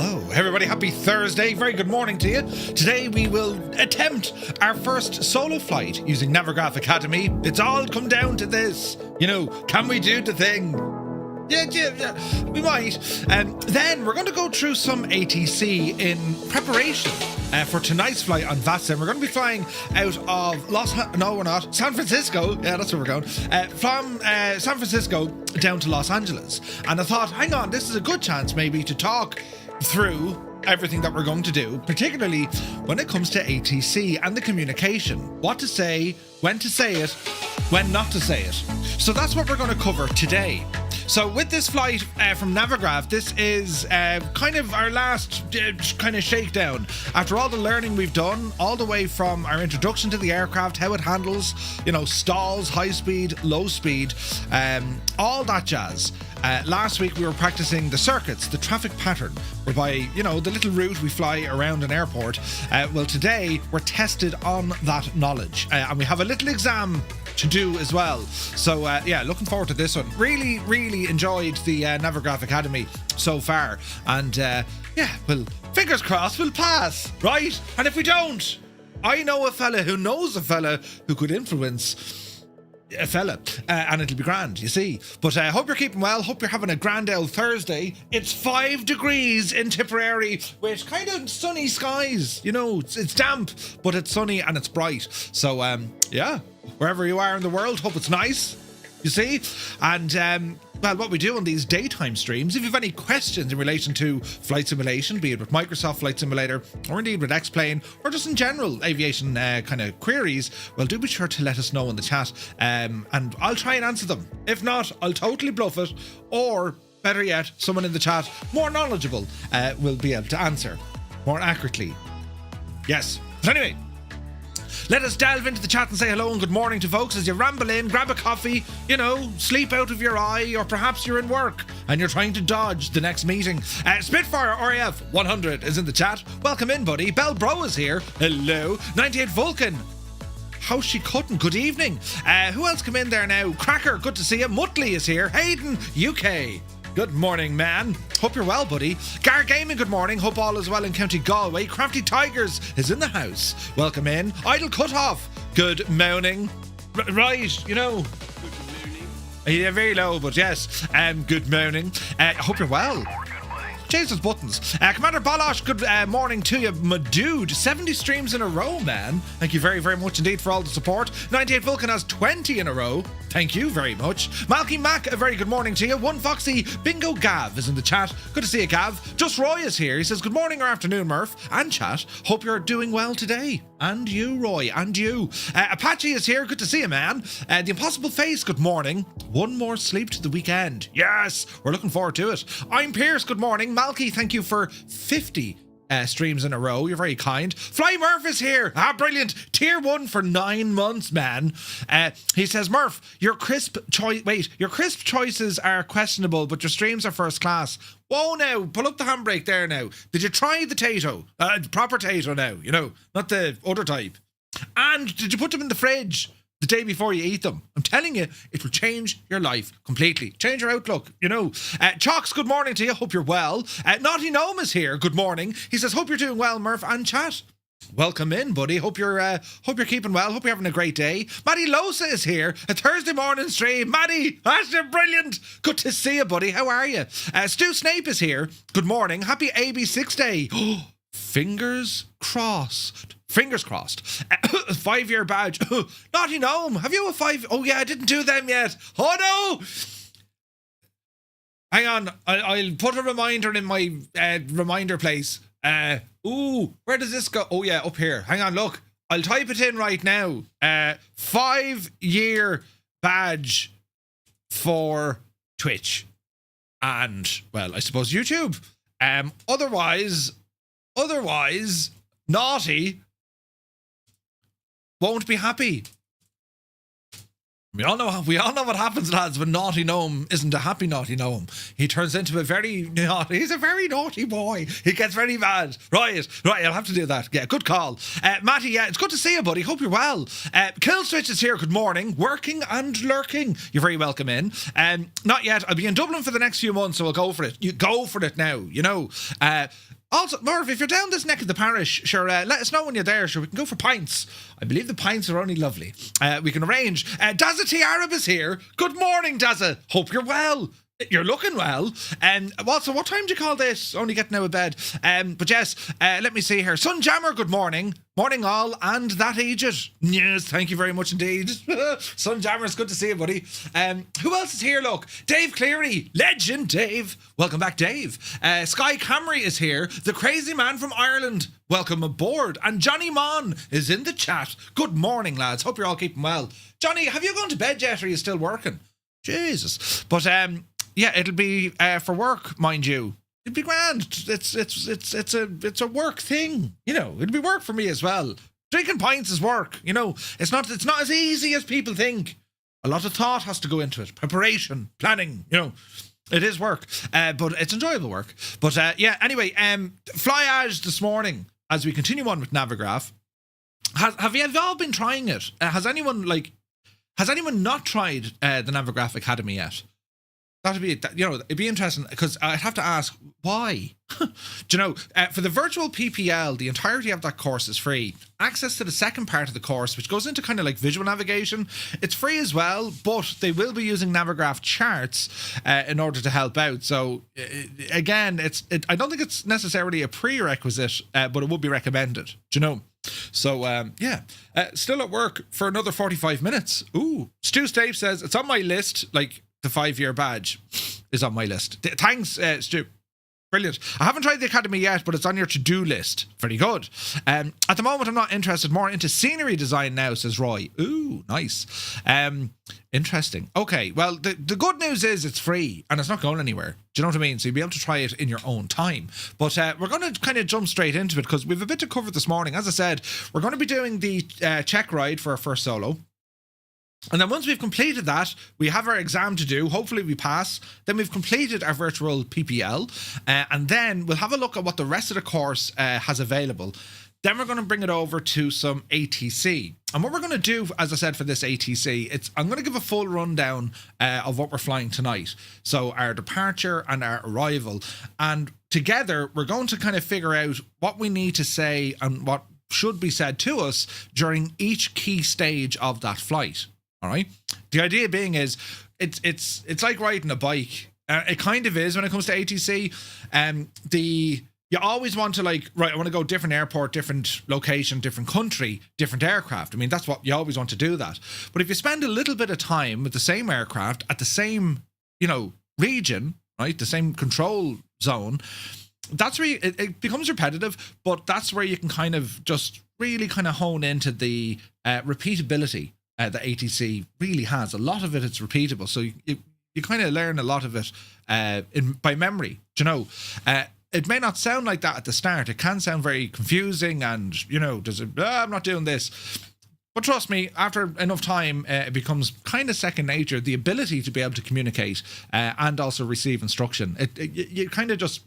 Hello, everybody. Happy Thursday. Very good morning to you. Today we will attempt our first solo flight using Navigraph Academy. It's all come down to this. Can we do the thing? Yeah, we might. Then we're going to go through some ATC in preparation for tonight's flight on VATSIM. We're going to be flying out of San Francisco. Yeah, that's where we're going. From San Francisco down to Los Angeles. And I thought, hang on, this is a good chance maybe to talk through everything that we're going to do, particularly when it comes to ATC and the communication. What to say, when to say it, when not to say it. So that's what we're going to cover today. So with this flight from Navigraph, this is kind of our last kind of shakedown. After all the learning we've done, all the way from our introduction to the aircraft, how it handles, stalls, high speed, low speed, all that jazz. Last week we were practicing the circuits, the traffic pattern, whereby, the little route we fly around an airport. Well, today we're tested on that knowledge and we have a little exam to do as well. So looking forward to this one. Really enjoyed the Navigraph Academy so far, and well, fingers crossed we'll pass, right? And if we don't, I know a fella who knows a fella who could influence a fella, and it'll be grand, you see. But I hope you're keeping well. Hope you're having a grand old Thursday. It's 5 degrees in Tipperary with kind of sunny skies. It's damp, but it's sunny and it's bright. So wherever you are in the world, hope it's nice, you see. And well, what we do on these daytime streams, if you have any questions in relation to flight simulation, be it with Microsoft Flight Simulator or indeed with X-Plane or just in general aviation kind of queries, well, do be sure to let us know in the chat, and I'll try and answer them. If not, I'll totally bluff it, or better yet, someone in the chat more knowledgeable will be able to answer more accurately. Yes. But anyway, let us delve into the chat and say hello and good morning to folks as you ramble in, grab a coffee, sleep out of your eye, or perhaps you're in work and you're trying to dodge the next meeting. Spitfire RAF 100 is in the chat. Welcome in, buddy. Bell Bro is here. Hello. 98 Vulcan. How's she cutting? Good evening. Who else come in there now? Cracker, good to see you. Muttley is here. Hayden, UK. Good morning, man. Hope you're well, buddy. Gar Gaming, good morning. Hope all is well in County Galway. Crafty Tigers is in the house. Welcome in. Idle Cutoff, good morning. Right, Good morning. Yeah, very low, but yes. Good morning. Hope you're well. Jesus buttons. Commander Balosh, good morning to you, my dude. 70 streams in a row, man. Thank you very, very much indeed for all the support. 98 Vulcan has 20 in a row. Thank you very much. Malky Mac, a very good morning to you. One Foxy Bingo Gav is in the chat. Good to see you, Gav. Just Roy is here. He says, good morning or afternoon, Murph and chat. Hope you're doing well today. And you, Roy, and you. Apache is here. Good to see you, man. The Impossible Face, good morning. One more sleep to the weekend. Yes, we're looking forward to it. I'm Pierce, good morning. Malky, thank you for 50 streams in a row. You're very kind. Fly Murph is here. Brilliant. Tier 1 for 9 months, man. He says, Murph, your crisp choices are questionable, but your streams are first class. Whoa, now, pull up the handbrake there now. Did you try the tato? Proper tato now, not the other type. And did you put them in the fridge the day before you eat them? I'm telling you, it will change your life completely. Change your outlook, Chalks, good morning to you. Hope you're well. Naughty Gnome is here. Good morning. He says, hope you're doing well, Murph and chat. Welcome in, buddy. Hope you're keeping well. Hope you're having a great day. Maddie Losa is here. A Thursday morning stream. Maddie, that's brilliant. Good to see you, buddy. How are you? Stu Snape is here. Good morning. Happy AB6 Day. Fingers crossed. 5-year badge. Naughty Gnome, have you a 5? Oh yeah, I didn't do them yet. Oh no! Hang on, I'll put a reminder in my reminder place. Where does this go? Oh yeah, up here. Hang on, look. I'll type it in right now. 5-year badge for Twitch. And, well, I suppose YouTube. Otherwise, Naughty won't be happy. We all know what happens, lads, when naughty Gnome isn't a happy naughty Gnome. He turns into a very naughty. He's a very naughty boy. He gets very mad. Right. I'll have to do that. Yeah, good call, Matty. Yeah, it's good to see you, buddy. Hope you're well. Killswitch is here. Good morning. Working and lurking. You're very welcome in. Not yet. I'll be in Dublin for the next few months, so I'll go for it. You go for it now. You know. Also, Merv, if you're down this neck of the parish, sure, let us know when you're there. Sure, we can go for pints. I believe the pints are only lovely. We can arrange. Dazza T. Arab is here. Good morning, Dazza. Hope you're well. You're looking well. Also, what time do you call this? Only getting out of bed. But yes, let me see here. Sunjammer, good morning. Morning all, and that aged. Yes, thank you very much indeed. Sunjammer, it's good to see you, buddy. Who else is here, look? Dave Cleary. Legend, Dave. Welcome back, Dave. Sky Camry is here. The crazy man from Ireland. Welcome aboard. And Johnny Mon is in the chat. Good morning, lads. Hope you're all keeping well. Johnny, have you gone to bed yet, or are you still working? Jesus. But, yeah, it'll be for work, mind you. It'd be grand. It's a work thing, you know. It'd be work for me as well. Drinking pints is work, you know. It's not as easy as people think. A lot of thought has to go into it. Preparation, planning, you know. It is work, but it's enjoyable work. But yeah, anyway, Flyage this morning as we continue on with Navigraph. Have you all been trying it? Has anyone not tried the Navigraph Academy yet? That'd be, you know, it'd be interesting because I'd have to ask why. Do you know, for the virtual PPL, the entirety of that course is free. Access to the second part of the course, which goes into kind of like visual navigation, it's free as well, but they will be using Navigraph charts in order to help out. So again, I don't think it's necessarily a prerequisite, but it would be recommended. Do you know? So yeah, still at work for another 45 minutes. Ooh, Stu Stave says it's on my list. Like, the 5-year badge is on my list. Thanks, Stu. Brilliant. I haven't tried the Academy yet, but it's on your to-do list. Very good. At the moment, I'm not interested. More into scenery design now, says Roy. Ooh, nice. Interesting. Okay, well, the good news is it's free, and it's not going anywhere. Do you know what I mean? So you'll be able to try it in your own time. But we're going to kind of jump straight into it, because we've a bit to cover this morning. As I said, we're going to be doing the check ride for our first solo. And then once we've completed that, we have our exam to do. Hopefully we pass. Then we've completed our virtual PPL. And then we'll have a look at what the rest of the course has available. Then we're going to bring it over to some ATC. And what we're going to do, as I said, for this ATC, I'm going to give a full rundown of what we're flying tonight. So our departure and our arrival. And together, we're going to kind of figure out what we need to say and what should be said to us during each key stage of that flight. All right. The idea being is it's like riding a bike. It kind of is when it comes to ATC. You always want to, like, right, I want to go different airport, different location, different country, different aircraft. I mean, that's what you always want to do that. But if you spend a little bit of time with the same aircraft at the same, you know, region, right, the same control zone, that's where it becomes repetitive, but that's where you can kind of just really kind of hone into the repeatability that ATC really has. A lot of it's repeatable, so you kind of learn a lot of it by memory. Do you know? It may not sound like that at the start. It can sound very confusing, and you know, I'm not doing this. But trust me, after enough time, it becomes kind of second nature. The ability to be able to communicate and also receive instruction. You kind of just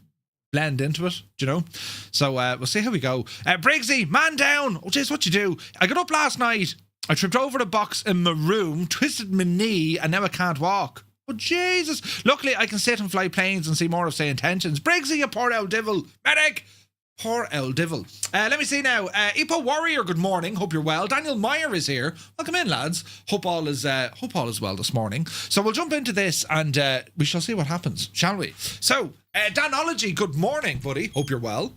blend into it, do you know? So we'll see how we go. Briggsy, man down. Oh, jeez, what you do? I got up last night. I tripped over the box in my room, twisted my knee, and now I can't walk. Oh, Jesus. Luckily, I can sit and fly planes and see more of, say, intentions. Briggsy, you poor old devil. Medic. Poor old devil. Let me see now. Epo Warrior, good morning. Hope you're well. Daniel Meyer is here. Welcome in, lads. Hope all is well this morning. So we'll jump into this and we shall see what happens, shall we? So, Danology, good morning, buddy. Hope you're well.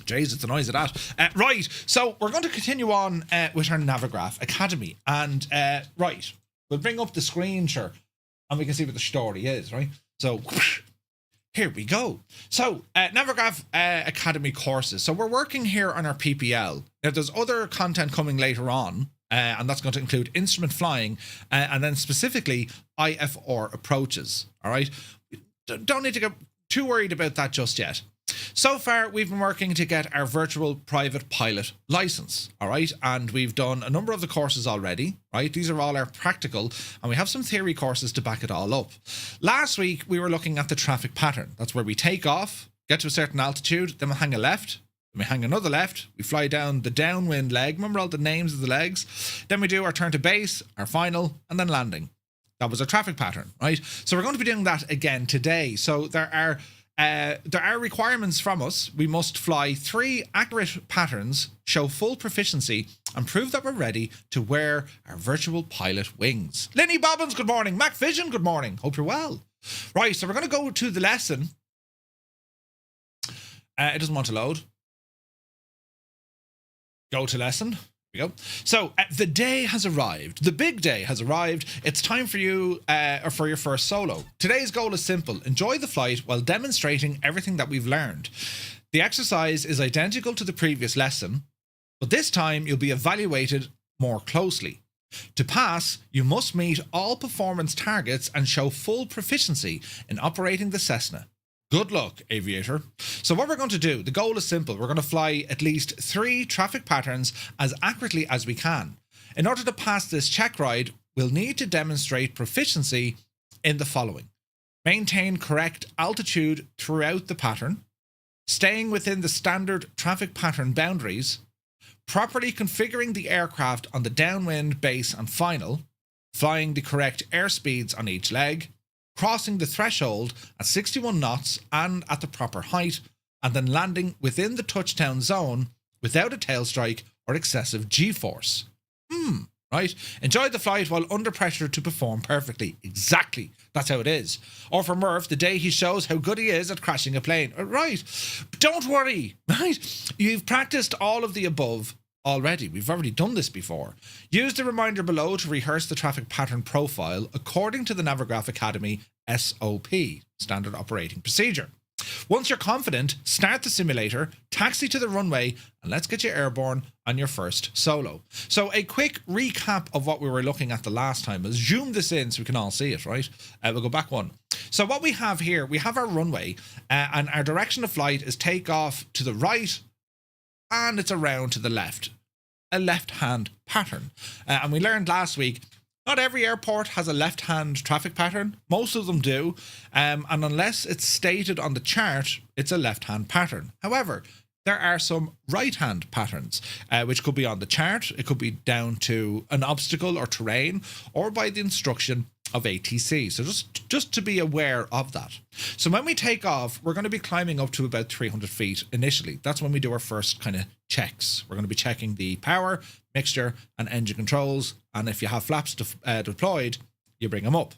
Jeez, it's the noise of that. Right, so we're going to continue on with our Navigraph Academy. And, right, we'll bring up the screen, sure, and we can see what the story is, right? So, here we go. So, Navigraph Academy courses. So, we're working here on our PPL. Now, there's other content coming later on, and that's going to include instrument flying, and then specifically IFR approaches, all right? Don't need to get too worried about that just yet. So far, we've been working to get our virtual private pilot license, all right? And we've done a number of the courses already, right? These are all our practical, and we have some theory courses to back it all up. Last week, we were looking at the traffic pattern. That's where we take off, get to a certain altitude, then we hang a left, then we hang another left, we fly down the downwind leg. Remember all the names of the legs? Then we do our turn to base, our final, and then landing. That was our traffic pattern, right? So we're going to be doing that again today. So there are requirements from us. We must fly 3 accurate patterns, show full proficiency, and prove that we're ready to wear our virtual pilot wings. Linny Bobbins, good morning. Mac Vision, good morning. Hope you're well. Right, so we're going to go to the lesson. It doesn't want to load. Go to lesson. We go. So the day has arrived. The big day has arrived. It's time for you for your first solo. Today's goal is simple. Enjoy the flight while demonstrating everything that we've learned. The exercise is identical to the previous lesson, but this time you'll be evaluated more closely. To pass, you must meet all performance targets and show full proficiency in operating the Cessna. Good luck, aviator. So what we're going to do, the goal is simple. We're going to fly at least 3 traffic patterns as accurately as we can. In order to pass this check ride, we'll need to demonstrate proficiency in the following. Maintain correct altitude throughout the pattern, staying within the standard traffic pattern boundaries, properly configuring the aircraft on the downwind, base and final, flying the correct airspeeds on each leg, crossing the threshold at 61 knots and at the proper height, and then landing within the touchdown zone without a tail strike or excessive G-force. Right? Enjoy the flight while under pressure to perform perfectly. Exactly. That's how it is. Or for Murph, the day he shows how good he is at crashing a plane. Right. Don't worry. Right? You've practiced all of the above already. We've already done this before. Use the reminder below to rehearse the traffic pattern profile according to the Navigraph Academy SOP, Standard Operating Procedure. Once you're confident, start the simulator, taxi to the runway, and let's get you airborne on your first solo. So a quick recap of what we were looking at the last time. Let's zoom this in so we can all see it, right? We'll go back one. So what we have here, we have our runway, and our direction of flight is take off to the right, and it's around to the left. A left-hand pattern. And we learned last week, not every airport has a left-hand traffic pattern. Most of them do. And unless it's stated on the chart, it's a left-hand pattern. However, there are some right-hand patterns, which could be on the chart. It could be down to an obstacle or terrain, or by the instruction of ATC. So just to be aware of that. So when we take off, we're going to be climbing up to about 300 feet initially. That's when we do our first kind of checks. We're going to be checking the power, mixture, and engine controls. And if you have flaps deployed, you bring them up.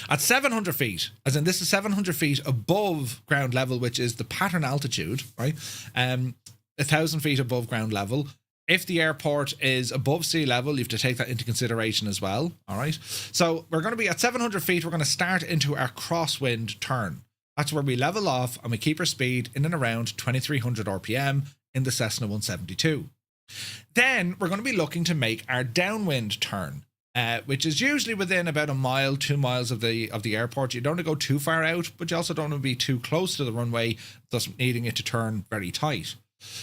At 700 feet, as in this is 700 feet above ground level, which is the pattern altitude, right? 1,000 feet above ground level. If the airport is above sea level, you have to take that into consideration as well. All right. So we're going to be at 700 feet. We're going to start into our crosswind turn. That's where we level off and we keep our speed in and around 2,300 RPM in the Cessna 172. Then we're going to be looking to make our downwind turn, which is usually within about 1 mile, 2 miles of the airport. You don't want to go too far out, but you also don't want to be too close to the runway, thus needing it to turn very tight.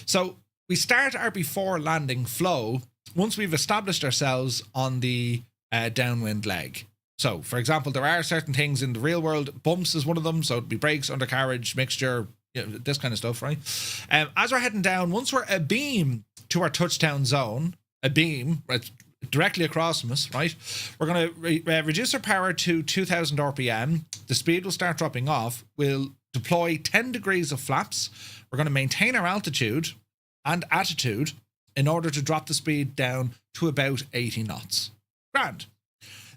So we start our before landing flow once we've established ourselves on the downwind leg. So, for example, there are certain things in the real world. Bumps is one of them. So it'd be brakes, undercarriage, mixture, this kind of stuff, right? As we're heading down, once we're abeam to our touchdown zone, abeam, right, directly across from us, right? We're going to reduce our power to 2,000 RPM. The speed will start dropping off. We'll deploy 10 degrees of flaps. We're going to maintain our altitude and attitude in order to drop the speed down to about 80 knots. Grand.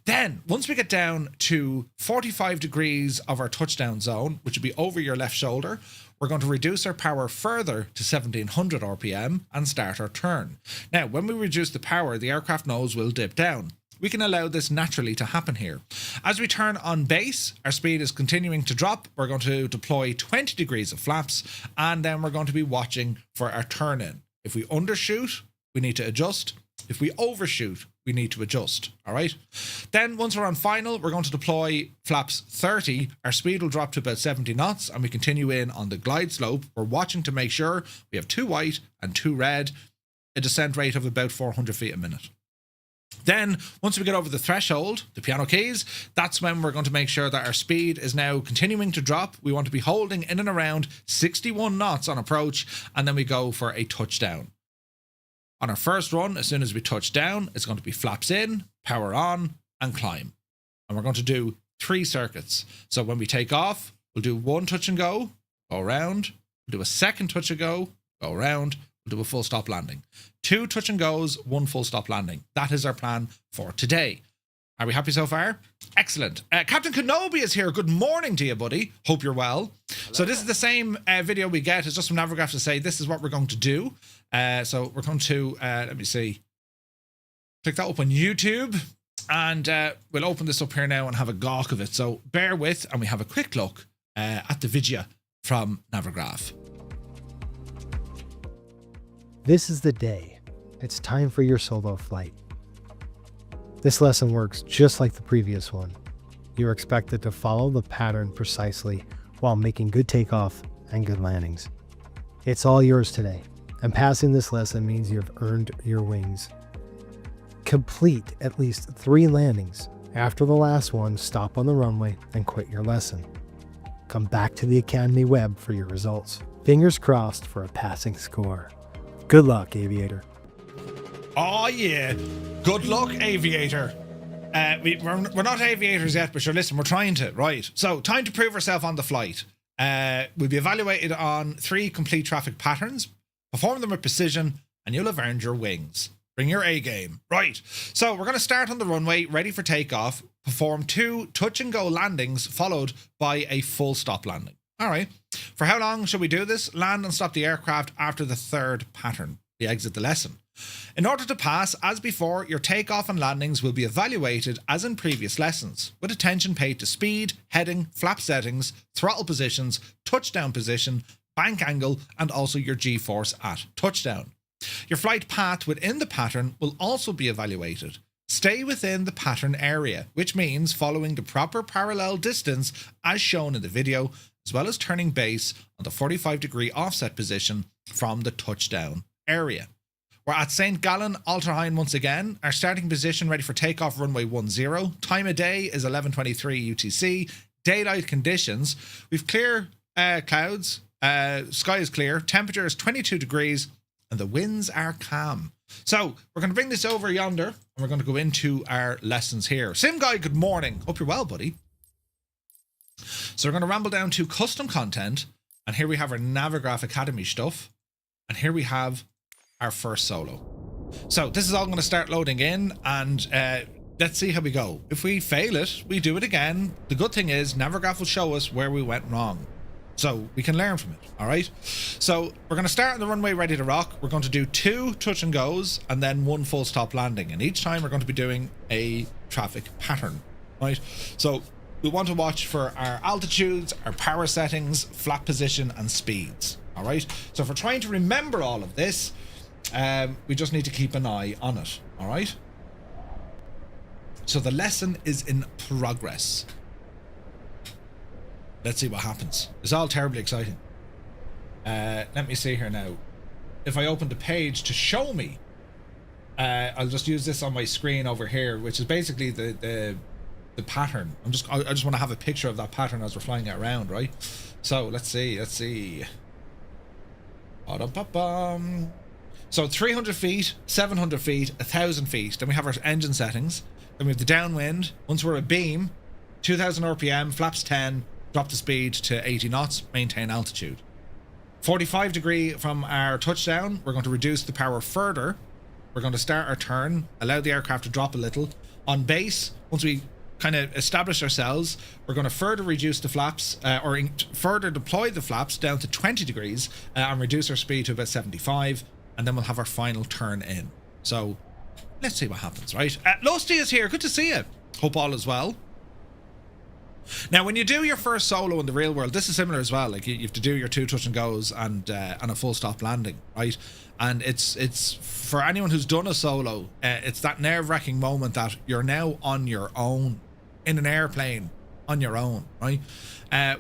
Then, once we get down to 45 degrees of our touchdown zone, which would be over your left shoulder, we're going to reduce our power further to 1,700 RPM and start our turn. Now, when we reduce the power, the aircraft nose will dip down. We can allow this naturally to happen here. As we turn on base, our speed is continuing to drop. We're going to deploy 20 degrees of flaps, and then we're going to be watching for our turn in. If we undershoot, we need to adjust. If we overshoot, we need to adjust. All right. Then once we're on final, we're going to deploy flaps 30. Our speed will drop to about 70 knots and we continue in on the glide slope. We're watching to make sure we have 2 white and 2 red, a descent rate of about 400 feet a minute. Then once we get over the threshold, the piano keys, that's when we're going to make sure that our speed is now continuing to drop. We want to be holding in and around 61 knots on approach, and then we go for a touchdown. On our first run, as soon as we touch down, it's going to be flaps in, power on, and climb. And we're going to do 3 circuits. So when we take off, we'll do 1 touch and go around. We'll do a second touch and go around. We'll do a full stop landing. 2 touch and goes, 1 full stop landing. That is our plan for today. Are we happy so far? Excellent. Captain Kenobi is here. Good morning to you, buddy. Hope you're well. Hello. So this is the same video we get. It's just from Navigraph to say this is what we're going to do. So we're going to, let me see, click that up on YouTube, and we'll open this up here now and have a gawk of it. So bear with, and we have a quick look at the video from Navigraph. This is the day. It's time for your solo flight. This lesson works just like the previous one. You're expected to follow the pattern precisely while making good takeoff and good landings. It's all yours today, and passing this lesson means you've earned your wings. Complete at least 3 landings. After the last one, stop on the runway and quit your lesson. Come back to the Academy web for your results. Fingers crossed for a passing score. Good luck, aviator. Oh yeah, good luck, aviator. We're not aviators yet, but sure, listen, we're trying to, right? So time to prove ourselves on the flight. We'll be evaluated on 3 complete traffic patterns. Perform them with precision and you'll have earned your wings. Bring your A game. Right, so we're going to start on the runway, ready for takeoff. Perform 2 touch and go landings followed by a full stop landing. All right, for how long should we do this? Land and stop the aircraft after the 3rd pattern. We exit the lesson. In order to pass, as before, your takeoff and landings will be evaluated as in previous lessons, with attention paid to speed, heading, flap settings, throttle positions, touchdown position, bank angle, and also your G-force at touchdown. Your flight path within the pattern will also be evaluated. Stay within the pattern area, which means following the proper parallel distance as shown in the video, as well as turning base on the 45-degree offset position from the touchdown area. We're at St. Gallen, Alterheim once again. Our starting position ready for takeoff, runway 10. Time of day is 11:23 UTC. Daylight conditions. We've clear clouds. Sky is clear. Temperature is 22 degrees and the winds are calm. So we're going to bring this over yonder and we're going to go into our lessons here. Sim Guy, good morning. Hope you're well, buddy. So we're going to ramble down to custom content, and here we have our Navigraph Academy stuff, and here we have our first solo. So this is all going to start loading in, and let's see how we go. If we fail it, we do it again. The good thing is Navigraph will show us where we went wrong, so we can learn from it. All right, so we're going to start on the runway ready to rock. We're going to do 2 touch and goes and then 1 full stop landing, and each time we're going to be doing a traffic pattern. Right, so we want to watch for our altitudes, our power settings, flap position, and speeds. All right, so if we're trying to remember all of this, we just need to keep an eye on it. All right, so the lesson is in progress. Let's see what happens. It's all terribly exciting. Let me see here now. If I open the page to show me, I'll just use this on my screen over here, which is basically the pattern. I just want to have a picture of that pattern as we're flying it around, right? So let's see. So 300 feet, 700 feet, 1,000 feet. Then we have our engine settings. Then we have the downwind. Once we're a beam, 2,000 RPM, flaps 10, drop the speed to 80 knots, maintain altitude. 45 degree from our touchdown, we're going to reduce the power further. We're going to start our turn, allow the aircraft to drop a little. On base, once we kind of establish ourselves, we're going to further reduce the flaps, further deploy the flaps down to 20 degrees and reduce our speed to about 75, and then we'll have our final turn in. So let's see what happens, right? Losty is here. Good to see you. Hope all is well. Now, when you do your first solo in the real world, this is similar as well. Like you have to do your 2 touch and goes and a full stop landing, right? And it's for anyone who's done a solo, it's that nerve-wracking moment that you're now on your own in an airplane on your own, right?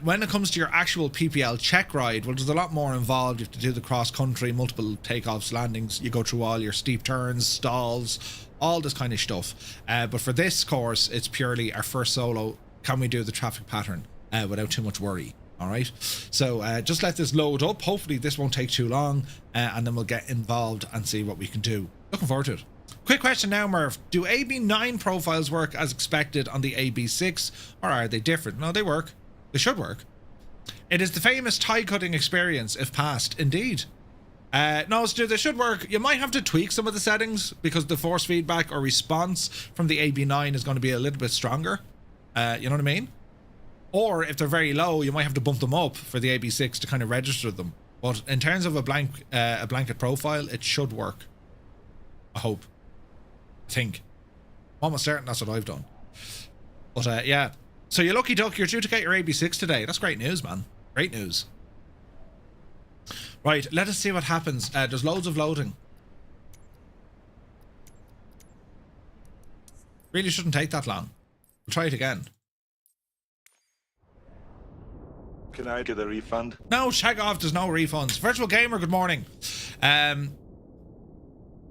When it comes to your actual PPL check ride, well, there's a lot more involved. You have to do the cross country, multiple takeoffs, landings. You go through all your steep turns, stalls, all this kind of stuff. But for this course, it's purely our first solo. Can we do the traffic pattern without too much worry? All right. So just let this load up. Hopefully this won't take too long, and then we'll get involved and see what we can do. Looking forward to it. Quick question now, Murph. Do AB9 profiles work as expected on the AB6, or are they different? No, they work. They should work. It is the famous tie cutting experience if passed. Indeed. No, Stu, they should work. You might have to tweak some of the settings because the force feedback or response from the AB9 is going to be a little bit stronger. You know what I mean? Or if they're very low, you might have to bump them up for the AB6 to kind of register them. But in terms of a blanket profile, it should work. I hope. I think. I'm almost certain that's what I've done. But yeah. So you lucky duck, you're due to get your AB6 today. That's great news, man. Great news. Right, let us see what happens. There's loads of loading. Really shouldn't take that long. We'll try it again. Can I get a refund? No, shag off, there's no refunds. Virtual Gamer, good morning.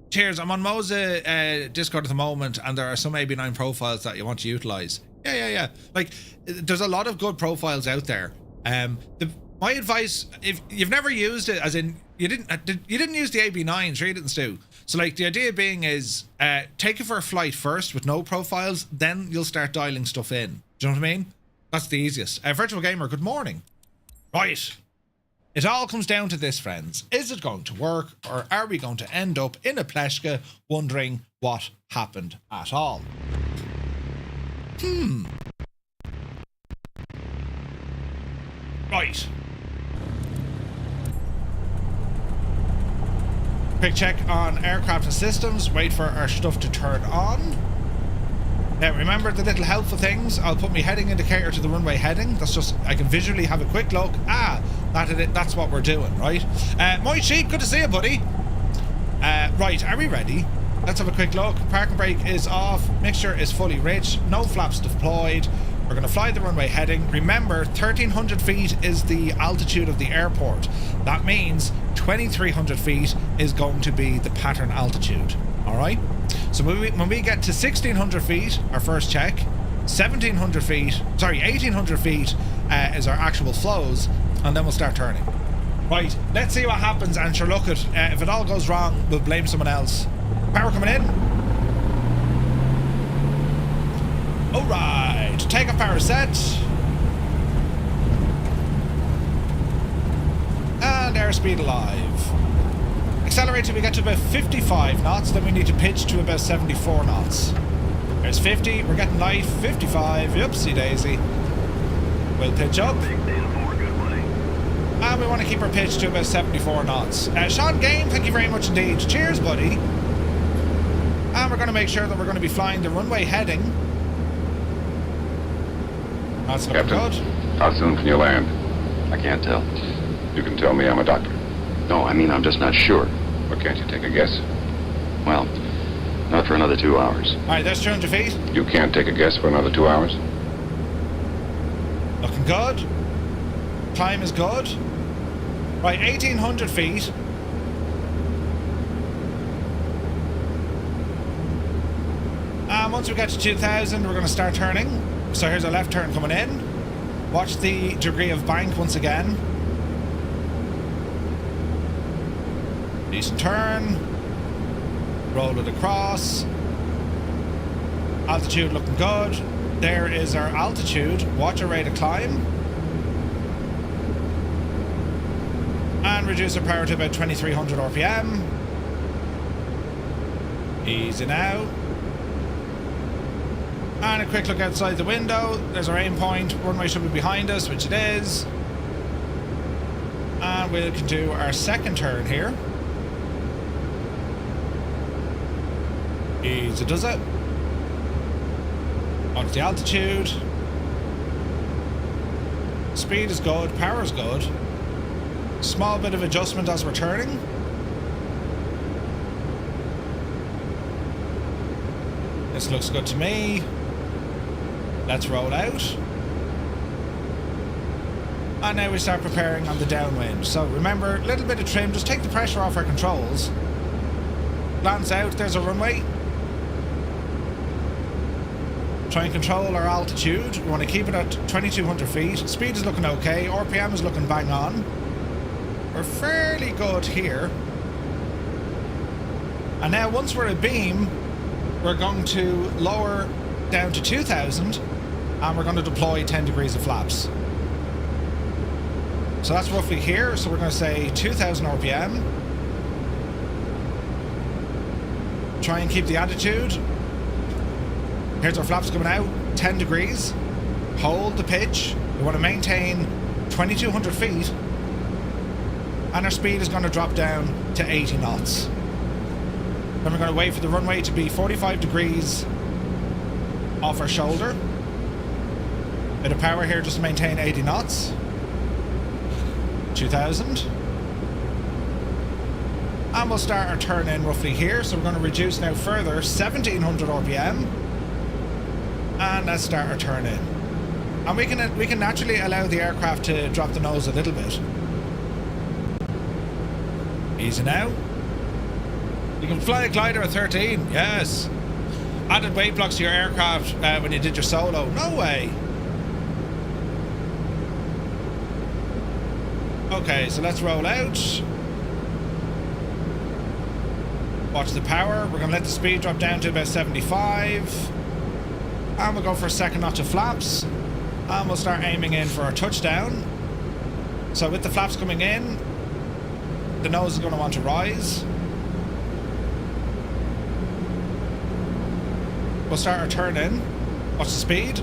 Cheers, I'm on Moza Discord at the moment, and there are some AB9 profiles that you want to utilize. Yeah. Like, there's a lot of good profiles out there. My advice, if you've never used it, as in you didn't use the AB9, sure you didn't, Stu. So like the idea being is take it for a flight first with no profiles, then you'll start dialing stuff in. Do you know what I mean? That's the easiest. Virtual Gamer, good morning. Right. It all comes down to this, friends. Is it going to work, or are we going to end up in a pleshka wondering what happened at all? Right. Quick check on aircraft and systems. Wait for our stuff to turn on. Now remember the little helpful things. I'll put my heading indicator to the runway heading. That's just, I can visually have a quick look. That's what we're doing, right? My sheep, good to see you, buddy. Right, are we ready? Let's have a quick look. Parking brake is off. Mixture is fully rich. No flaps deployed. We're going to fly the runway heading. Remember, 1,300 feet is the altitude of the airport. That means 2,300 feet is going to be the pattern altitude. All right? So when we get to 1,600 feet, our first check, 1,800 feet is our actual flows, and then we'll start turning. Right, let's see what happens, and sure, look, if it all goes wrong, we'll blame someone else. Power coming in. Alright, take off power set. And airspeed alive. Accelerate till we get to about 55 knots, then we need to pitch to about 74 knots. There's 50, we're getting light, 55, oopsie daisy. We'll pitch up. And we want to keep our pitch to about 74 knots. Sean Game, thank you very much indeed. Cheers, buddy. And we're going to make sure that we're going to be flying the runway heading. That's looking good. How soon can you land? I can't tell. You can tell me, I'm a doctor. No, I mean, I'm just not sure. But can't you take a guess? Well, not for another 2 hours. Alright, there's 200 feet. You can't take a guess for another 2 hours? Looking good. Time is good. Right, 1,800 feet. And once we get to 2,000, we're going to start turning. So here's a left turn coming in. Watch the degree of bank once again. Decent turn. Roll it across. Altitude looking good. There is our altitude. Watch our rate of climb. And reduce our power to about 2,300 RPM. Easy now. And a quick look outside the window. There's our aim point. Runway should be behind us, which it is. And we can do our second turn here. Easy does it. Watch the altitude. Speed is good, power is good. Small bit of adjustment as we're turning. This looks good to me. Let's roll out. And now we start preparing on the downwind. So remember, a little bit of trim, just take the pressure off our controls. Glance out, there's a runway. Try and control our altitude. We want to keep it at 2,200 feet. Speed is looking okay. RPM is looking bang on. We're fairly good here. And now once we're at beam, we're going to lower down to 2,000 and we're going to deploy 10 degrees of flaps. So that's roughly here. So we're going to say 2,000 RPM. Try and keep the attitude. Here's our flaps coming out, 10 degrees. Hold the pitch. We want to maintain 2,200 feet. And our speed is going to drop down to 80 knots. Then we're going to wait for the runway to be 45 degrees off our shoulder. Bit of power here just to maintain 80 knots. 2,000. And we'll start our turn in roughly here. So we're going to reduce now further, 1,700 RPM. And let's start our turn in. And we can naturally allow the aircraft to drop the nose a little bit. Easy now. You can fly a glider at 13, yes. Added weight blocks to your aircraft when you did your solo. No way. Okay, so let's roll out. Watch the power. We're going to let the speed drop down to about 75. And we'll go for a second notch of flaps. And we'll start aiming in for our touchdown. So with the flaps coming in, the nose is going to want to rise. We'll start our turn in. Watch the speed.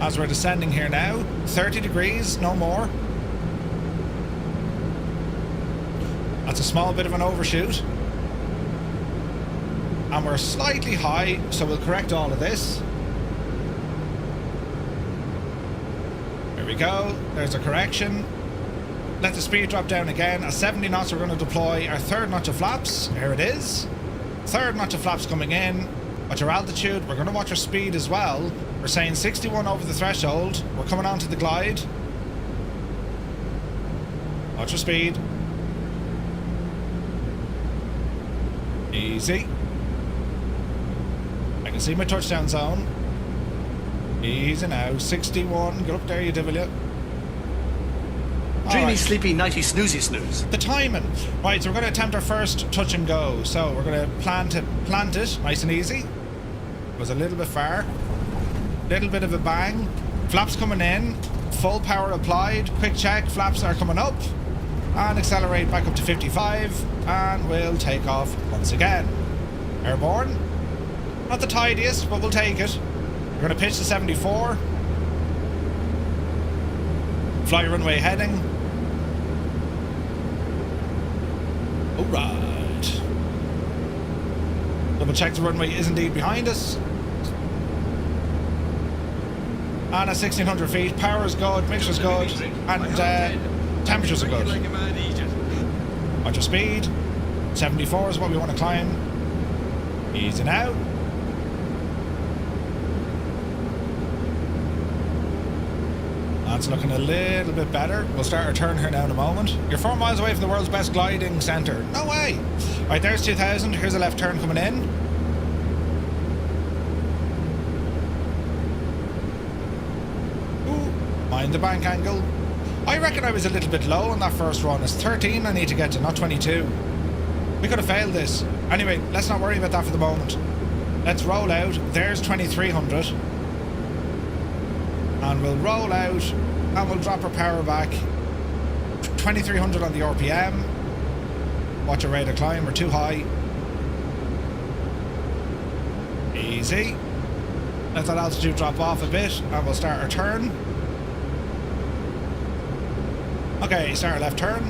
As we're descending here now, 30 degrees, no more. That's a small bit of an overshoot. And we're slightly high, so we'll correct all of this. There we go. There's a correction. Let the speed drop down again. At 70 knots, we're going to deploy our third notch of flaps. Here it is. Third notch of flaps coming in. Watch our altitude. We're going to watch our speed as well. We're saying 61 over the threshold. We're coming on to the glide. Watch our speed. Easy. I can see my touchdown zone. Easy now. 61. Get up there, you devil. Dreamy, sleepy, nighty, snoozy, snooze. The timing. Right, so we're going to attempt our first touch and go. So we're going to plant it nice and easy. It was a little bit far. Little bit of a bang. Flaps coming in. Full power applied. Quick check. Flaps are coming up. And accelerate back up to 55. And we'll take off once again. Airborne. Not the tidiest, but we'll take it. We're going to pitch to 74. Fly runway heading. Alright. Double check the runway is indeed behind us. And at 1,600 feet, power is good, mixture's good, and temperatures are good. Watch your speed. 74 is what we want to climb. Easy now. That's looking a little bit better. We'll start our turn here now in a moment. You're 4 miles away from the world's best gliding centre. No way! Right, there's 2,000. Here's a left turn coming in. Ooh, mind the bank angle. I reckon I was a little bit low on that first run. It's 13 I need to get to, not 22. We could have failed this. Anyway, let's not worry about that for the moment. Let's roll out. There's 2,300. And we'll roll out and we'll drop our power back. 2,300 on the RPM. Watch our rate of climb, we're too high. Easy. Let that altitude drop off a bit and we'll start our turn. Okay, start our left turn.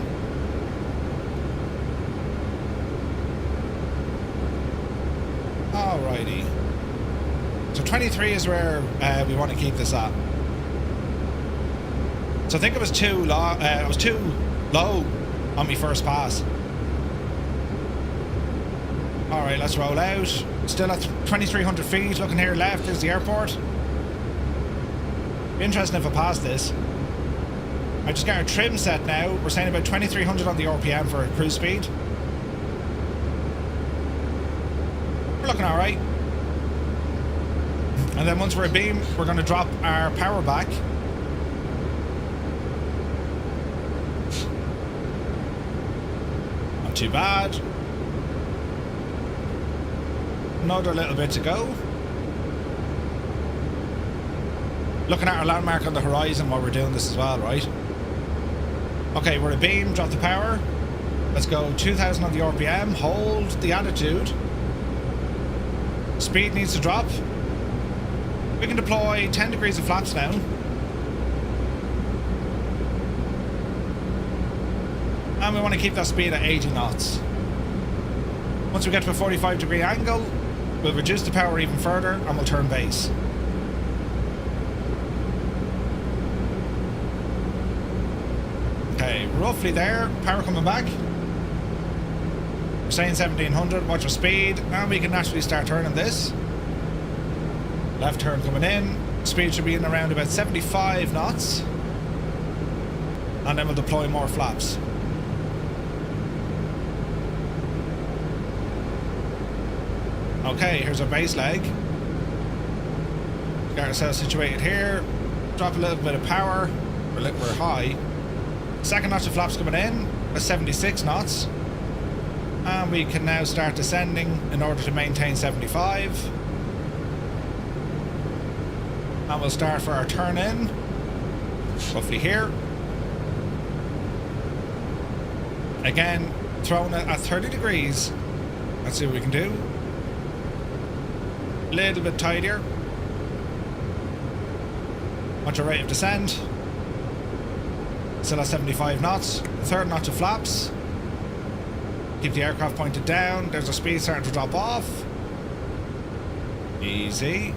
Alrighty. So 23 is where we want to keep this at. So I think it was too low. I was too low on my first pass. All right, let's roll out. Still at 2,300 feet. Looking here left is the airport. Be interesting if I pass this. I just got our trim set now. We're saying about 2,300 on the RPM for cruise speed. We're looking all right. And then once we're abeam, we're going to drop our power back. Not too bad. Another little bit to go. Looking at our landmark on the horizon while we're doing this as well, right? Okay, we're abeam, drop the power. Let's go 2,000 on the RPM, hold the attitude. Speed needs to drop. We can deploy 10 degrees of flaps now. And we want to keep that speed at 80 knots. Once we get to a 45-degree angle, we'll reduce the power even further and we'll turn base. Okay, roughly there. Power coming back. We're saying 1,700. Watch our speed. And we can naturally start turning this. Left turn coming in. Speed should be in around about 75 knots. And then we'll deploy more flaps. Okay, here's our base leg. Got ourselves situated here. Drop a little bit of power. We're high. Second notch of flaps coming in at 76 knots. And we can now start descending in order to maintain 75. And we'll start for our turn in. Roughly here. Again, throwing it at 30 degrees. Let's see what we can do. A little bit tidier. Watch our rate of descent. Still at 75 knots. Third notch of flaps. Keep the aircraft pointed down. There's our speed starting to drop off. Easy.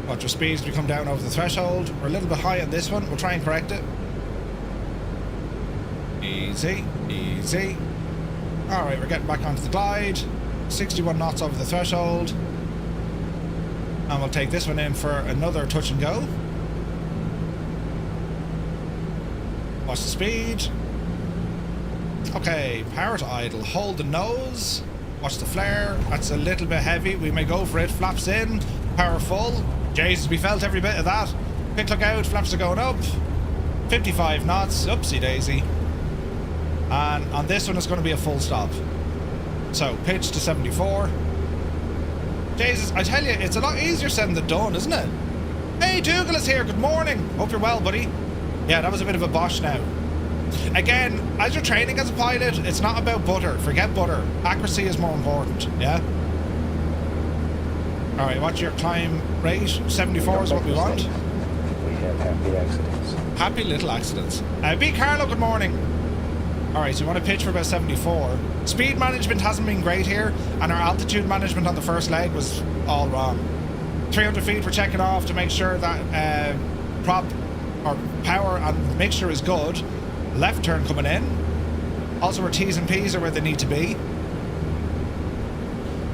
Watch our speeds as we come down over the threshold. We're a little bit high on this one. We'll try and correct it. Easy. Easy. Alright, we're getting back onto the glide. 61 knots over the threshold. And we'll take this one in for another touch and go. Watch the speed. Okay, power to idle. Hold the nose. Watch the flare. That's a little bit heavy. We may go for it. Flaps in. Power full. Jesus, we felt every bit of that. Quick look out. Flaps are going up. 55 knots. Oopsie daisy. And on this one, it's going to be a full stop. So, pitch to 74. Jesus, I tell you, it's a lot easier said than done, isn't it? Hey, Dougal is here. Good morning. Hope you're well, buddy. Yeah, that was a bit of a bosh now. Again, as you're training as a pilot, it's not about butter. Forget butter. Accuracy is more important, yeah? Alright, what's your climb rate? 74 is what we want. We have happy accidents. Happy little accidents. B. Carlo, good morning. Alright, so you want to pitch for about 74. Speed management hasn't been great here, and our altitude management on the first leg was all wrong. 300 feet we're checking off to make sure that prop or power and mixture is good. Left turn coming in. Also our T's and P's are where they need to be.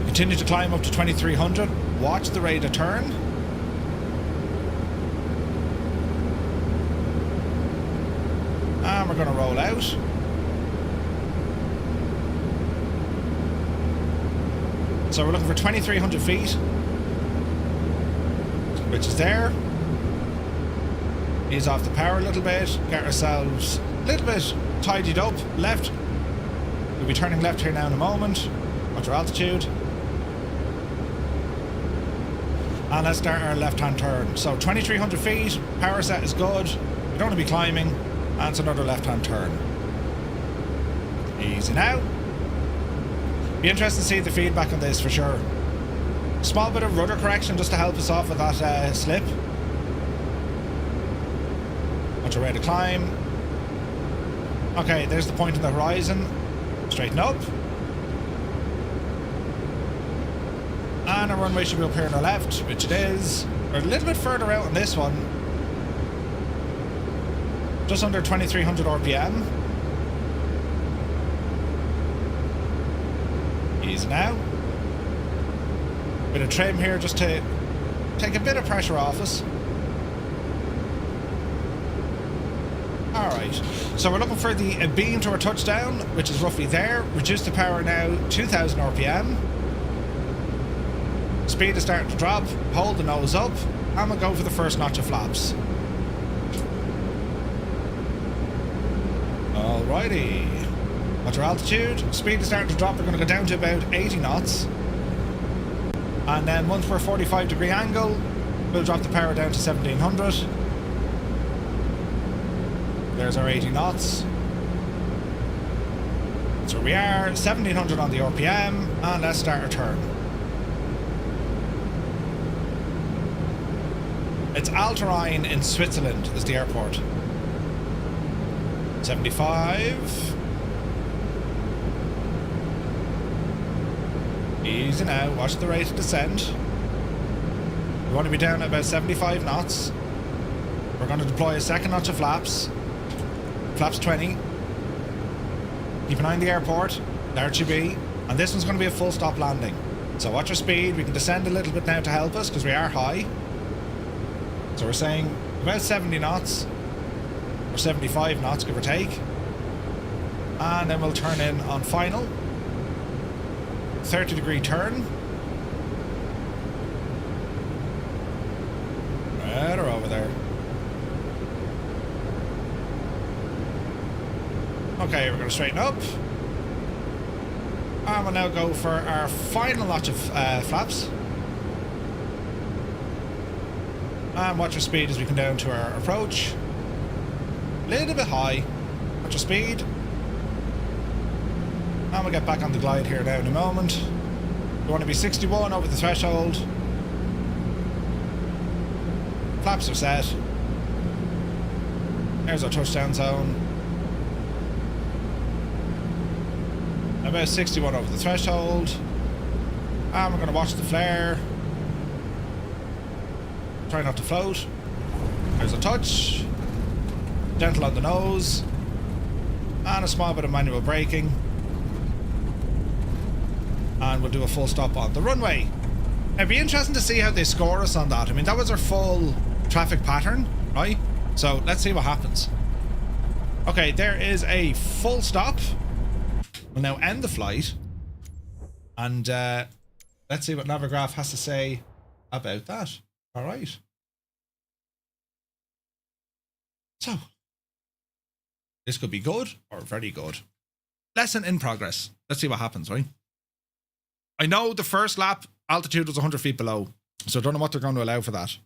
Continue to climb up to 2,300. Watch the rate of turn. And we're going to roll out. So we're looking for 2,300 feet, which is there. Ease off the power a little bit. Get ourselves a little bit tidied up. Left. We'll be turning left here now in a moment. Watch our altitude. And let's start our left-hand turn. So 2,300 feet. Power set is good. We don't want to be climbing. And it's another left-hand turn. Easy now. Be interested to see the feedback on this for sure. Small bit of rudder correction just to help us off with that slip. Watch our rate of climb. Okay, there's the point on the horizon. Straighten up. And our runway should be up here on the left, which it is. We're a little bit further out on this one. Just under 2300 RPM. Easy now. Bit of trim here just to take a bit of pressure off us. Alright, so we're looking for the beam to our touchdown, which is roughly there. Reduce the power now, 2000 RPM. Speed is starting to drop. Hold the nose up, and we'll go for the first notch of flaps. Alrighty. What's our altitude? Speed is starting to drop. We're going to go down to about 80 knots. And then once we're 45-degree angle, we'll drop the power down to 1700. There's our 80 knots. So we are 1700 on the RPM, and let's start our turn. It's Alterine in Switzerland is the airport. 75. Easy now, watch the rate of descent. We want to be down at about 75 knots. We're going to deploy a second notch of flaps. Flaps 20. Keep an eye on the airport. There it should be. And this one's going to be a full stop landing. So watch our speed. We can descend a little bit now to help us because we are high. So we're saying about 70 knots. Or 75 knots, give or take. And then we'll turn in on final. 30-degree turn. Right or over there. Okay, we're going to straighten up. And we'll now go for our final notch of flaps. And watch our speed as we come down to our approach. A little bit high. Watch our speed. And we'll get back on the glide here now in a moment. We want to be 61 over the threshold. Flaps are set. There's our touchdown zone. About 61 over the threshold. And we're going to watch the flare. Try not to float. There's a touch. Gentle on the nose. And a small bit of manual braking. And we'll do a full stop on the runway. It'd be interesting to see how they score us on that. I mean, that was our full traffic pattern, right? So let's see what happens. Okay, there is a full stop. We'll now end the flight. And let's see what Navigraph has to say about that. All right. So, this could be good or very good. Lesson in progress. Let's see what happens, right? I know the first lap altitude was 100 feet below, so I don't know what they're going to allow for that.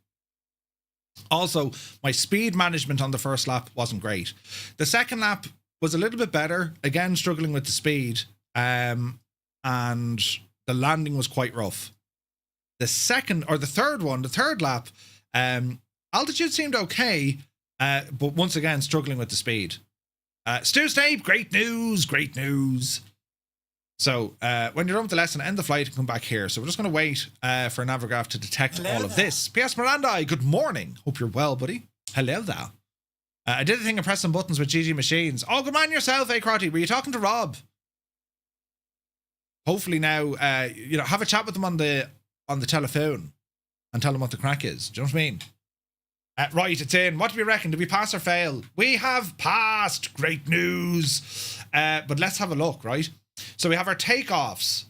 Also, my speed management on the first lap wasn't great. The second lap was a little bit better, again struggling with the speed, and the landing was quite rough. The third lap, altitude seemed okay, but once again struggling with the speed. Stu Snape, great news, great news. So when you're done with the lesson, end the flight and come back here. So we're just going to wait for Navigraph to detect all of this. P.S. Miranda, good morning. Hope you're well, buddy. Hello there. I did a thing of pressing buttons with GG Machines. Oh, good man yourself, Crotty. Were you talking to Rob? Hopefully now, have a chat with them on the telephone and tell them what the crack is. Do you know what I mean? Right, it's in. What do we reckon? Did we pass or fail? We have passed. Great news. But let's have a look, right? So we have our takeoffs.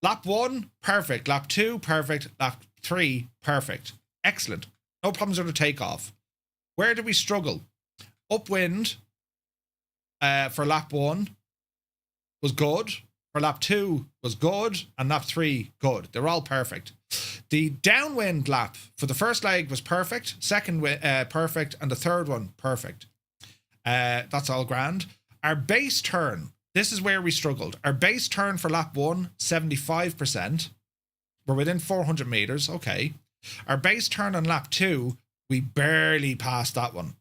Lap 1, perfect. Lap 2, perfect. Lap 3, perfect. Excellent. No problems with the takeoff. Where did we struggle? Upwind for lap 1 was good. For lap 2 was good. And lap 3, good. They're all perfect. The downwind lap for the first leg was perfect. Second, perfect. And the third one, perfect. That's all grand. Our base turn. This is where we struggled. Our base turn for lap 1, 75%. We're within 400 meters. Okay. Our base turn on lap 2, we barely passed that one.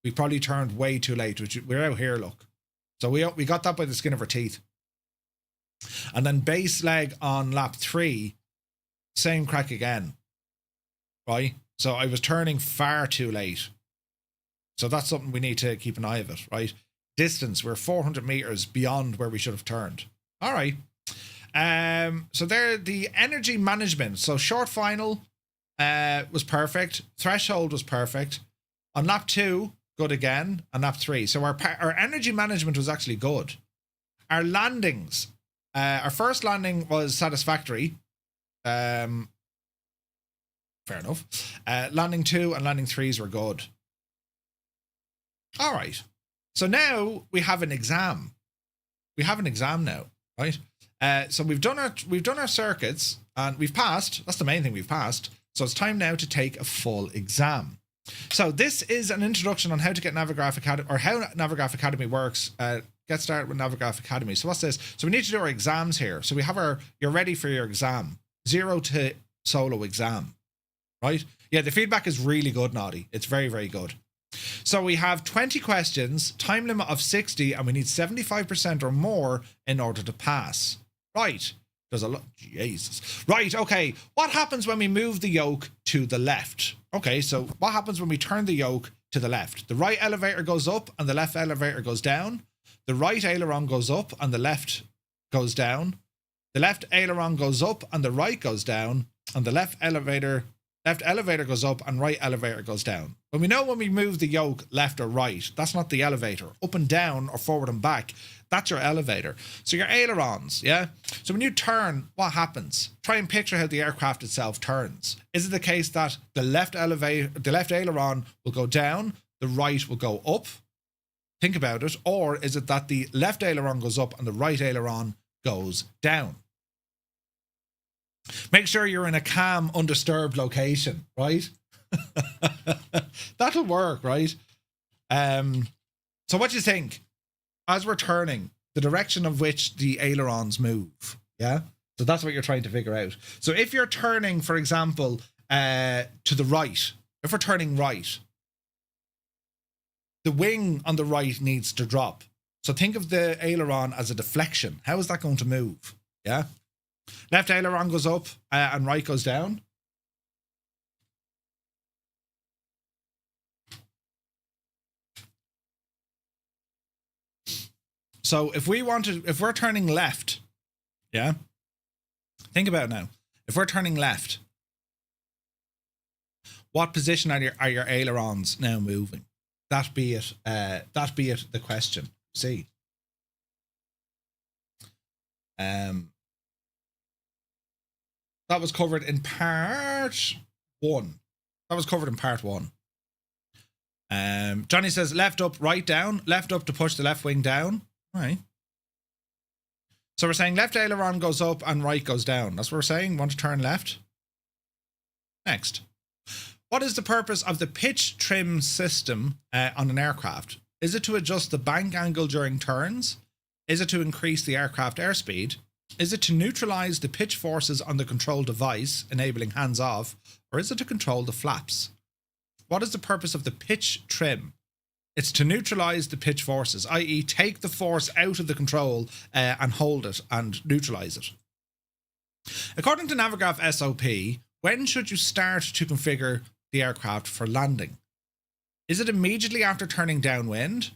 We probably turned way too late, which we're out here, look. So we got that by the skin of our teeth. And then base leg on lap 3, same crack again. Right? So I was turning far too late. So that's something we need to keep an eye of it, right? Distance, we're 400 meters beyond where we should have turned. All right. So there, the energy management. So short final was perfect. Threshold was perfect. On lap 2, good again. On lap 3. So our energy management was actually good. Our landings, our first landing was satisfactory. Fair enough. Landing 2 and landing 3s were good. All right. So now we have an exam. We have an exam now, right? So we've done our circuits and we've passed. That's the main thing, we've passed. So it's time now to take a full exam. So this is an introduction on how to get Navigraph Academy, or how Navigraph Academy works. Get started with Navigraph Academy. So what's this? So we need to do our exams here. So we have you're ready for your exam. 0 to solo exam, right? Yeah, the feedback is really good, Noddy. It's very, very good. So we have 20 questions, time limit of 60, and we need 75% or more in order to pass. Right. There's a lot. Jesus. Right. Okay. What happens when we move the yoke to the left? Okay. So what happens when we turn the yoke to the left? The right elevator goes up and the left elevator goes down. The right aileron goes up and the left goes down. The left aileron goes up and the right goes down. And the left elevator goes up and right elevator goes down. When we know when we move the yoke left or right, that's not the elevator. Up and down or forward and back, that's your elevator. So your ailerons, yeah? So when you turn, what happens? Try and picture how the aircraft itself turns. Is it the case that the left aileron will go down, the right will go up? Think about it. Or is it that the left aileron goes up and the right aileron goes down? Make sure you're in a calm, undisturbed location, right? That'll work, right? So what do you think? As we're turning, the direction of which the ailerons move, yeah? So that's what you're trying to figure out. So if you're turning, for example, to the right, if we're turning right, the wing on the right needs to drop. So think of the aileron as a deflection. How is that going to move? Yeah? Left aileron goes up and right goes down. So if we're turning left, yeah, think about it now. If we're turning left, what position are your ailerons now moving? That be it the question. See. That was covered in part 1. Johnny says left up, right down. Left up to push the left wing down. All right. So we're saying left aileron goes up and right goes down. That's what we're saying. Want to turn left? Next. What is the purpose of the pitch trim system on an aircraft? Is it to adjust the bank angle during turns? Is it to increase the aircraft airspeed? Is it to neutralize the pitch forces on the control device, enabling hands-off? Or is it to control the flaps? What is the purpose of the pitch trim? It's to neutralize the pitch forces, i.e. take the force out of the control and hold it and neutralize it. According to Navigraph SOP, when should you start to configure the aircraft for landing? Is it immediately after turning downwind?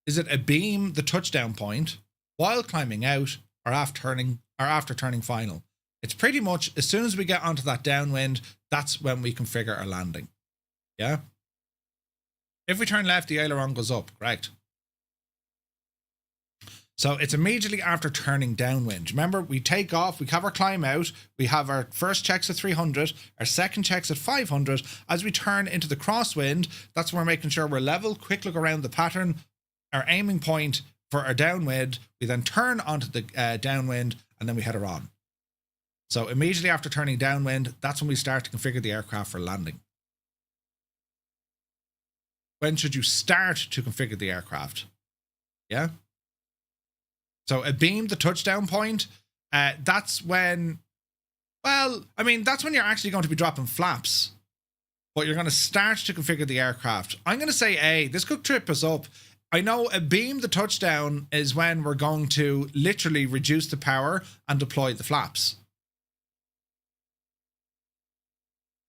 Is it abeam the touchdown point, while climbing out, or after turning final? It's pretty much as soon as we get onto that downwind, that's when we configure our landing. Yeah? If we turn left, the aileron goes up, correct? So it's immediately after turning downwind. Remember, we take off, we have our climb out, we have our first checks at 300, our second checks at 500. As we turn into the crosswind, that's when we're making sure we're level, quick look around the pattern, our aiming point for our downwind. We then turn onto the downwind and then we head her on. So immediately after turning downwind, that's when we start to configure the aircraft for landing. When should you start to configure the aircraft? Yeah? So abeam the touchdown point, that's when, well, I mean, that's when you're actually going to be dropping flaps. But you're going to start to configure the aircraft. I'm going to say A. This could trip us up. I know abeam the touchdown is when we're going to literally reduce the power and deploy the flaps.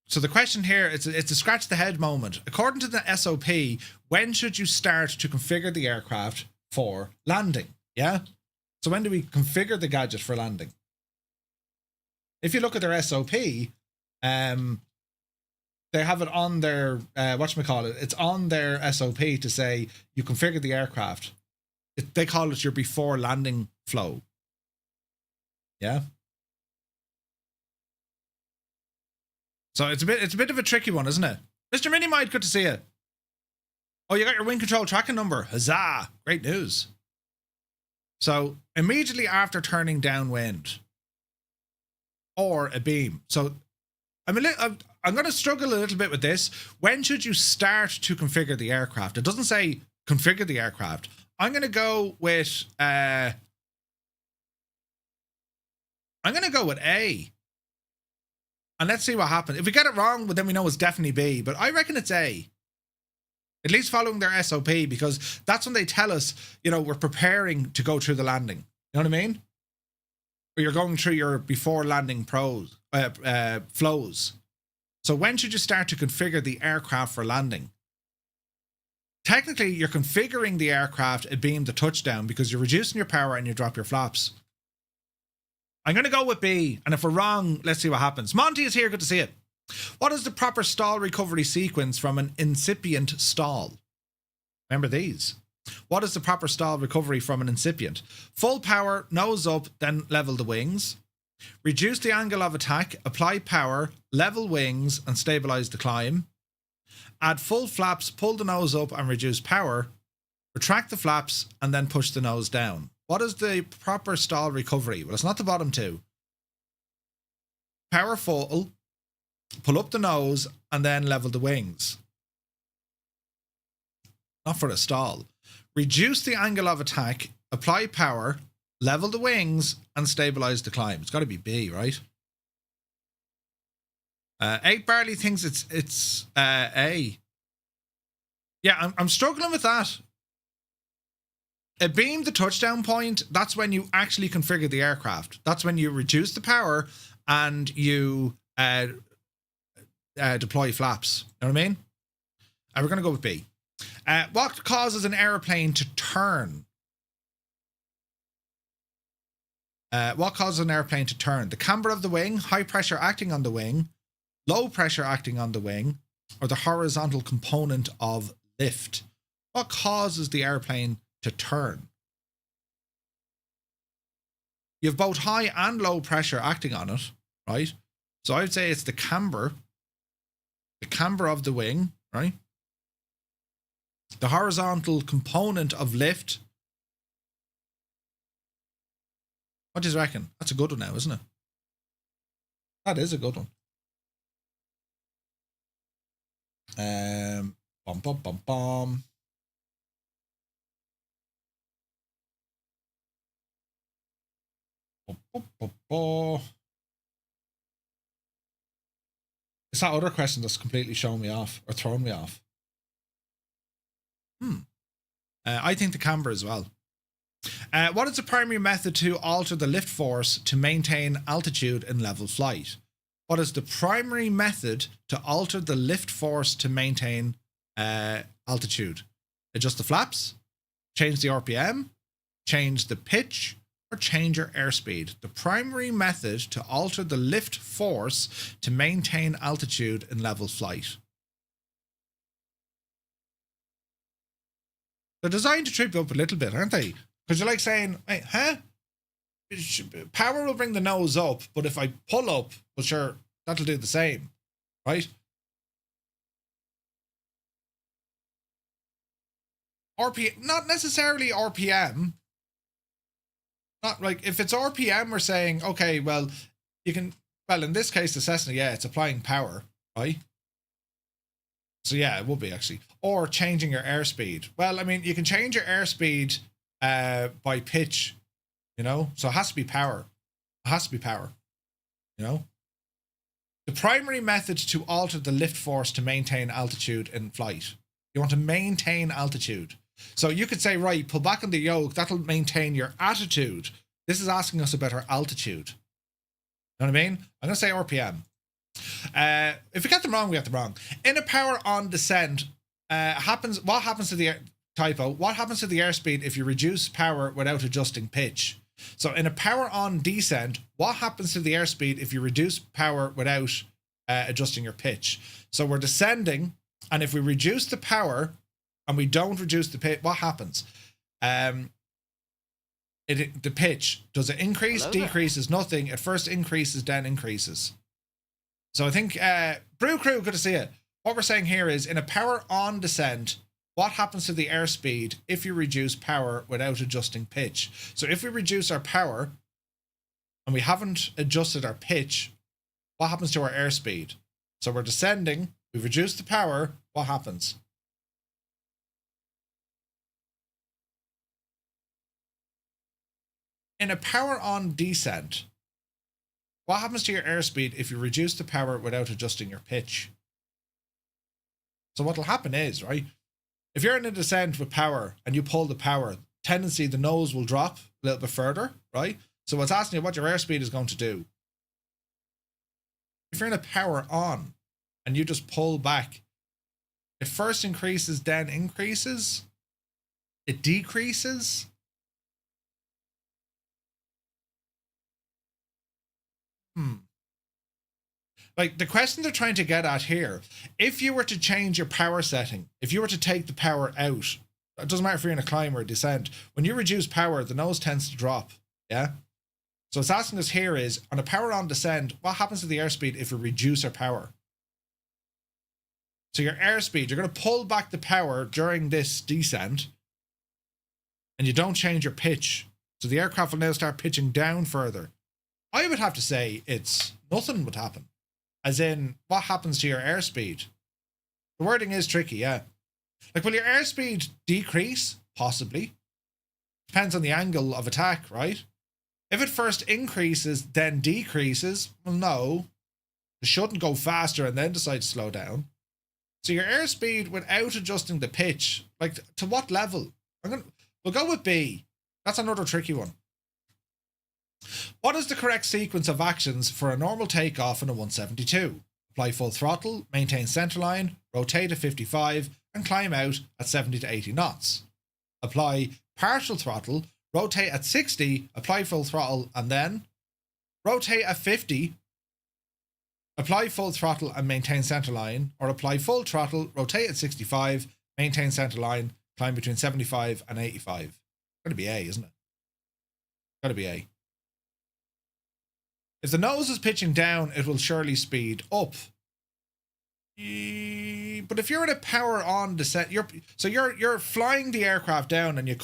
So the question here, it's a scratch the head moment. According to the SOP, when should you start to configure the aircraft for landing? Yeah? So when do we configure the gadget for landing? If you look at their SOP, they have it on their, it's on their SOP to say you configure the aircraft. They call it your before landing flow. Yeah? So it's a bit of a tricky one, isn't it? Mr. Minimite, good to see you. Oh, you got your wing control tracking number. Huzzah! Great news. So immediately after turning downwind or a beam. So I'm going to struggle a little bit with this. When should you start to configure the aircraft? It doesn't say configure the aircraft. I'm going to go with A. And let's see what happens. If we get it wrong, well, then we know it's definitely B. But I reckon it's A. At least following their SOP, because that's when they tell us, you know, we're preparing to go through the landing. You know what I mean? Or you're going through your before landing flows. So when should you start to configure the aircraft for landing? Technically, you're configuring the aircraft at beam to touchdown because you're reducing your power and you drop your flaps. I'm going to go with B, and if we're wrong, let's see what happens. Monty is here, good to see it. What is the proper stall recovery sequence from an incipient stall? Remember these. What is the proper stall recovery from an incipient? Full power, nose up, then level the wings. Reduce the angle of attack, apply power, level wings, and stabilize the climb. Add full flaps, pull the nose up and reduce power. Retract the flaps, and then push the nose down. What is the proper stall recovery? Well, it's not the bottom two. Power full, pull up the nose, and then level the wings. Not for a stall. Reduce the angle of attack, apply power, level the wings, and stabilize the climb. It's got to be B, right? 8 Barley thinks it's A. Yeah, I'm struggling with that. A beam to touchdown point, that's when you actually configure the aircraft. That's when you reduce the power and you deploy flaps. You know what I mean? We're going to go with B. What causes an airplane to turn? What causes an airplane to turn? The camber of the wing, high pressure acting on the wing, low pressure acting on the wing, or the horizontal component of lift? What causes the airplane to turn? You have both high and low pressure acting on it, right? So I would say it's the camber of the wing, right? The horizontal component of lift. What do you reckon? That's a good one now, isn't it? That is a good one. Bum, bum, bum, bum. It's that other question that's completely shown me off or thrown me off. I think the camber as well. What is the primary method to alter the lift force to maintain altitude in level flight? What is the primary method to alter the lift force to maintain altitude? Adjust the flaps, change the RPM, change the pitch, or change your airspeed. The primary method to alter the lift force to maintain altitude in level flight. They're designed to trip you up a little bit, aren't they? Because you're like saying, hey, power will bring the nose up, but if I pull up, well, sure, that'll do the same, right? Not necessarily RPM. Not like if it's RPM, we're saying, okay, well, you can, well, in this case, the Cessna, yeah, it's applying power, right? So yeah, it would be actually. Or changing your airspeed. Well, I mean, you can change your airspeed by pitch, you know? So it has to be power. It has to be power, you know? The primary method to alter the lift force to maintain altitude in flight. You want to maintain altitude. So you could say, right, pull back on the yoke. That'll maintain your attitude. This is asking us about our altitude. You know what I mean? I'm going to say RPM. If we get them wrong, we get them wrong. In a power on descent, what happens to the what happens to the airspeed if you reduce power without adjusting pitch? So in a power on descent, what happens to the airspeed if you reduce power without adjusting your pitch? So we're descending, and if we reduce the power and we don't reduce the pitch, what happens? The pitch, does it increase, decreases, nothing? It first increases, then increases. So I think, Brew Crew, good to see it. What we're saying here is, in a power on descent, what happens to the airspeed if you reduce power without adjusting pitch? So if we reduce our power and we haven't adjusted our pitch, what happens to our airspeed? So we're descending, we've reduced the power, what happens? In a power on descent, what happens to your airspeed if you reduce the power without adjusting your pitch? So what will happen is, right, if you're in a descent with power and you pull the power, tendency the nose will drop a little bit further, right? So it's asking you what your airspeed is going to do. If you're in a power on and you just pull back, it first increases, then increases, it decreases. Like, the question they're trying to get at here, if you were to change your power setting, if you were to take the power out, it doesn't matter if you're in a climb or a descent, when you reduce power, the nose tends to drop, yeah? So it's asking us here is, on a power on descent, what happens to the airspeed if we reduce our power? So your airspeed, you're going to pull back the power during this descent, and you don't change your pitch. So the aircraft will now start pitching down further. I would have to say it's nothing would happen. As in, what happens to your airspeed? The wording is tricky, yeah. Like, will your airspeed decrease? Possibly. Depends on the angle of attack, right? If it first increases, then decreases, well, no. It shouldn't go faster and then decide to slow down. So your airspeed without adjusting the pitch, like, to what level? We'll go with B. That's another tricky one. What is the correct sequence of actions for a normal takeoff in a 172? Apply full throttle, maintain centerline, rotate at 55, and climb out at 70 to 80 knots. Apply partial throttle, rotate at 60, apply full throttle, and then rotate at 50, apply full throttle and maintain centerline, or apply full throttle, rotate at 65, maintain centerline, climb between 75 and 85. Gotta be A, isn't it? Gotta be A. If the nose is pitching down, it will surely speed up. But if you're in a power on descent, you're flying the aircraft down and you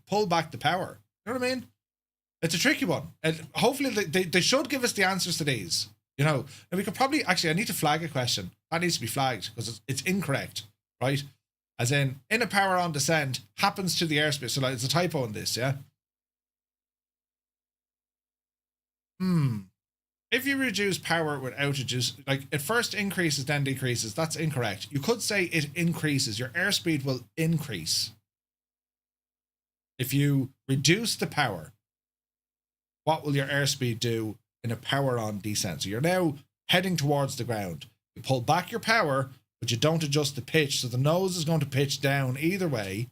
pull back the power. You know what I mean? It's a tricky one. And hopefully they should give us the answers to these. You know, and we could probably actually, I need to flag a question. That needs to be flagged because it's incorrect, right? As in a power on descent happens to the airspace. So like, it's a typo in this, yeah. If you reduce power without like, it first increases, then decreases. That's incorrect. You could say it increases. Your airspeed will increase. If you reduce the power, what will your airspeed do in a power on descent? So you're now heading towards the ground. You pull back your power, but you don't adjust the pitch. So the nose is going to pitch down either way.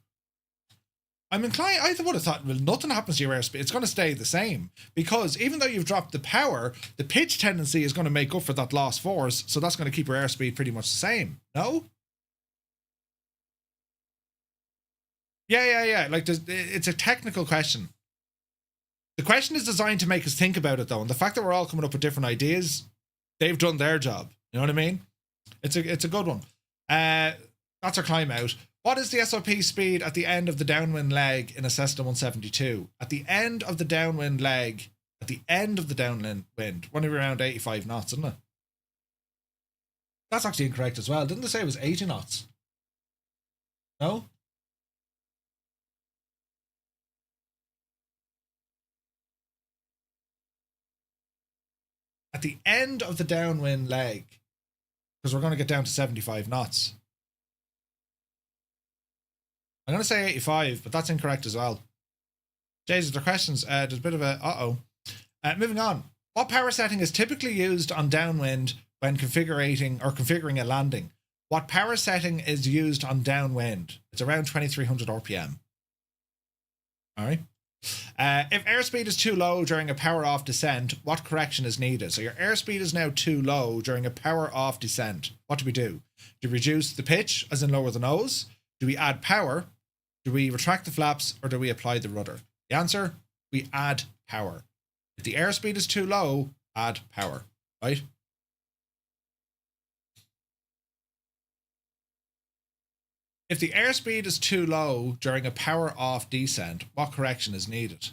I'm inclined, I would have thought, well, nothing happens to your airspeed. It's going to stay the same because even though you've dropped the power, the pitch tendency is going to make up for that lost force. So that's going to keep your airspeed pretty much the same. No? Yeah. Like, it's a technical question. The question is designed to make us think about it, though. And the fact that we're all coming up with different ideas, they've done their job. You know what I mean? It's a good one. That's our climb out. What is the SOP speed at the end of the downwind leg in a Cessna 172? At the end of the downwind leg, when you're around 85 knots, isn't it? That's actually incorrect as well. Didn't they say it was 80 knots? No? At the end of the downwind leg, because we're going to get down to 75 knots. I'm going to say 85, but that's incorrect as well. Jesus, the questions, there's a bit of a moving on. What power setting is typically used on downwind when configuring a landing. What power setting is used on downwind? It's around 2300 RPM. All right. If airspeed is too low during a power off descent, what correction is needed? So your airspeed is now too low during a power off descent. What do we do? Do we reduce the pitch, as in lower the nose? Do we add power? Do we retract the flaps, or do we apply the rudder? The answer, we add power. If the airspeed is too low, add power, right? If the airspeed is too low during a power off descent, what correction is needed?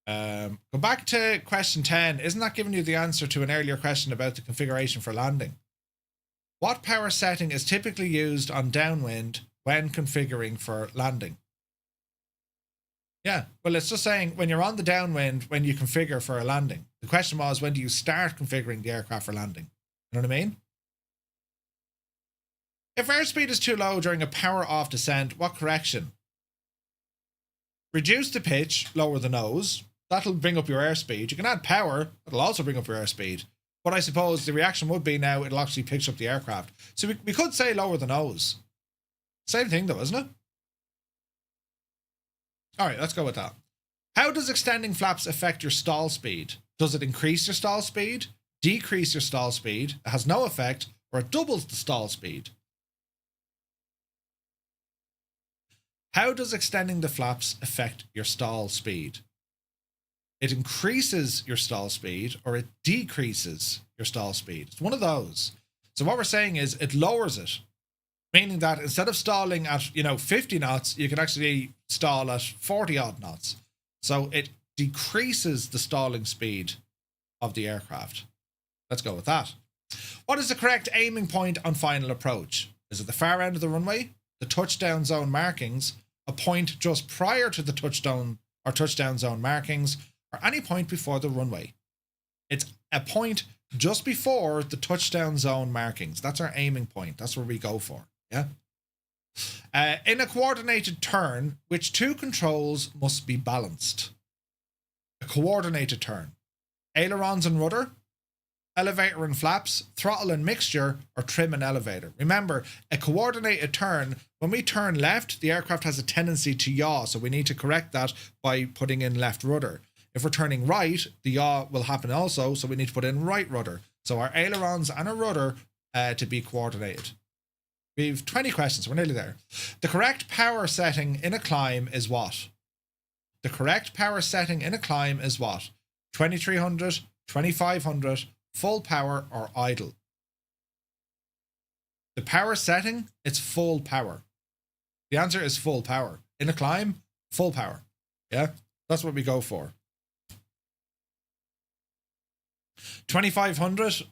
Go back to question 10. Isn't that giving you the answer to an earlier question about the configuration for landing? What power setting is typically used on downwind when configuring for landing? Yeah, well, it's just saying when you're on the downwind, when you configure for a landing. The question was, when do you start configuring the aircraft for landing? You know what I mean? If airspeed is too low during a power off descent, what correction? Reduce the pitch, lower the nose. That'll bring up your airspeed. You can add power. That'll also bring up your airspeed. But I suppose the reaction would be now it'll actually pitch up the aircraft. So we could say lower the nose. Same thing though, isn't it? All right, let's go with that. How does extending flaps affect your stall speed? Does it increase your stall speed, decrease your stall speed, it has no effect, or it doubles the stall speed? How does extending the flaps affect your stall speed? It increases your stall speed, or it decreases your stall speed. It's one of those. So what we're saying is it lowers it, meaning that instead of stalling at 50 knots, you can actually stall at 40 odd knots. So it decreases the stalling speed of the aircraft. Let's go with that. What is the correct aiming point on final approach? Is it the far end of the runway, the touchdown zone markings, a point just prior to the touchdown zone markings, or any point before the runway? It's a point just before the touchdown zone markings. That's our aiming point. That's where we go for. Yeah. In a coordinated turn, which two controls must be balanced? A coordinated turn. Ailerons and rudder, elevator and flaps, throttle and mixture, or trim and elevator. Remember, a coordinated turn, when we turn left, the aircraft has a tendency to yaw, so we need to correct that by putting in left rudder. If we're turning right, the yaw will happen also, so we need to put in right rudder. So our ailerons and our rudder to be coordinated. We've 20 questions, we're nearly there. The correct power setting in a climb is what? The correct power setting in a climb is what? 2300, 2500, full power, or idle? The power setting, it's full power. The answer is full power. In a climb, full power. Yeah, that's what we go for. 2500,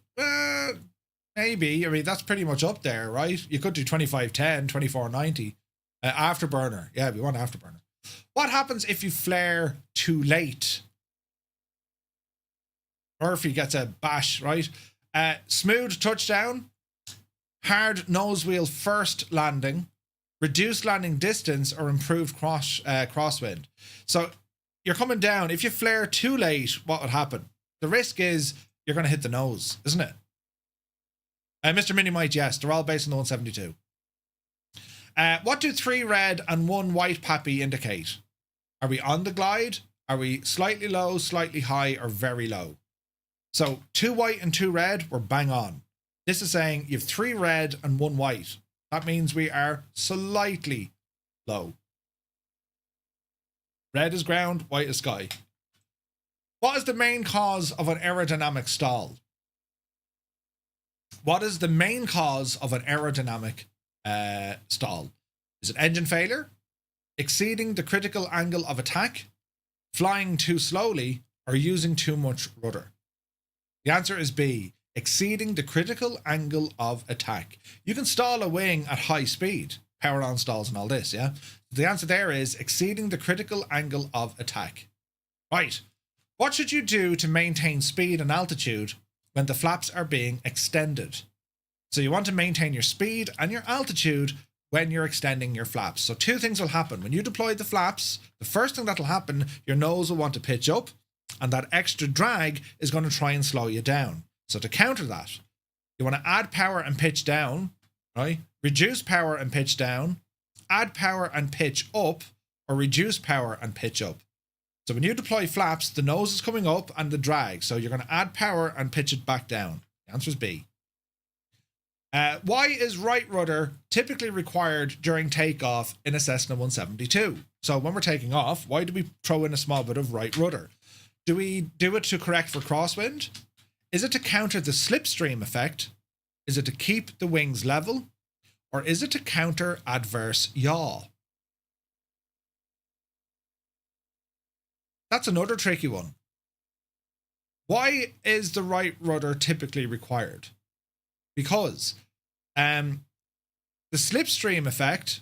maybe. I mean, that's pretty much up there, right? You could do 2510, 2490. Afterburner. Yeah, we want afterburner. What happens if you flare too late? Murphy gets a bash, right? Smooth touchdown, hard nose wheel first landing, reduced landing distance, or improved crosswind. So you're coming down. If you flare too late, what would happen? The risk is you're going to hit the nose, isn't it? Mr. Minimite, yes, they're all based on the 172. What do 3 red and 1 white pappy indicate? Are we on the glide? Are we slightly low, slightly high, or very low? So 2 white and 2 red, we're bang on. This is saying you have 3 red and 1 white. That means we are slightly low. Red is ground, white is sky. What is the main cause of an aerodynamic stall? What is the main cause of an aerodynamic stall? Is it engine failure, exceeding the critical angle of attack, flying too slowly, or using too much rudder? The answer is B, exceeding the critical angle of attack. You can stall a wing at high speed, power on stalls and all this, yeah? The answer there is exceeding the critical angle of attack. Right. What should you do to maintain speed and altitude when the flaps are being extended? So you want to maintain your speed and your altitude when you're extending your flaps. So 2 things will happen. When you deploy the flaps, the first thing that'll happen, your nose will want to pitch up. And that extra drag is going to try and slow you down. So to counter that, you want to add power and pitch down, right? Reduce power and pitch down, add power and pitch up, or reduce power and pitch up. So when you deploy flaps, the nose is coming up and the drag. So you're going to add power and pitch it back down. The answer is B. Why is right rudder typically required during takeoff in a Cessna 172? So when we're taking off, why do we throw in a small bit of right rudder? Do we do it to correct for crosswind? Is it to counter the slipstream effect? Is it to keep the wings level? Or is it to counter adverse yaw? That's another tricky one. Why is the right rudder typically required? Because the slipstream effect,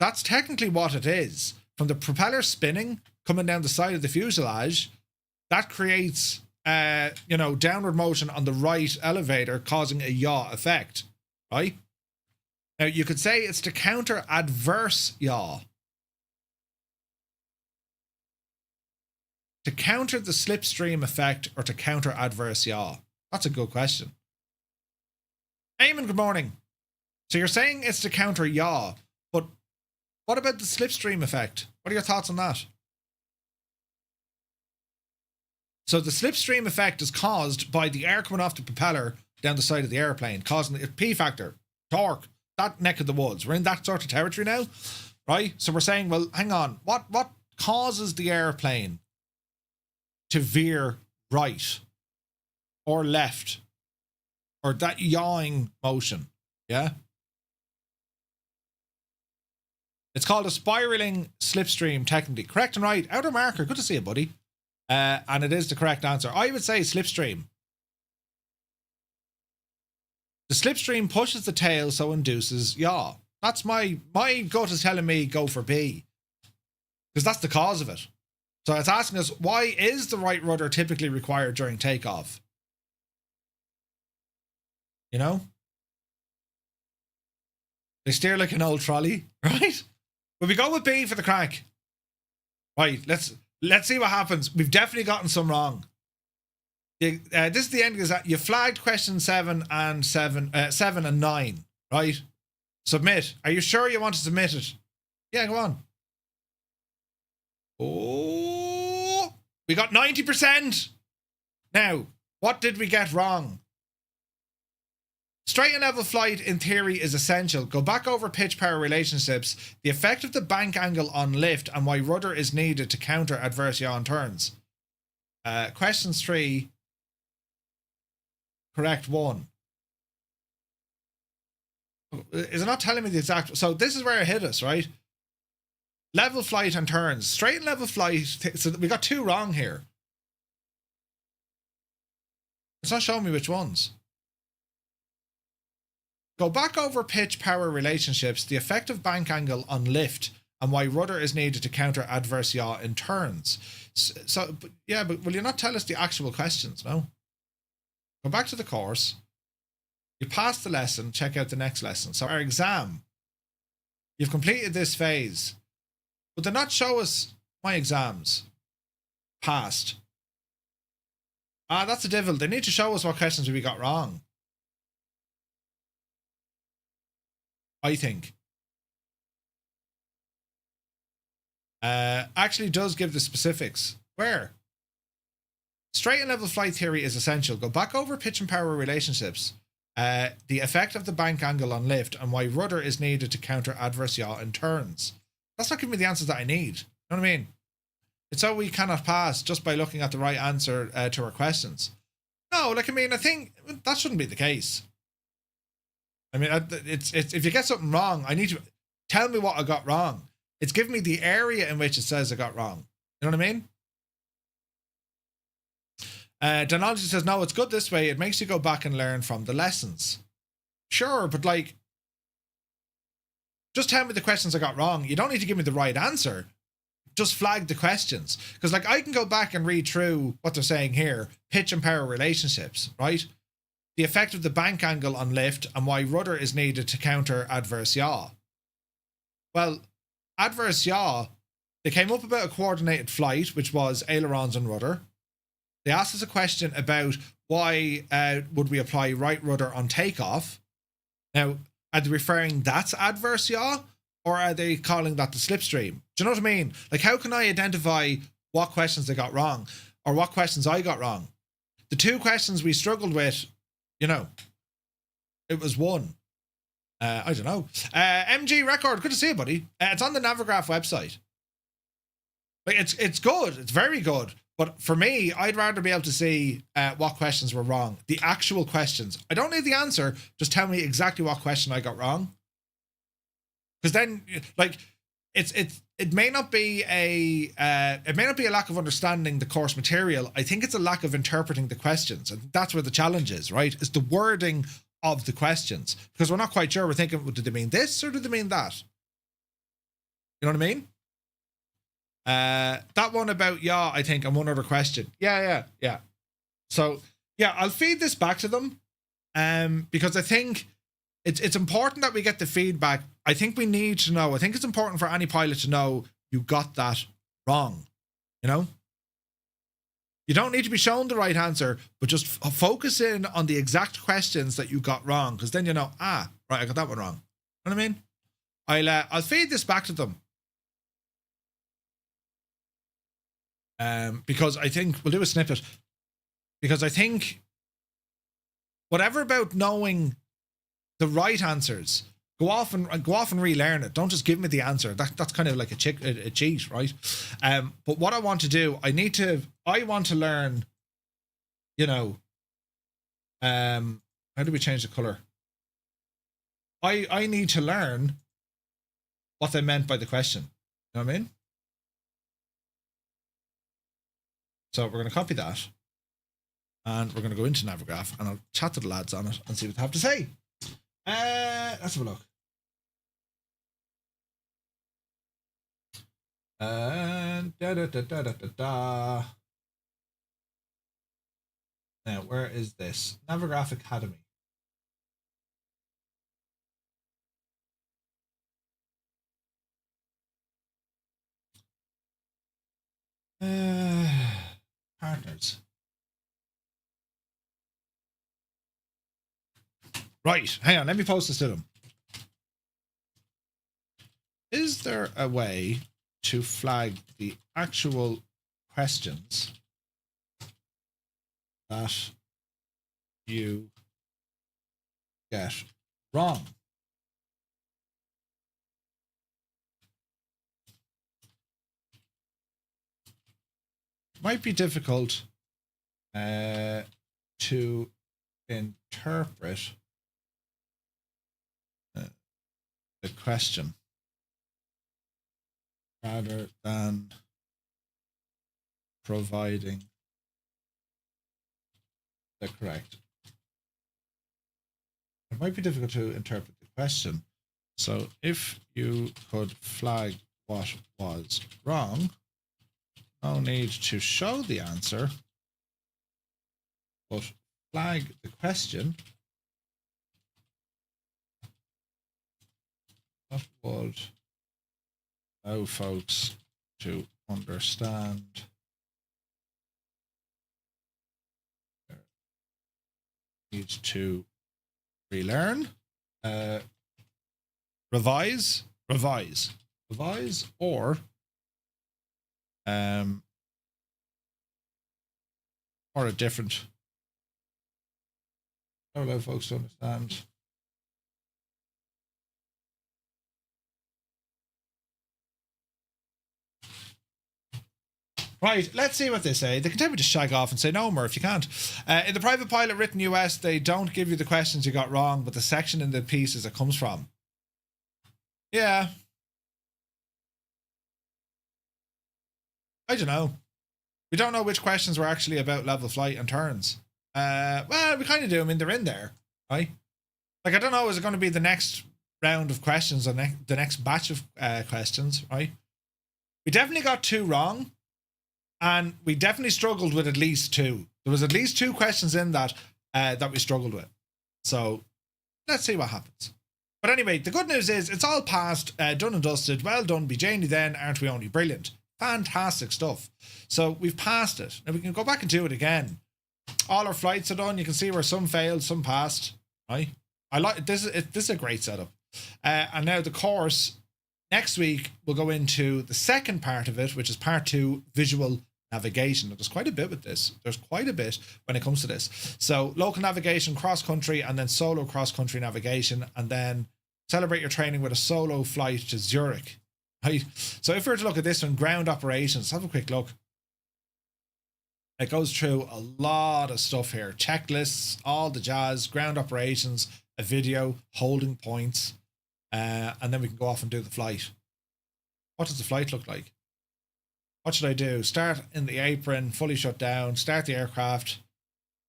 that's technically what it is. From the propeller spinning, coming down the side of the fuselage, that creates, downward motion on the right elevator, causing a yaw effect, right? Now, you could say it's to counter adverse yaw. To counter the slipstream effect or to counter adverse yaw? That's a good question. Eamon, good morning. So you're saying it's to counter yaw, but what about the slipstream effect? What are your thoughts on that? So the slipstream effect is caused by the air coming off the propeller down the side of the airplane, causing the P factor, torque, that neck of the woods. We're in that sort of territory now, right? So we're saying, well, hang on, what causes the airplane to veer right or left, or that yawing motion? Yeah. It's called a spiraling slipstream, technically. Correct and right. Outer marker. Good to see you, buddy. And it is the correct answer. I would say slipstream. The slipstream pushes the tail, so induces yaw. That's my gut is telling me go for B, because that's the cause of it. So it's asking us, why is the right rudder typically required during takeoff? You know? They steer like an old trolley, right? But we go with B for the crack. Right, let's see what happens. We've definitely gotten some wrong. This is the end, is that you flagged question 7 and 9, right? Submit. Are you sure you want to submit it? Yeah, go on. Oh, we got 90%. Now, what did we get wrong? Straight and level flight, in theory, is essential. Go back over pitch power relationships, the effect of the bank angle on lift, and why rudder is needed to counter adverse yaw and turns. Questions 3. Correct 1. Is it not telling me the exact... So this is where it hit us, right? Level flight and turns. Straight and level flight... So we got 2 wrong here. It's not showing me which ones. Go back over pitch power relationships, the effect of bank angle on lift, and why rudder is needed to counter adverse yaw in turns. So but will you not tell us the actual questions, no? Go back to the course. You passed the lesson, check out the next lesson. So our exam, you've completed this phase, but they're not show us my exams. Passed. That's a devil. They need to show us what questions we got wrong, I think. Actually does give the specifics. Where? Straight and level flight theory is essential. Go back over pitch and power relationships. The effect of the bank angle on lift, and why rudder is needed to counter adverse yaw and turns. That's not giving me the answers that I need. You know what I mean? It's so we cannot pass just by looking at the right answer to our questions. No, I think that shouldn't be the case. I mean, it's if you get something wrong, I need to tell me what I got wrong. It's giving me the area in which it says I got wrong. You know what I mean? Donology says, no, it's good this way. It makes you go back and learn from the lessons. Sure, but just tell me the questions I got wrong. You don't need to give me the right answer. Just flag the questions. Because I can go back and read through what they're saying here. Pitch and power relationships, right? The effect of the bank angle on lift, and why rudder is needed to counter adverse yaw. Well, adverse yaw, they came up about a coordinated flight, which was ailerons and rudder. They asked us a question about why would we apply right rudder on takeoff. Now, are they referring that's adverse yaw, or are they calling that the slipstream? Do you know what I mean? Like, how can I identify what questions they got wrong, or what questions I got wrong? The two questions we struggled with, you know, it was one. I don't know. MG Record, good to see you, buddy. It's on the Navigraph website. Like, it's good. It's very good. But for me, I'd rather be able to see what questions were wrong. The actual questions. I don't need the answer. Just tell me exactly what question I got wrong. Because then, like, it may not be a lack of understanding the course material. I think it's a lack of interpreting the questions, and that's where the challenge is. Right? It's the wording of the questions, because we're not quite sure. We're thinking, well, did they mean this or did they mean that? You know what I mean? That one about yaw, I think, and one other question. Yeah. So yeah, I'll feed this back to them, because I think it's important that we get the feedback. I think we need to know. I think it's important for any pilot to know you got that wrong. You know, you don't need to be shown the right answer, but just focus in on the exact questions that you got wrong, because then you know, right, I got that one wrong. You know what I mean? I'll feed this back to them. Because I think we'll do a snippet, because I think whatever about knowing the right answers, go off and relearn it. Don't just give me the answer. That's kind of like a cheat, right? But what I want to do, I want to learn, you know, how do we change the color? I need to learn what they meant by the question. You know what I mean? So we're going to copy that, and we're going to go into Navigraph, and I'll chat to the lads on it and see what they have to say. Let's have a look. Now, where is this? Navigraph Academy. Partners. Right, hang on, let me post this to them. Is there a way to flag the actual questions that you get wrong? Might be difficult to interpret the question rather than providing the correct. It might be difficult to interpret the question. So if you could flag what was wrong, no need to show the answer, but flag the question. That would allow folks to understand their need to relearn, revise, or a different, allow folks to understand. Right, let's see what they say. They can tell me to shag off and say no more if you can't. In the private pilot written US, they don't give you the questions you got wrong, but the section in the pieces it comes from. Yeah. I don't know. We don't know which questions were actually about level flight and turns. Well, we kind of do. I mean, they're in there, right? Like, I don't know, is it going to be the next round of questions or the next batch of questions, right? We definitely got 2 wrong, and we definitely struggled with at least 2. There was at least 2 questions in that that we struggled with. So let's see what happens. But anyway, the good news is it's all passed, done and dusted. Well done, be Janie then, aren't we only brilliant? Fantastic stuff. So we've passed it. Now we can go back and do it again. All our flights are done. You can see where some failed, some passed. Right? I like this. This is a great setup. And now the course next week we'll go into the second part of it, which is part 2, visual navigation. There's quite a bit with this. There's quite a bit when it comes to this. So local navigation, cross country, and then solo cross country navigation, and then celebrate your training with a solo flight to Zurich. Right. So if we were to look at this one, ground operations, have a quick look. It goes through a lot of stuff here. Checklists, all the jazz, ground operations, a video, holding points, and then we can go off and do the flight. What does the flight look like? What should I do? Start in the apron, fully shut down, start the aircraft,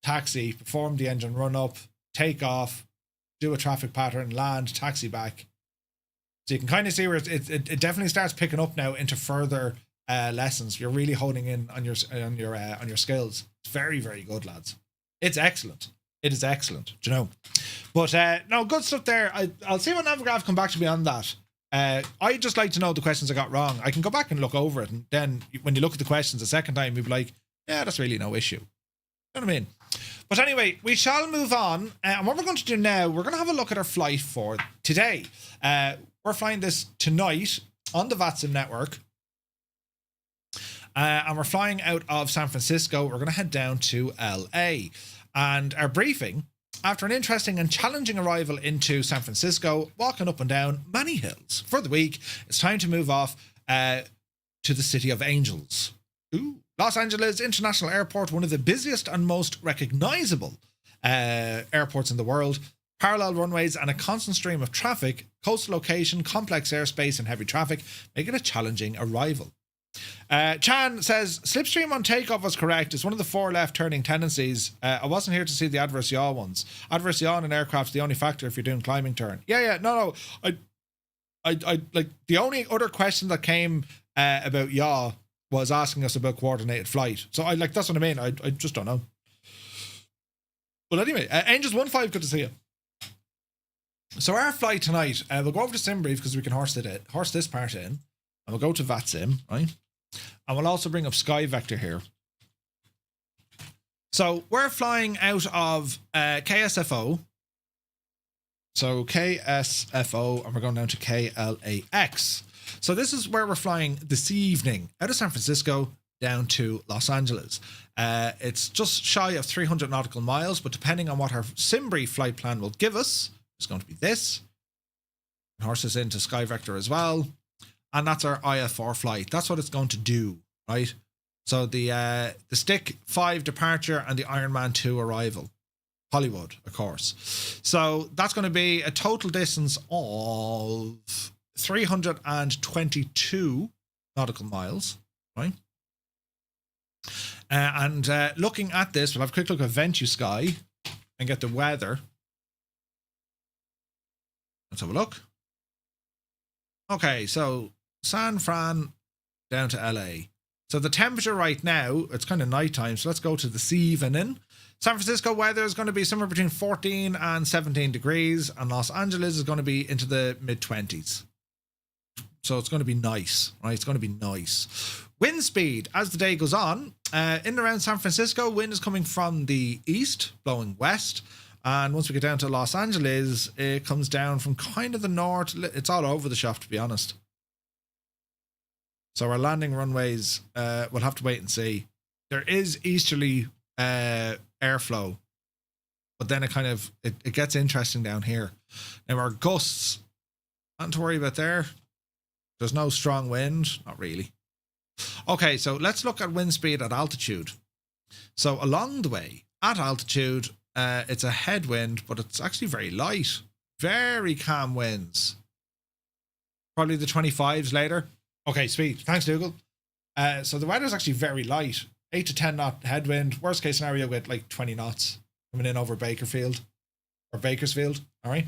taxi, perform the engine run up, take off, do a traffic pattern, land, taxi back. So you can kind of see where it definitely starts picking up now into further lessons. You're really honing in on your skills. It's very, very good, lads. It's excellent. It is excellent, do you know? But no, good stuff there. I'll see what Navigraph come back to me on that. I'd just like to know the questions I got wrong. I can go back and look over it, and then when you look at the questions a second time, you'll be like, yeah, that's really no issue. You know what I mean? But anyway, we shall move on. And what we're going to do now, we're going to have a look at our flight for today. We're flying this tonight on the VATSIM network. And we're flying out of San Francisco. We're going to head down to LA. And our briefing, after an interesting and challenging arrival into San Francisco, walking up and down many hills for the week, it's time to move off to the City of Angels. Ooh. Los Angeles International Airport, one of the busiest and most recognizable airports in the world. Parallel runways and a constant stream of traffic, coastal location, complex airspace and heavy traffic make it a challenging arrival. Chan says, slipstream on takeoff was correct. It's one of the 4 left turning tendencies. I wasn't here to see the adverse yaw ones. Adverse yaw in an aircraft's the only factor if you're doing climbing turn. No. I like the only other question that came about yaw was asking us about coordinated flight. So that's what I mean. I just don't know. But anyway, Angels 1-5, good to see you. So our flight tonight, we'll go over to SimBrief because we can horse this part in, and we'll go to VATSIM, right? And we'll also bring up Sky Vector here. So we're flying out of KSFO. So KSFO, and we're going down to KLAX. So this is where we're flying this evening, out of San Francisco down to Los Angeles. It's just shy of 300 nautical miles, but depending on what our SimBrief flight plan will give us, it's going to be this. Horse us into Sky Vector as well. And that's our IF4 flight. That's what it's going to do, right? So the Stick 5 departure and the Ironman 2 arrival. Hollywood, of course. So that's going to be a total distance of 322 nautical miles, right? And looking at this, we'll have a quick look at VentuSky and get the weather. Let's have a look. Okay, so San Fran down to LA. So the temperature right now, it's kind of nighttime, so let's go to this evening. San Francisco weather is going to be somewhere between 14 and 17 degrees, and Los Angeles is going to be into the mid-20s. So it's going to be nice, right? It's going to be nice. Wind speed, as the day goes on, in and around San Francisco, wind is coming from the east, blowing west. And once we get down to Los Angeles, it comes down from kind of the north. It's all over the shop, to be honest. So our landing runways, we'll have to wait and see. There is easterly airflow, but then it gets interesting down here. Now our gusts, nothing to worry about there. There's no strong wind, not really. Okay, so let's look at wind speed at altitude. So along the way, at altitude, it's a headwind, but it's actually very light. Very calm winds. Probably the 25s later. Okay, sweet. Thanks, Dougal. So the weather's actually very light. 8 to 10 knot headwind. Worst case scenario with like 20 knots coming in over Bakersfield. All right.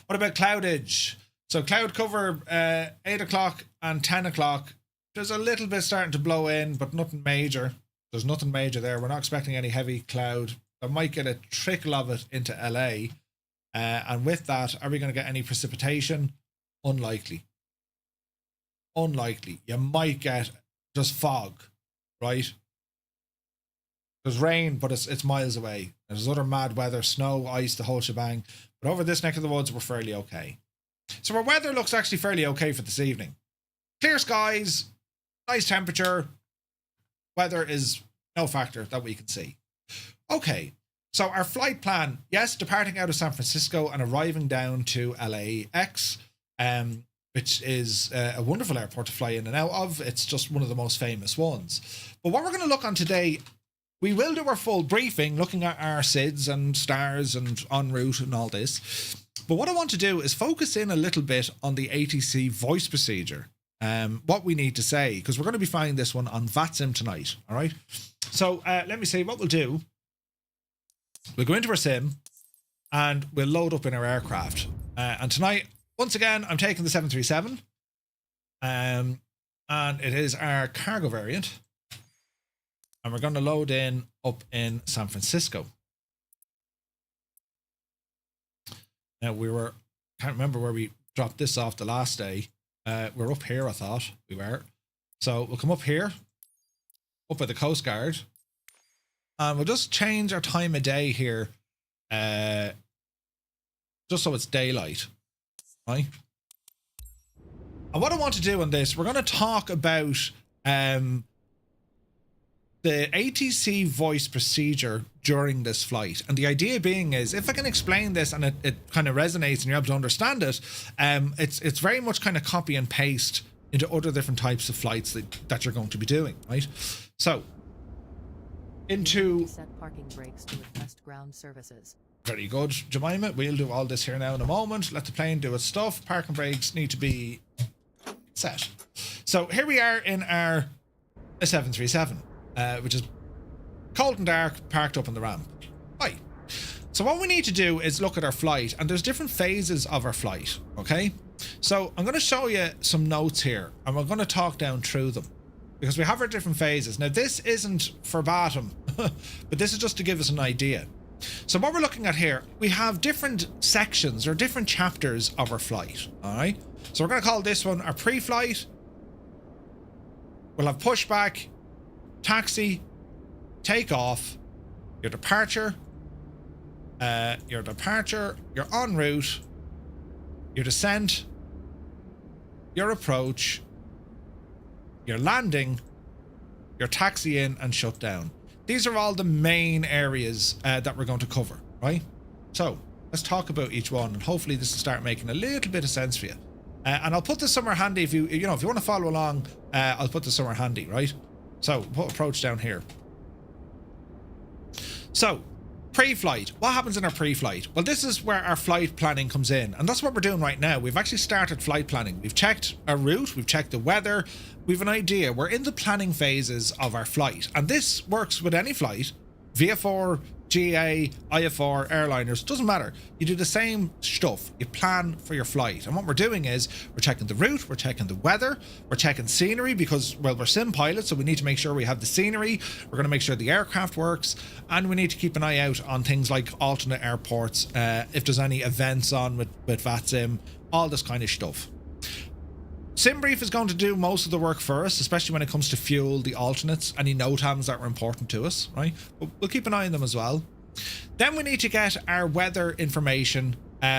What about cloudage? So cloud cover 8 o'clock and 10 o'clock. There's a little bit starting to blow in, but nothing major. There's nothing major there. We're not expecting any heavy cloud. I might get a trickle of it into LA. And with that, are we going to get any precipitation? Unlikely. unlikely. You might get just fog, right? There's rain, but it's miles away. There's other mad weather, snow, ice, the whole shebang. But over this neck of the woods, we're fairly okay. So our weather looks actually fairly okay for this evening. Clear skies, nice temperature. Weather is no factor that we can see. Okay, so our flight plan, yes, departing out of San Francisco and arriving down to LAX, which is a wonderful airport to fly in and out of. It's just one of the most famous ones. But what we're going to look on today, we will do our full briefing, looking at our SIDS and stars and en route and all this. But what I want to do is focus in a little bit on the ATC voice procedure. What we need to say, because we're going to be flying this one on VATSIM tonight. All right. So let me see what we'll do. We'll go into our sim and we'll load up in our aircraft. And tonight, once again, I'm taking the 737. And it is our cargo variant. And we're going to load in up in San Francisco. Now can't remember where we dropped this off the last day. We're up here, I thought we were. So we'll come up here, up by the Coast Guard. And we'll just change our time of day here, just so it's daylight, right? And what I want to do on this, we're going to talk about the ATC voice procedure during this flight. And the idea being is, if I can explain this and it kind of resonates and you're able to understand it, it's very much kind of copy and paste into other different types of flights that you're going to be doing, right? So, into set parking brakes to request ground services. Very good, Jemima. We'll do all this here now in a moment. Let the plane do its stuff. Parking brakes need to be set. So here we are in our 737, which is cold and dark, parked up on the ramp. Right. So what we need to do is look at our flight, and there's different phases of our flight. Okay. So I'm going to show you some notes here, and we're going to talk down through them, because we have our different phases. Now, this isn't verbatim, but this is just to give us an idea. So what we're looking at here, we have different sections or different chapters of our flight. All right. So we're going to call this one our pre-flight. We'll have pushback, taxi, takeoff, your departure, your en route, your descent, your approach, your landing, your taxi in and shut down. These are all the main areas that we're going to cover, right? So let's talk about each one, and hopefully this will start making a little bit of sense for you. And I'll put this somewhere handy if you want to follow along. I'll put this somewhere handy, right? So put approach down here. So pre-flight, what happens in our pre-flight? Well, this is where our flight planning comes in, and that's what we're doing right now. We've actually started flight planning. We've checked our route, we've checked the weather, we've an idea. We're in the planning phases of our flight, and this works with any flight, VFR, GA, IFR, airliners, doesn't matter. You do the same stuff. You plan for your flight. And what we're doing is we're checking the route, we're checking the weather, we're checking scenery, because, well, we're sim pilots, so we need to make sure we have the scenery. We're going to make sure the aircraft works, and we need to keep an eye out on things like alternate airports, if there's any events on with VATSIM, all this kind of stuff. SimBrief is going to do most of the work for us, especially when it comes to fuel, the alternates, any NOTAMs that are important to us, right? But we'll keep an eye on them as well. Then we need to get our weather information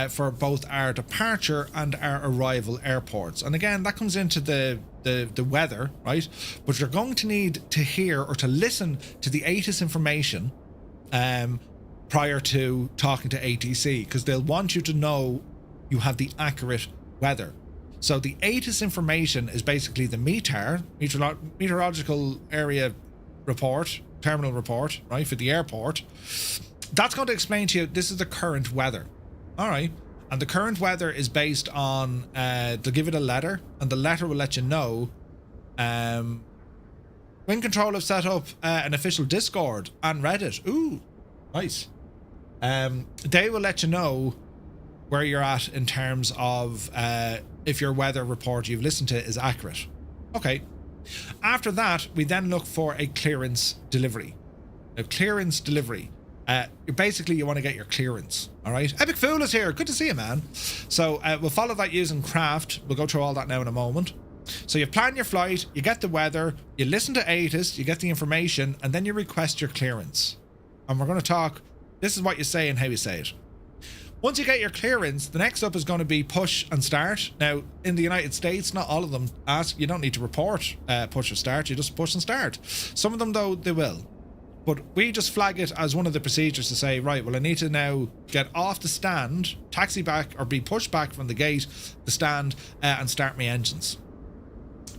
for both our departure and our arrival airports. And again, that comes into the weather, right? But you're going to need to hear or to listen to the ATIS information prior to talking to ATC, because they'll want you to know you have the accurate weather. So the ATIS information is basically the METAR, Meteorological Area Report, Terminal Report, right, for the airport. That's going to explain to you, this is the current weather. All right. And the current weather is based on, they'll give it a letter, and the letter will let you know. Wind Control have set up an official Discord and Reddit. Ooh, nice. They will let you know where you're at in terms of if your weather report you've listened to is accurate. Okay. After that, we then look for a clearance delivery. Now, clearance delivery. Basically, you want to get your clearance. All right. Epic Fool is here. Good to see you, man. So we'll follow that using craft. We'll go through all that now in a moment. So you plan your flight, you get the weather, you listen to ATIS, you get the information, and then you request your clearance. And we're going to talk, this is what you say and how you say it. Once you get your clearance, the next up is going to be push and start. Now, in the United States, not all of them ask, you don't need to report push or start, you just push and start. Some of them, though, they will. But we just flag it as one of the procedures to say, right, well, I need to now get off the stand, taxi back, or be pushed back from the gate, the stand, and start my engines.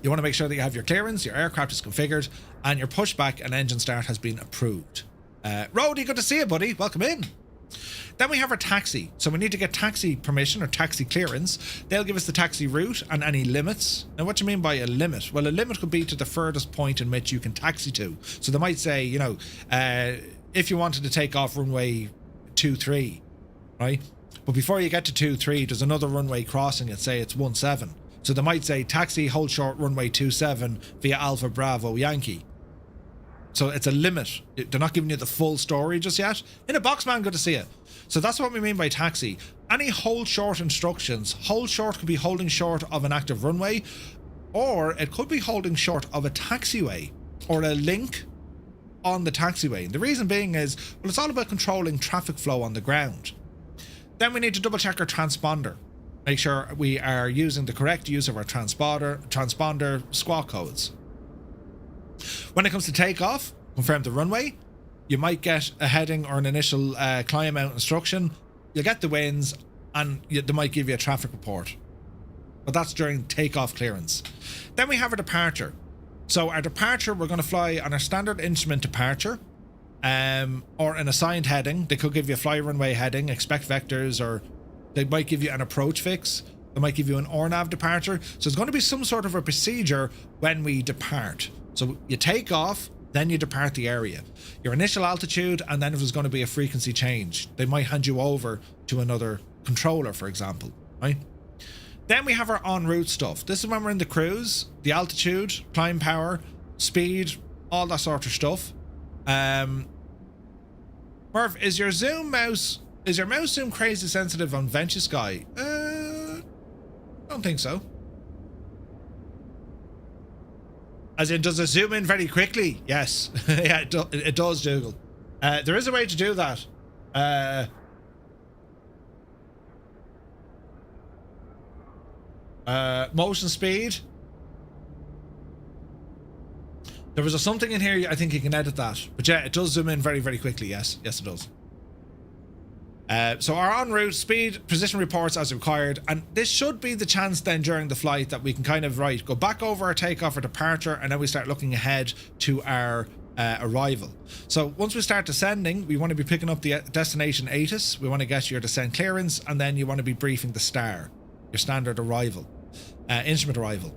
You want to make sure that you have your clearance, your aircraft is configured, and your pushback and engine start has been approved. Rody, good to see you, buddy. Welcome in. Then we have our taxi. So we need to get taxi permission or taxi clearance. They'll give us the taxi route and any limits. Now, what do you mean by a limit? Well, a limit could be to the furthest point in which you can taxi to. So they might say, you know, if you wanted to take off runway 23, right? But before you get to 23, there's another runway crossing it, say it's 17. So they might say taxi, hold short, runway 27 via Alpha Bravo Yankee. So it's a limit. They're not giving you the full story just yet. In a box, man, good to see you. So that's what we mean by taxi. Any hold short instructions. Hold short could be holding short of an active runway, or it could be holding short of a taxiway or a link on the taxiway. And the reason being is, well, it's all about controlling traffic flow on the ground. Then we need to double check our transponder. Make sure we are using the correct use of our transponder squawk codes. When it comes to takeoff, confirm the runway. You might get a heading or an initial climb out instruction. You'll get the winds, and they might give you a traffic report. But that's during takeoff clearance. Then we have our departure. So our departure, we're going to fly on our standard instrument departure, or an assigned heading. They could give you a fly runway heading, expect vectors, or they might give you an approach fix. They might give you an RNAV departure. So it's going to be some sort of a procedure when we depart. So you take off, then you depart the area. Your initial altitude, and then if there's going to be a frequency change, they might hand you over to another controller, for example, right? Then we have our en route stuff. This is when we're in the cruise, the altitude, climb power, speed, all that sort of stuff. Merv, is your mouse zoom crazy sensitive on Venture Sky? Don't think so. As in, does it zoom in very quickly? Yes. Yeah, it does, Dougal. There is a way to do that. Motion speed. There was something in here, I think you can edit that. But yeah, it does zoom in very, very quickly. Yes. Yes, it does. So our en route speed, position reports as required, and this should be the chance then during the flight that we can kind of go back over our takeoff or departure, and then we start looking ahead to our arrival. So once we start descending, we want to be picking up the destination ATIS, we want to get your descent clearance, and then you want to be briefing the STAR, your standard arrival, instrument arrival.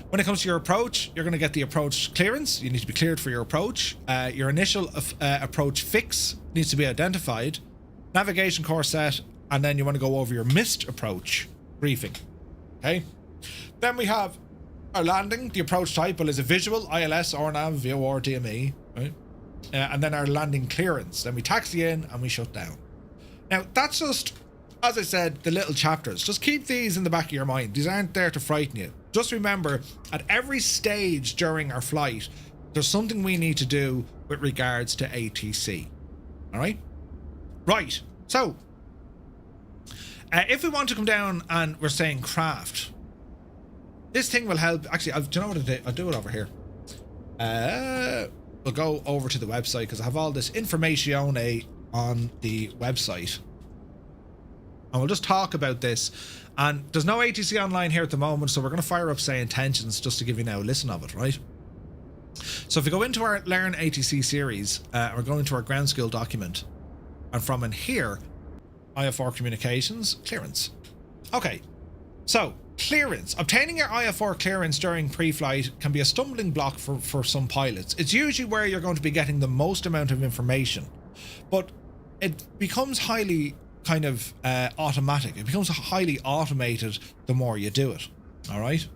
When it comes to your approach, you're going to get the approach clearance. You need to be cleared for your approach. Your initial approach fix needs to be identified. Navigation course set, and then you want to go over your missed approach briefing. Okay. Then we have our landing. The approach type is a visual, ILS, RNAV, VOR, DME, right? And then our landing clearance. Then we taxi in and we shut down. Now that's just, as I said, the little chapters. Just keep these in the back of your mind. These aren't there to frighten you. Just remember, at every stage during our flight, there's something we need to do with regards to ATC. All right. Right, so if we want to come down and we're saying craft, this thing will help. Actually, do you know what I'll do? I'll do it over here. We'll go over to the website because I have all this information on the website. And we'll just talk about this. And there's no ATC online here at the moment, so we're going to fire up Say Intentions just to give you now a listen of it, right? So if we go into our Learn ATC series, we're going to our ground school document. And from in here, IFR communications, clearance. Okay, so clearance. Obtaining your IFR clearance during pre-flight can be a stumbling block for some pilots. It's usually where you're going to be getting the most amount of information, but it becomes highly kind of automatic. It becomes highly automated the more you do it. All right.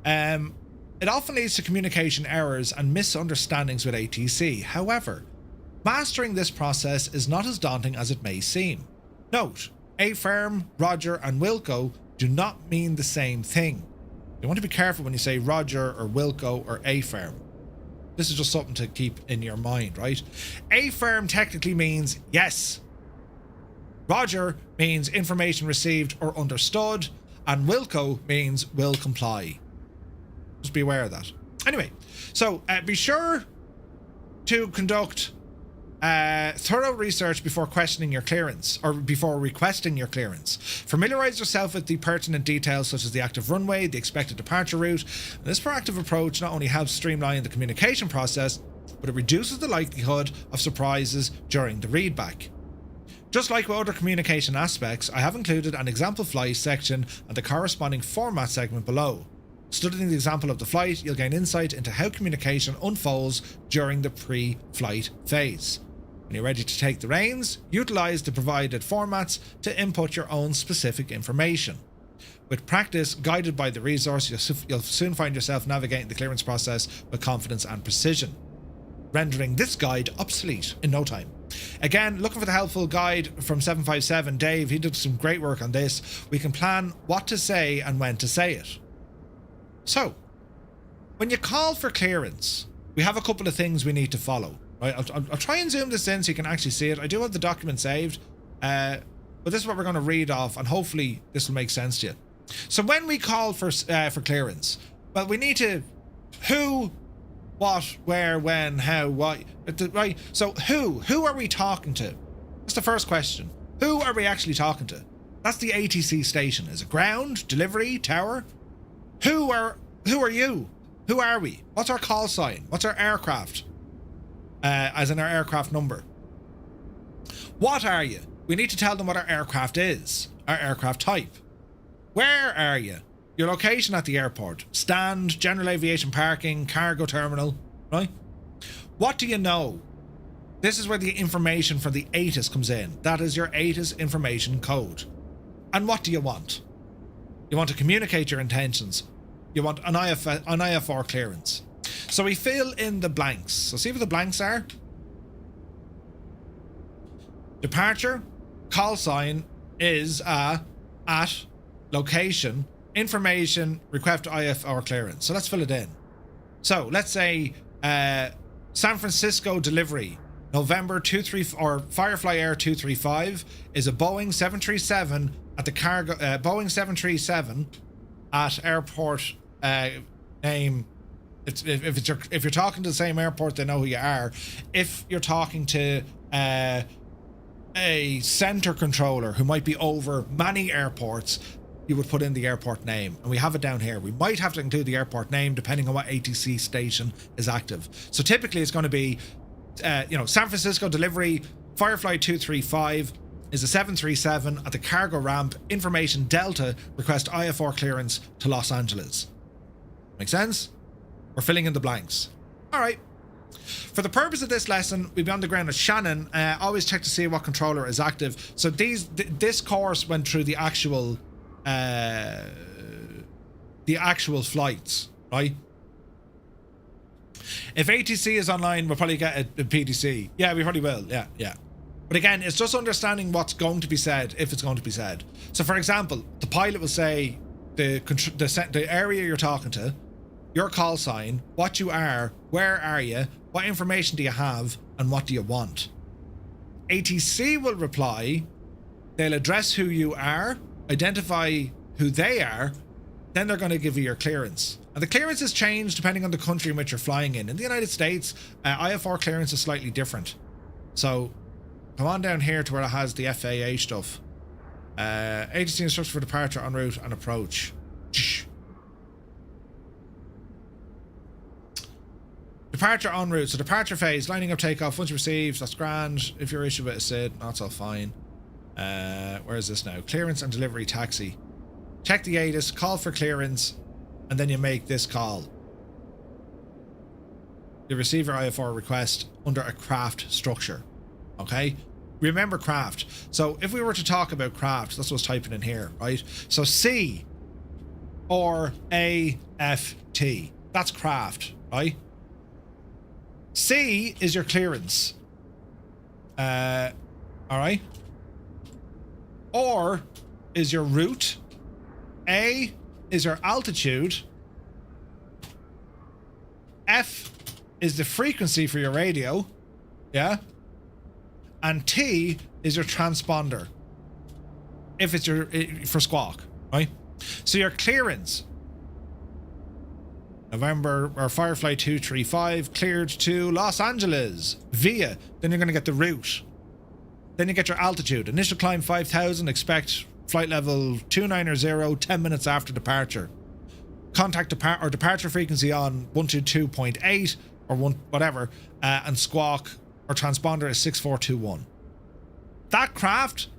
It often leads to communication errors and misunderstandings with ATC. However, mastering this process is not as daunting as it may seem. Note, AFIRM, Roger and Wilco do not mean the same thing. You want to be careful when you say Roger or Wilco or A-firm. This is just something to keep in your mind, right? A-firm technically means yes. Roger means information received or understood. And Wilco means will comply. Just be aware of that. Anyway, so be sure to conduct thorough research before questioning your clearance or before requesting your clearance. Familiarize yourself with the pertinent details such as the active runway, the expected departure route. And this proactive approach not only helps streamline the communication process, but it reduces the likelihood of surprises during the readback. Just like with other communication aspects, I have included an example flight section and the corresponding format segment below. Studying the example of the flight, you'll gain insight into how communication unfolds during the pre-flight phase. When you're ready to take the reins, utilize the provided formats to input your own specific information. With practice, guided by the resource, you'll soon find yourself navigating the clearance process with confidence and precision, rendering this guide obsolete in no time. Again, looking for the helpful guide from 757 Dave. He did some great work on this. We can plan what to say and when to say it. So, when you call for clearance, we have a couple of things we need to follow. Right? I'll try and zoom this in so you can actually see it. I do have the document saved, but this is what we're going to read off, and hopefully this will make sense to you. So when we call for clearance, well, we need to who, what, where, when, how, what, right? So who are we talking to? That's the first question. Who are we actually talking to? That's the ATC station. Is it ground, delivery, tower? Who are you? Who are we? What's our call sign? What's our aircraft? As in our aircraft number. What are you? We need to tell them what our aircraft is, our aircraft type. Where are you? Your location at the airport. Stand, general aviation parking, cargo terminal, right? What do you know? This is where the information for the ATIS comes in. That is your ATIS information code. And what do you want? You want to communicate your intentions. You want an IFR clearance. So we fill in the blanks. So see what the blanks are? Departure, call sign is at, location, information, request IFR clearance. So let's fill it in. So let's say San Francisco delivery, November 23 or Firefly Air 235 is a Boeing 737 at the cargo Boeing 737 at airport name. If you're talking to the same airport, they know who you are. If you're talking to a center controller who might be over many airports, you would put in the airport name, and we have it down here. We might have to include the airport name depending on what ATC station is active. So typically it's going to be San Francisco delivery, Firefly 235 is a 737 at the cargo ramp, information Delta, request IFR clearance to Los Angeles. Make sense? We're filling in the blanks. All right. For the purpose of this lesson, we'll be on the ground at Shannon. Always check to see what controller is active. So this course went through the actual flights, right? If ATC is online, we'll probably get a PDC. Yeah, we probably will. Yeah. But again, it's just understanding what's going to be said, if it's going to be said. So for example, the pilot will say the area you're talking to, your call sign, what you are, where are you, what information do you have, and what do you want. ATC will reply, they'll address who you are, identify who they are, then they're going to give you your clearance. And the clearance has changed depending on the country in which you're flying in. In the United States, IFR clearance is slightly different. So come on down here to where it has the FAA stuff. ATC instructions for departure, en route, and approach. Departure en route. So departure phase, lining up takeoff. Once received, that's grand. If you're issued with a SID, that's all fine. Where is this now? Clearance and delivery taxi. Check the ATIS, call for clearance, and then you make this call. You receive your IFR request under a craft structure. Okay? Remember craft. So if we were to talk about craft, that's what I was typing in here, right? So C or AFT. That's craft, right? C is your clearance. Alright? Or is your route. A is your altitude. F is the frequency for your radio, yeah? And T is your transponder, if it's for squawk, right? So your clearance, November or Firefly 235 cleared to Los Angeles via, then you're going to get the route. Then you get your altitude. Initial climb 5,000, expect flight level 290, 10 minutes after departure. Contact departure frequency on 122.8 or whatever, and squawk or transponder is 6421. That craft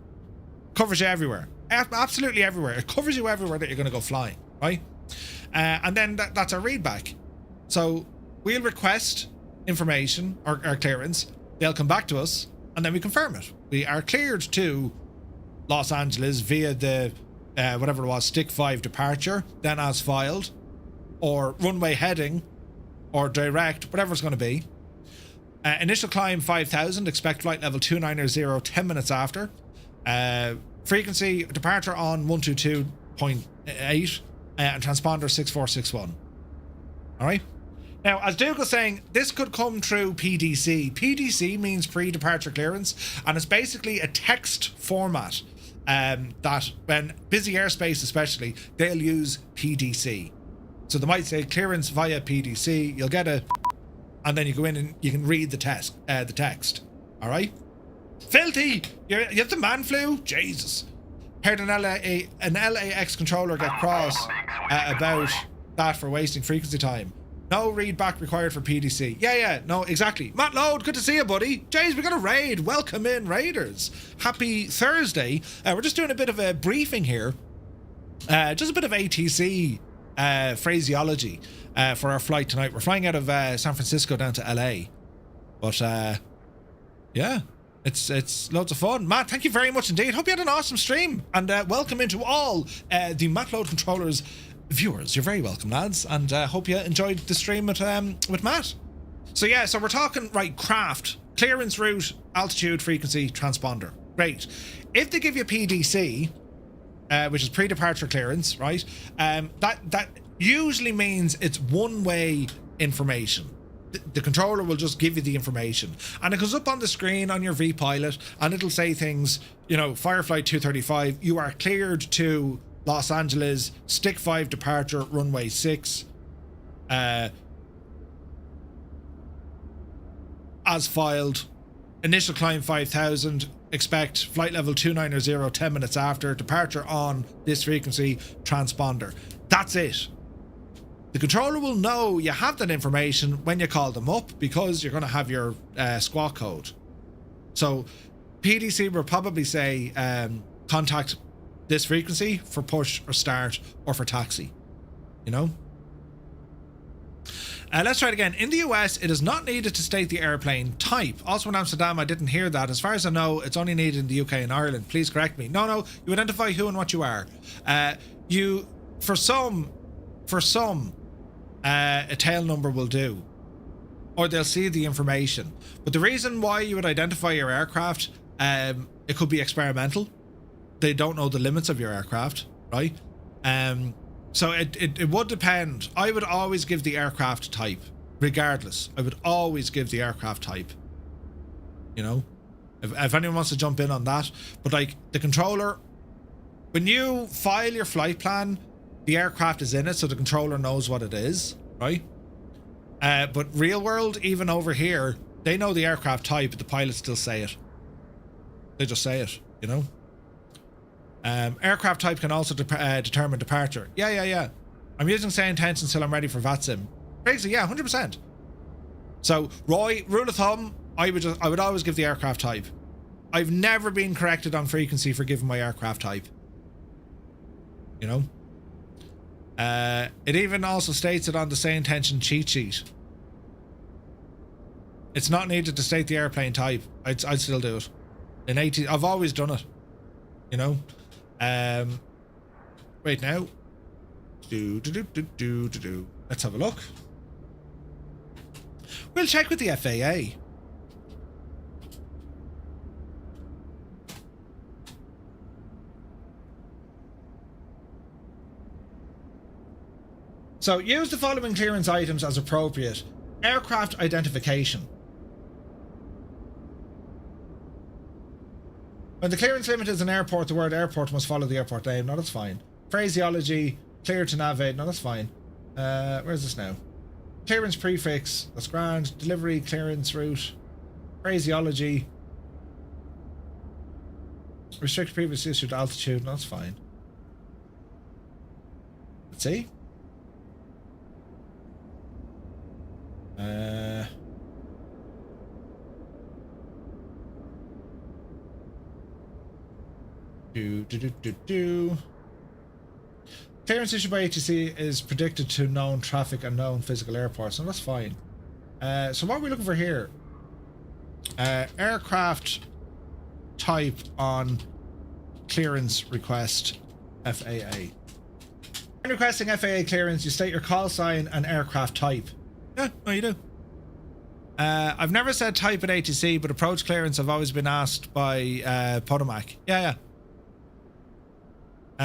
covers you everywhere. Absolutely everywhere. It covers you everywhere that you're going to go flying, right? And then that's our readback. So we'll request information or clearance. They'll come back to us, and then we confirm it. We are cleared to Los Angeles via the whatever it was, stick 5 departure, then as filed, or runway heading, or direct, whatever it's going to be. Initial climb 5,000, expect flight level 290, 10 minutes after. Frequency departure on 122.8 and transponder 6461. All right. Now, as Duke was saying, this could come through PDC. PDC means pre-departure clearance, and it's basically a text format that, when busy airspace especially, they'll use PDC. So they might say clearance via PDC. You'll get a, and then you go in and you can read the text. All right. Filthy! You have the man flu? Jesus. Heard an LAX controller get cross about that for wasting frequency time. No read back required for PDC. Yeah, no, exactly. Matt Lode, good to see you, buddy. Jays, we got a raid. Welcome in, Raiders. Happy Thursday. We're just doing a bit of a briefing here. Just a bit of ATC phraseology for our flight tonight. We're flying out of San Francisco down to LA. But, yeah. It's loads of fun. Matt, thank you very much indeed. Hope you had an awesome stream. And welcome into all the Matt Lode Controllers viewers. You're very welcome, lads. And hope you enjoyed the stream with Matt. So yeah, so we're talking, right, craft, clearance route, altitude, frequency, transponder. Great. If they give you PDC, which is pre-departure clearance, right, that usually means it's one-way information. The controller will just give you the information, and it goes up on the screen on your vPilot, and it'll say things, you know, Firefly 235, you are cleared to Los Angeles, stick 5 departure, runway 6, as filed, initial climb 5,000, expect flight level 290, 10 minutes after, departure on this frequency, transponder. That's it. The controller will know you have that information when you call them up, because you're going to have your squawk code. So PDC will probably say contact this frequency for push or start or for taxi, you know. Let's try it again. In the US, it is not needed to state the airplane type. Also in Amsterdam, I didn't hear that. As far as I know, it's only needed in the UK and Ireland. Please correct me. No, you identify who and what you are. For some, a tail number will do, or they'll see the information. But the reason why you would identify your aircraft, it could be experimental. They don't know the limits of your aircraft, right? So it would depend. I would always give the aircraft type, regardless. I would always give the aircraft type, you know, if anyone wants to jump in on that. But like the controller, when you file your flight plan, the aircraft is in it, so the controller knows what it is, right? But real world, even over here, they know the aircraft type, but the pilots still say it. They just say it, you know? Aircraft type can also determine departure. Yeah. I'm using say intention until I'm ready for VATSIM. Basically, yeah, 100%. So, Roy, rule of thumb, I would always give the aircraft type. I've never been corrected on frequency for giving my aircraft type. You know? It even also states it on the say intention cheat sheet. It's not needed to state the airplane type. I'd still do it. In 80, I've always done it. You know? Wait now. Let's have a look. We'll check with the FAA. So use the following clearance items as appropriate. Aircraft identification. When the clearance limit is an airport, the word airport must follow the airport name. No, that's fine. Phraseology, clear to navigate. No, that's fine. Where's this now? Clearance prefix. That's grand. Delivery, clearance route. Phraseology. Restrict previous issued altitude. No, that's fine. Let's see. Clearance issued by ATC is predicted to known traffic and known physical airports, and that's fine. So what are we looking for here? Aircraft type on clearance request FAA. When requesting FAA clearance, you state your call sign and aircraft type. Yeah, no, you do. I've never said type at ATC, but approach clearance I've always been asked by Potomac. Yeah.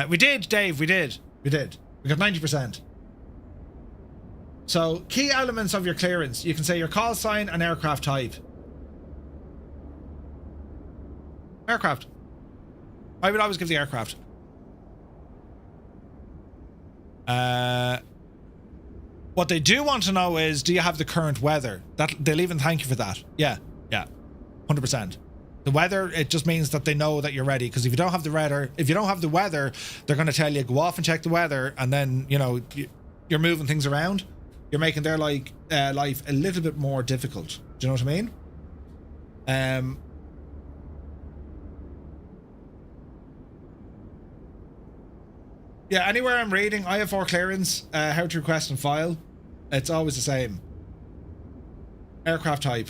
We did, Dave, we did. We got 90%. So, key elements of your clearance. You can say your call sign and aircraft type. Aircraft. I would always give the aircraft. What they do want to know is, do you have the current weather? They'll even thank you for that. Yeah, 100%. The weather, it just means that they know that you're ready. Because if you don't have the weather, they're going to tell you, go off and check the weather, and then, you know, you're moving things around. You're making their life a little bit more difficult. Do you know what I mean? Yeah, anywhere I'm reading IF4 clearance, how to request and file, it's always the same. Aircraft type.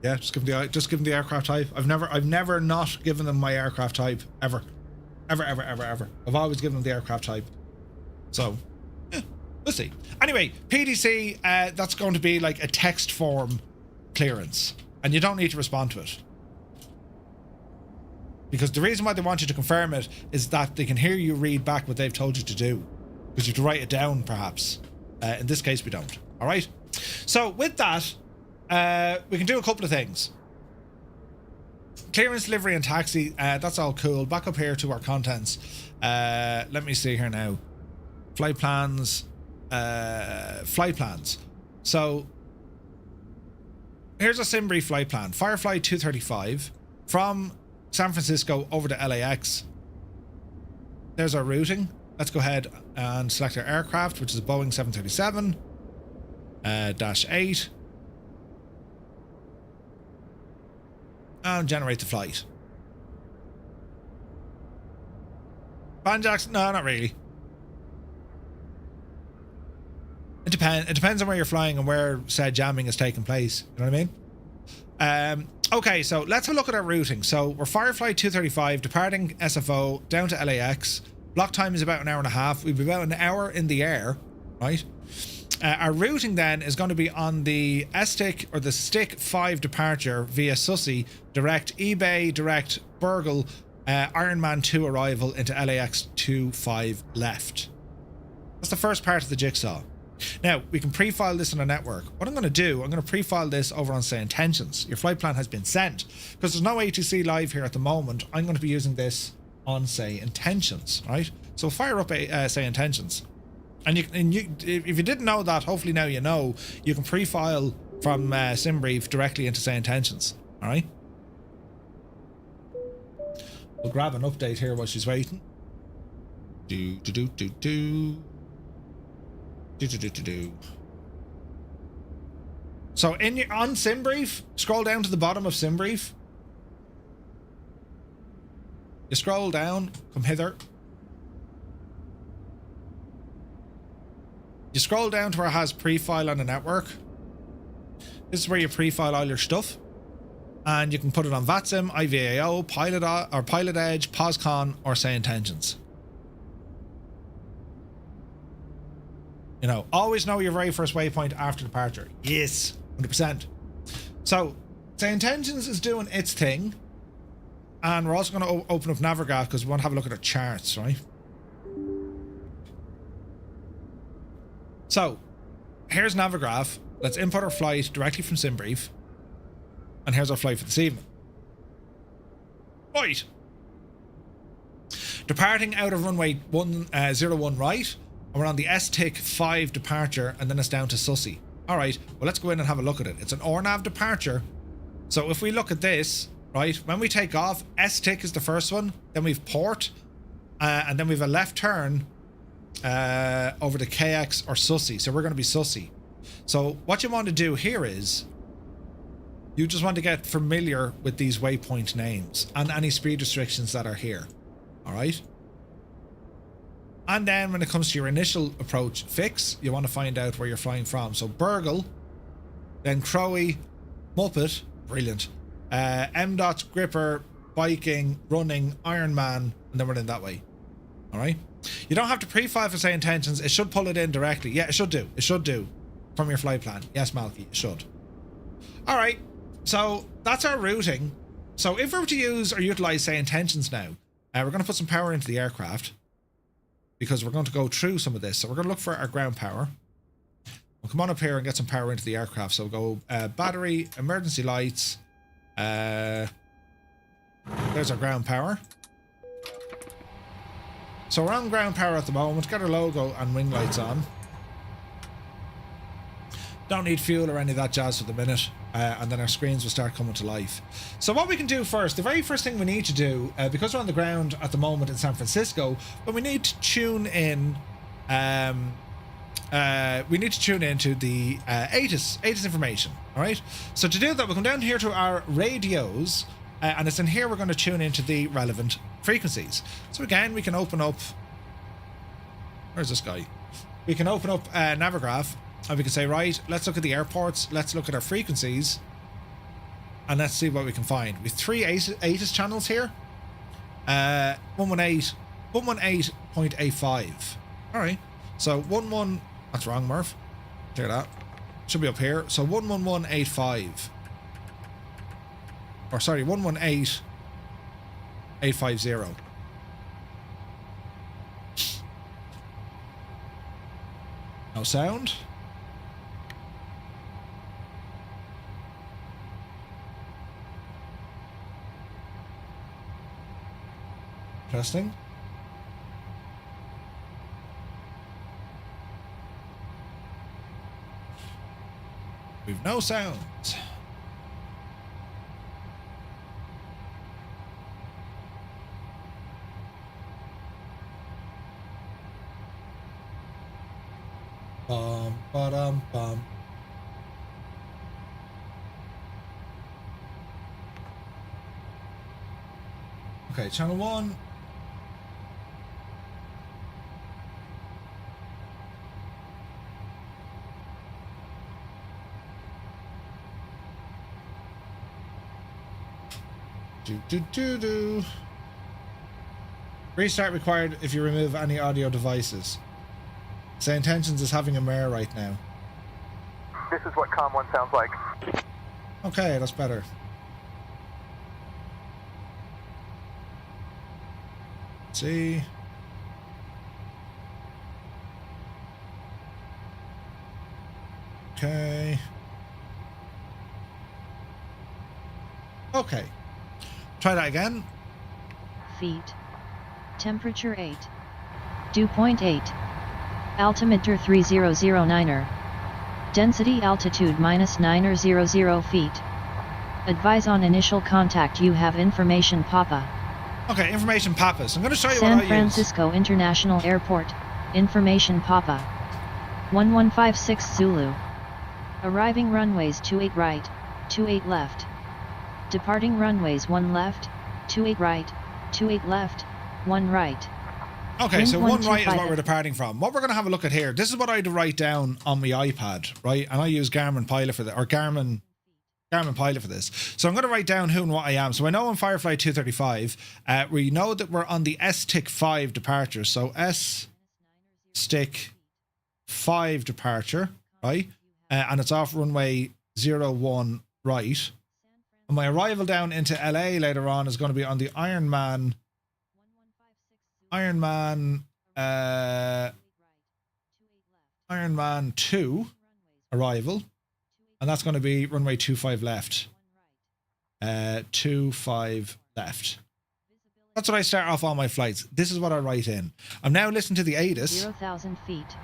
Yeah, just give them the aircraft type. I've never not given them my aircraft type ever. I've always given them the aircraft type. So, yeah, we'll see. Anyway, PDC, that's going to be like a text form clearance, and you don't need to respond to it. Because the reason why they want you to confirm it is that they can hear you read back what they've told you to do. Because you have to write it down, perhaps. In this case, we don't. All right? So, with that, we can do a couple of things. Clearance, delivery, and taxi. That's all cool. Back up here to our contents. Let me see here now. Flight plans. So, here's a SimBrief flight plan. Firefly 235 from San Francisco over to LAX. There's our routing. Let's go ahead and select our aircraft, which is a Boeing 737 -8, and generate the flight. Banjacks? No, not really. It depends on where you're flying and where said jamming is taking place. You know what I mean? Okay, so let's have a look at our routing. So we're Firefly 235 departing SFO down to LAX. Block time is about an hour and a half. We'll be about an hour in the air, right? Our routing then is going to be on the STIC or the STIC 5 departure via Sussy, direct eBay, direct Burgle, Ironman 2 arrival into LAX 25 left. That's the first part of the jigsaw. Now, we can pre-file this on a network. What I'm going to do, I'm going to pre-file this over on Say Intentions. Your flight plan has been sent. Because there's no ATC live here at the moment, I'm going to be using this on Say Intentions, right? So fire up Say Intentions. And if you didn't know that, hopefully now you know, you can pre-file from SimBrief directly into Say Intentions, all right? We'll grab an update here while she's waiting. So on SimBrief, scroll down to the bottom of SimBrief. You scroll down, come hither. You scroll down to where it has pre-file on the network. This is where you pre-file all your stuff. And you can put it on VATSIM, IVAO, Pilot Edge, POSCON, or Say Intentions. You know, always know your very first waypoint after departure. Yes, 100%. So, Say Intentions is doing its thing. And we're also going to open up Navigraph because we want to have a look at our charts, right? So, here's Navigraph. Let's input our flight directly from SimBrief. And here's our flight for this evening. Right. Departing out of runway 01 right. And we're on the STIC 5 departure. And then it's down to Sussy. Alright, well let's go in and have a look at it. It's an RNAV departure. So if we look at this, right, when we take off, STIC is the first one. Then we've port. And then we've a left turn over to KLAX or Sussy. So we're going to be Sussy. So what you want to do here is you just want to get familiar with these waypoint names and any speed restrictions that are here. All right. And then when it comes to your initial approach fix, you want to find out where you're flying from. So Burgle, then Crowy, Muppet, brilliant. M. Gripper, Viking, Running, Ironman, and then we're in that way. All right. You don't have to pre-file for say intentions. It should pull it in directly. Yeah, it should do. It should do from your flight plan. Yes, Malky, it should. All right. So that's our routing. So if we were to use or utilize say intentions now, we're going to put some power into the aircraft because we're going to go through some of this. So we're going to look for our ground power. We'll come on up here and get some power into the aircraft. So we'll go battery, emergency lights. There's our ground power. So we're on ground power at the moment. Got our logo and wing lights on. Don't need fuel or any of that jazz for the minute. And then our screens will start coming to life. So what we can do first, the very first thing we need to do, because we're on the ground at the moment in San Francisco, but we need to tune in. We need to tune into the ATIS information. All right. So to do that, we'll come down here to our radios, and it's in here we're going to tune into the relevant frequencies. So again, we can open up. Where's this guy? We can open up Navigraph. And we can say, right, let's look at the airports, let's look at our frequencies, and let's see what we can find. With 3 ATIS channels here. 118.85. Alright. So 11, that's wrong, Murph. Clear that. Should be up here. So 111.85. Or sorry, 118.850. No sound. Interesting. We've no sounds. Bum, ba-dum, bum. Okay, channel 1. Do. Restart required if you remove any audio devices. Say intentions is having a mare right now. This is what COM 1 sounds like. Okay, that's better. Let's see. Okay. Okay. Try that again. Feet. Temperature 8. Dew point 8. Altimeter 3009er. Density altitude -900 feet. Advise on initial contact. You have information Papa. Okay, information Papa. So I'm going to show you San what I Francisco use. International Airport. Information Papa. 1156 Zulu. Arriving runways 28 right, 28 left. Departing runways 1 left, 28 right, 28 left, 1 right. Okay, so 1 right is what 125. we're departing from. What we're going to have a look at here, this is what I had to write down on my iPad, right? And I use Garmin Pilot for Garmin Pilot for this. So I'm going to write down who and what I am. So I know I'm Firefly 235. We know that we're on the STIC 5 departure. So STIC 5 departure, right? And it's off runway 01 right. And my arrival down into LA later on is going to be on the Ironman 2 arrival. And that's going to be runway 25 left. 25 left. That's what I start off all my flights. This is what I write in. I'm now listening to the ATIS. 0,000 feet.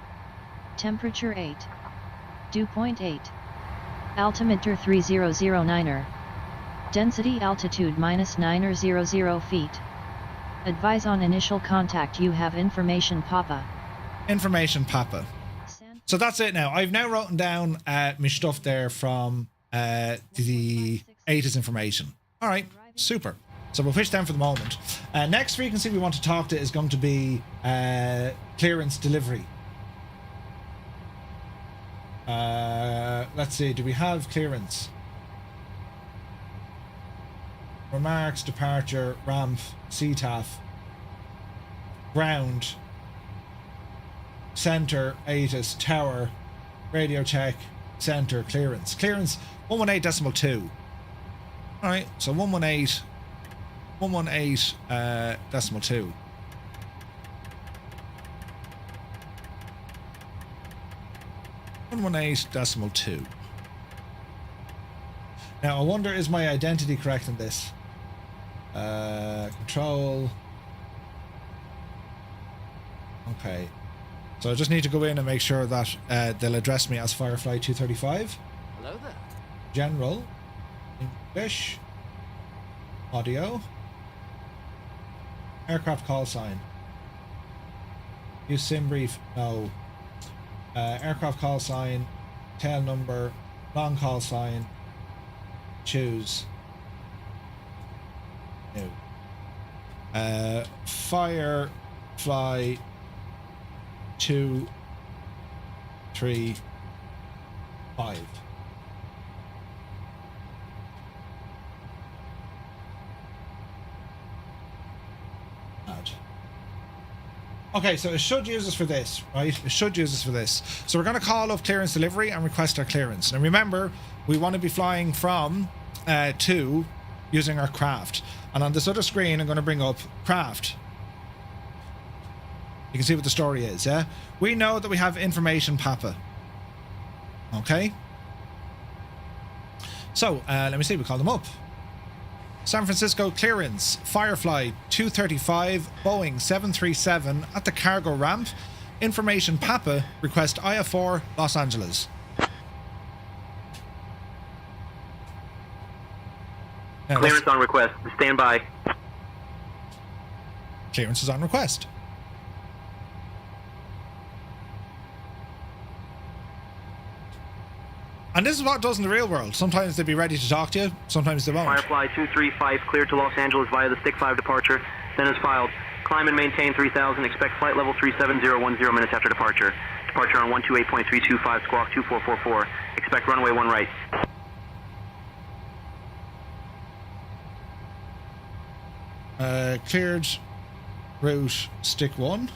Temperature 8. Dew point 8. Altimeter 3009er. Density altitude -900 feet. Advise on initial contact. You have information, Papa. Information, Papa. So that's it now. I've now written down my stuff there from the ATIS information. All right, super. So we'll push down for the moment. Next frequency we want to talk to is going to be clearance delivery. Let's see, do we have clearance? Remarks, departure, ramp, CTAF, ground, center, ATIS, tower, radio check, center, clearance. Clearance 118.2. Alright, so 118.2. 118.2. Now I wonder, is my identity correct in this? Control. Okay. So I just need to go in and make sure that they'll address me as Firefly 235. Hello there. General. English. Audio. Aircraft call sign. Use sim brief. No. Aircraft call sign. Tail number. Long call sign. Choose. No. Firefly 2, 3, 5. Add. Okay, so it should use us for this, right? It should use us for this. So we're going to call up clearance delivery and request our clearance. Now remember, we want to be flying from to using our craft. And on this other screen, I'm going to bring up craft. You can see what the story is, yeah? We know that we have information, Papa. Okay? So, let me see, we call them up. San Francisco clearance, Firefly 235, Boeing 737 at the cargo ramp. Information, Papa, request IF4, Los Angeles. Now, Clearance on request. Stand by. Clearance is on request. And this is what it does in the real world. Sometimes they'll be ready to talk to you, sometimes they won't. Firefly 235 cleared to Los Angeles via the Stick 5 departure. Then is filed. Climb and maintain 3000. Expect flight level 37010 minutes after departure. Departure on 128.325, squawk 2444. Expect runway 1 right. Cleared route Stick 1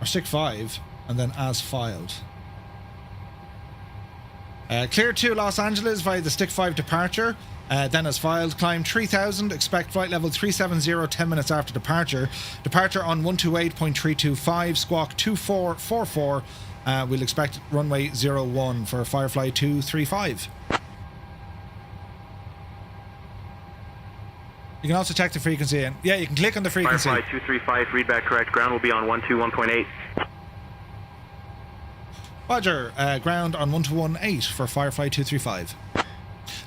or Stick 5 and then as filed. Cleared to Los Angeles via the Stick 5 departure, then as filed. Climb 3000, expect flight level 370 10 minutes after departure. Departure on 128.325, squawk 2444. We'll expect runway 01 for Firefly 235. You can also check the frequency in. Yeah, you can click on the frequency. Firefly 235, readback correct. Ground will be on 121.8. Roger, ground on 1218 for Firefly 235.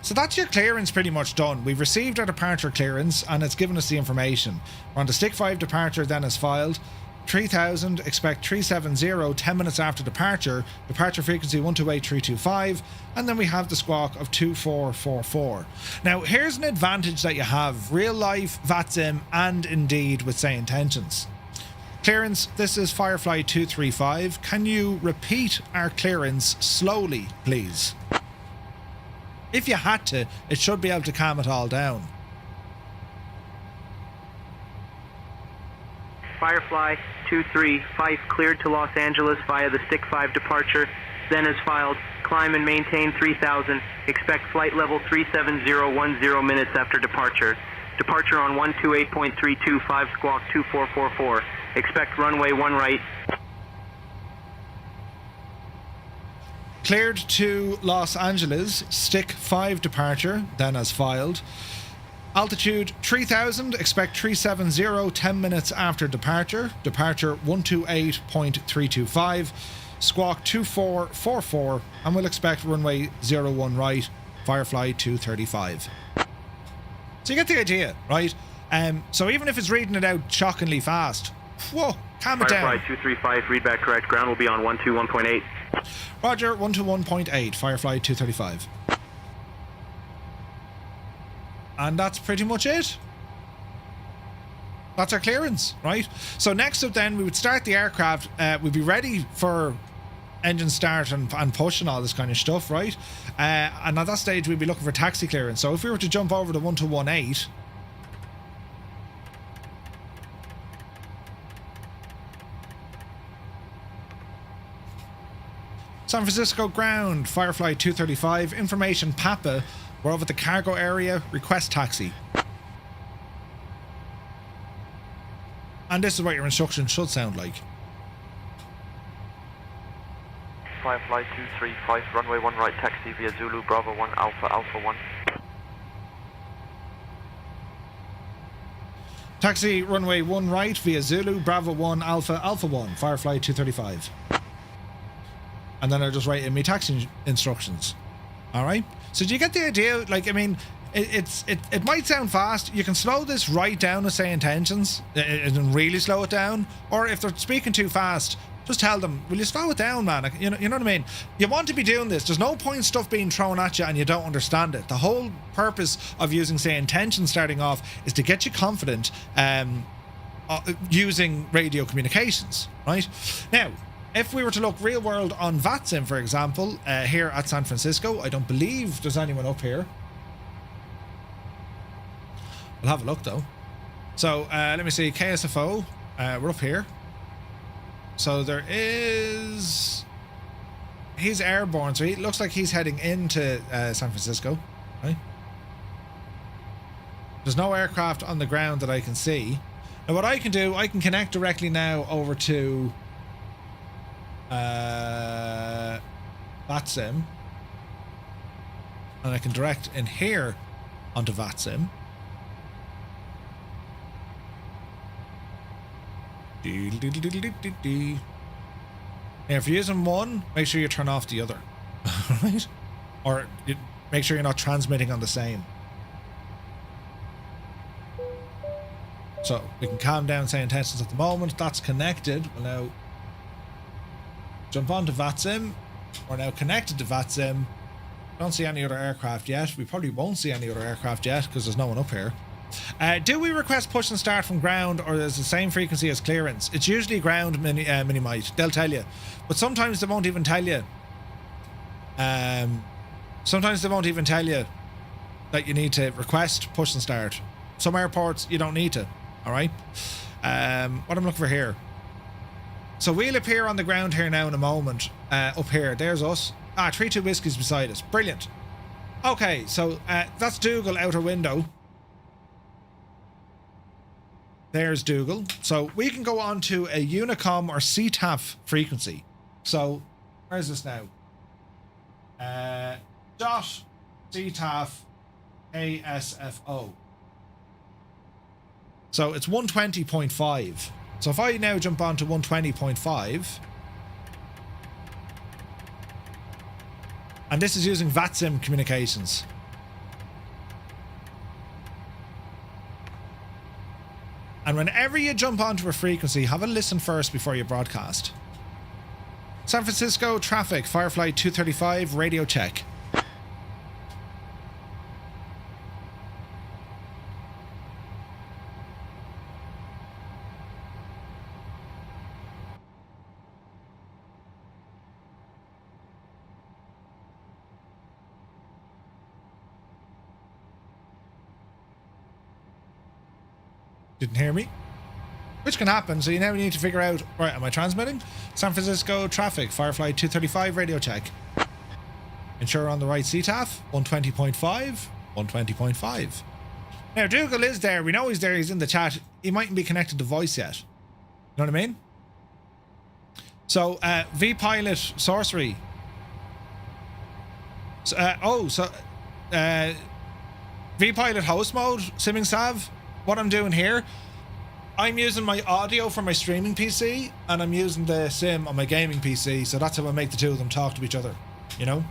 So that's your clearance pretty much done. We've received our departure clearance and it's given us the information. We're on the Stick 5 departure, then as filed. 3000, expect 370 10 minutes after departure. Departure frequency 128325. And then we have the squawk of 2444. Now, here's an advantage that you have. Real life, VATSIM, and indeed with Say Intentions. Clearance, this is Firefly 235. Can you repeat our clearance slowly, please? If you had to, it should be able to calm it all down. Firefly 235 cleared to Los Angeles via the Stick 5 departure. Then is filed. climb and maintain 3000. Expect flight level 37010 minutes after departure. Departure on 128.325 squawk 2444. Expect runway 1 right. Cleared to Los Angeles, stick 5 departure, then as filed. Altitude 3000, expect 370 10 minutes after departure. Departure 128.325, squawk 2444, and we'll expect runway 01 right, Firefly 235. So you get the idea, right? So even if it's reading it out shockingly fast, whoa, calm it down. Firefly 235, readback correct. Ground will be on 121.8. Roger, 121.8, Firefly 235. And that's pretty much it. That's our clearance, right? So next up then, we would start the aircraft. We'd be ready for engine start and push and all this kind of stuff, right? And at that stage, we'd be looking for taxi clearance. So if we were to jump over to 1218... San Francisco ground, Firefly 235, information Papa, we're over the cargo area, request taxi. And this is what your instructions should sound like. Firefly 235, runway 1 right, taxi via Zulu, Bravo 1, Alpha, Alpha 1. Taxi runway 1 right via Zulu, Bravo 1, Alpha, Alpha 1, Firefly 235. And then I'll just write in me taxi instructions. Alright? So do you get the idea? Like, I mean, it might sound fast. You can slow this right down to say intentions and really slow it down. Or if they're speaking too fast, just tell them, will you slow it down, man? You know what I mean? You want to be doing this. There's no point in stuff being thrown at you and you don't understand it. The whole purpose of using, say, intention starting off is to get you confident using radio communications, right? Now, if we were to look real world on VATSIM, for example, here at San Francisco, I don't believe there's anyone up here. We'll have a look though. So let me see, KSFO, we're up here. So there is, he's airborne, so he looks like he's heading into San Francisco, right? There's no aircraft on the ground that I can see. Now what I can do, I can connect directly now over to VATSIM, and I can direct in here onto VATSIM. Now if you're using one, make sure you turn off the other. Right? Or make sure you're not transmitting on the same. So we can calm down, say intentions at the moment. That's connected. We'll now jump onto VATSIM. We're now connected to VATSIM. Don't see any other aircraft yet. We probably won't see any other aircraft yet because there's no one up here. Do we request push and start from ground, or is it the same frequency as clearance? It's usually ground, Minimite. They'll tell you. But sometimes they won't even tell you. Sometimes they won't even tell you that you need to request push and start. Some airports, you don't need to. Alright? What I'm looking for here. So we'll appear on the ground here now in a moment. Up here, there's us. 3-2 whiskies beside us. Brilliant. Okay, so that's Dougal outer window. There's Dougal. So we can go on to a Unicom or CTAF frequency. So where's this now? Dot CTAF KSFO. So it's 120.5. So if I now jump on to 120.5, and this is using VATSIM communications. And whenever you jump onto a frequency, have a listen first before you broadcast. San Francisco traffic, Firefly 235, radio check. Didn't hear me, which can happen. So you now need to figure out, right, am I transmitting? San Francisco traffic, Firefly 235, radio check. Ensure on the right CTAF. 120.5. 120.5. Now, Dougal is there. We know he's there. He's in the chat. He mightn't be connected to voice yet. You know what I mean? So, V-Pilot Sorcery. V-Pilot Host Mode, Simming Sav. What I'm doing here, I'm using my audio from my streaming PC, and I'm using the sim on my gaming PC, so that's how I make the two of them talk to each other, you know?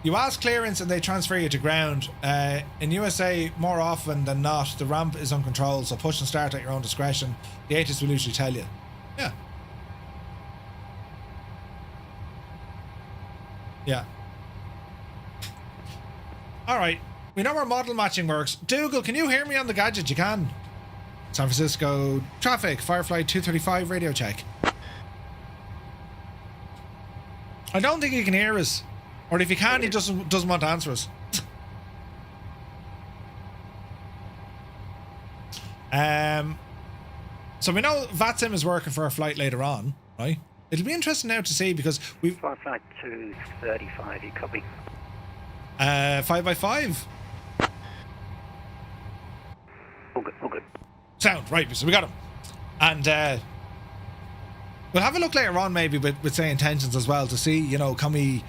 You ask clearance and they transfer you to ground. In USA, more often than not, the ramp is uncontrolled, so push and start at your own discretion. The ATIS will usually tell you. Yeah. Yeah. Alright. We know where model matching works. Dougal, can you hear me on the gadget? You can. San Francisco traffic, Firefly 235 radio check. I don't think he can hear us. Or if he can, he doesn't want to answer us. So we know VATSIM is working for a flight later on, right? It'll be interesting now to see because we've... Flight 235, you copy. 5x5. All good. Sound, right, so we got him. And we'll have a look later on maybe with say intentions as well to see, you know, can we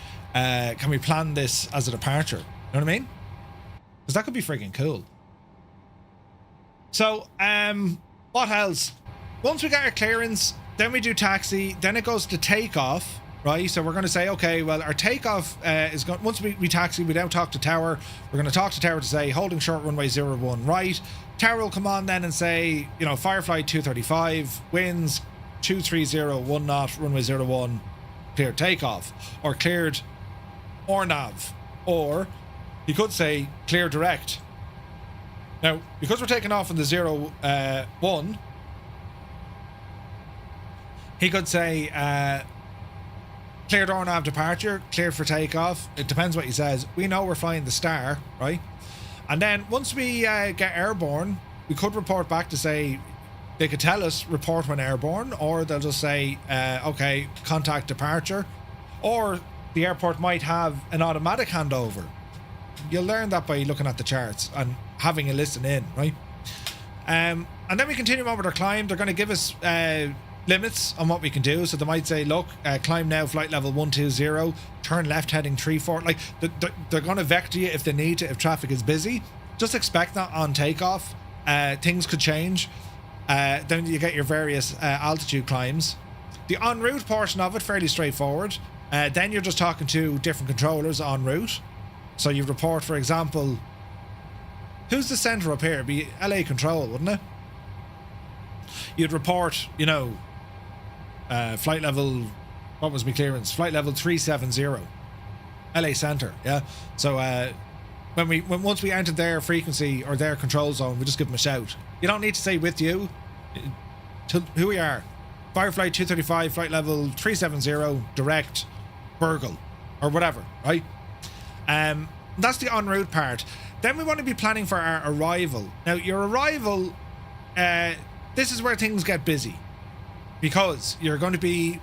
plan this as a departure? You know what I mean? Because that could be freaking cool. So, what else? Once we get our clearance, then we do taxi, then it goes to takeoff, right? So we're going to say, okay, well, our takeoff is going... Once we taxi, we now talk to tower. We're going to talk to tower to say, holding short runway 01 right. Tower will come on then and say, you know, Firefly 235, winds 230, 1 knot, runway 01, cleared takeoff. Or cleared ORNAV. Or he could say, clear direct. Now, because we're taking off in the 01, he could say, cleared ORNAV departure, cleared for takeoff. It depends what he says. We know we're flying the Star, right? And then once we get airborne, we could report back to say, they could tell us, report when airborne, or they'll just say, okay, contact departure. Or the airport might have an automatic handover. You'll learn that by looking at the charts and having a listen in, right? And then we continue on with our climb. They're going to give us limits on what we can do. So they might say, look, climb now, flight level 120, turn left heading 34. Like, they're going to vector you if they need to, if traffic is busy. Just expect that on takeoff. Things could change. Then you get your various altitude climbs. The en route portion of it, fairly straightforward. Then you're just talking to different controllers en route. So you report, for example, who's the center up here? It'd be LA control, wouldn't it? You'd report, you know, flight level, what was my clearance? Flight level 370, LA center, yeah. So once we entered their frequency or their control zone, we just give them a shout. You don't need to say with you, to who we are. Firefly 235, flight level 370, direct, Burgle, or whatever, right? That's the en route part. Then we want to be planning for our arrival. Now, your arrival, this is where things get busy, because you're going to be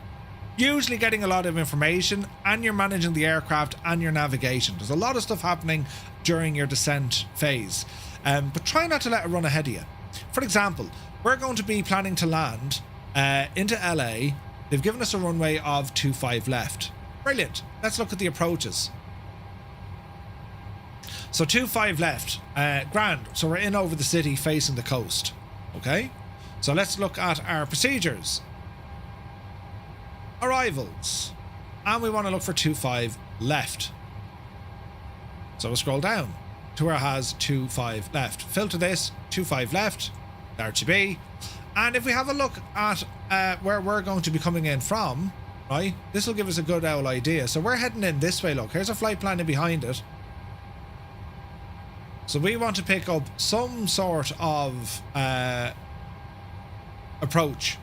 usually getting a lot of information, and you're managing the aircraft and your navigation. There's a lot of stuff happening during your descent phase, but try not to let it run ahead of you. For example, we're going to be planning to land into LA. They've given us a runway of 25 left. Brilliant. Let's look at the approaches. So 25 left, grand. So we're in over the city facing the coast. Okay, so let's look at our procedures. Arrivals, and we want to look for 25 left. So we'll scroll down to where it has 25 left. Filter this, 25 left, there to be. And if we have a look at where we're going to be coming in from, right, this will give us a good old idea. So we're heading in this way, look, here's a flight plan in behind it. So we want to pick up some sort of approach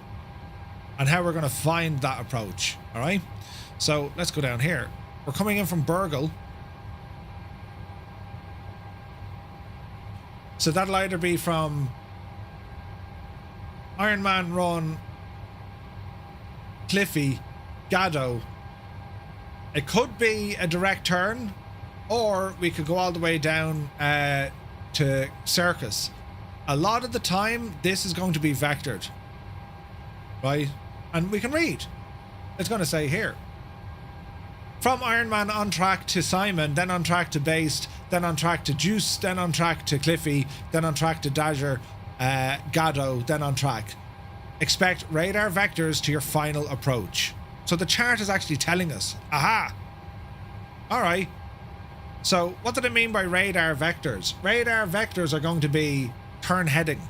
and how we're going to find that approach. All right. So let's go down here. We're coming in from Burgle. So that'll either be from Ironman Run Cliffy, Gado. It could be a direct turn, or we could go all the way down to Circus. A lot of the time, this is going to be vectored, right? And we can read. It's going to say here. From Ironman on track to Simon, then on track to Based, then on track to Juice, then on track to Cliffy, then on track to Dasher, Gado, then on track. Expect radar vectors to your final approach. So the chart is actually telling us. Aha! Alright. So what did I mean by radar vectors? Radar vectors are going to be turn heading.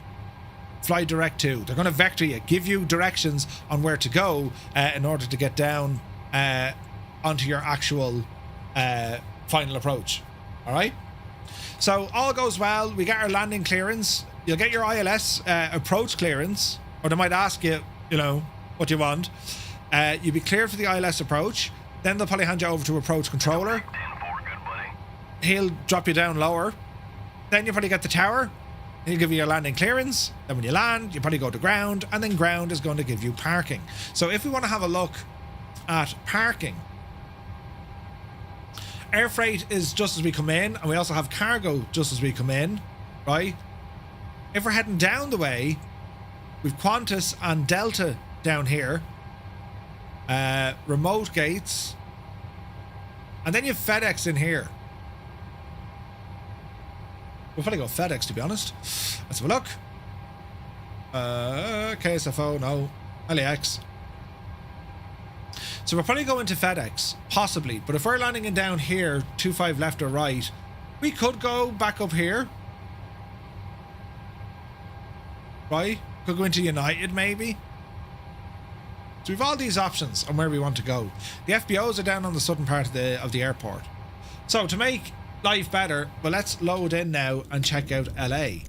Fly direct to. They're going to vector you, give you directions on where to go in order to get down onto your actual final approach. Alright? So all goes well. We get our landing clearance. You'll get your ILS approach clearance. Or they might ask you, you know, what you want. You'll be cleared for the ILS approach. Then they'll probably hand you over to approach controller. He'll drop you down lower. Then you'll probably get the tower. He'll give you your landing clearance. Then when you land, you probably go to ground. And then ground is going to give you parking. So if we want to have a look at parking, air freight is just as we come in. And we also have cargo just as we come in. Right? If we're heading down the way, we've Qantas and Delta down here. Remote gates. And then you have FedEx in here. We'll probably go FedEx, to be honest. Let's have a look. KSFO, no. LAX. So we're probably going to FedEx, possibly. But if we're landing in down here, 25 left or right, we could go back up here. Right? Could go into United, maybe. So we've all these options on where we want to go. The FBOs are down on the southern part of the airport. So to make life better, well, let's load in now and check out LA.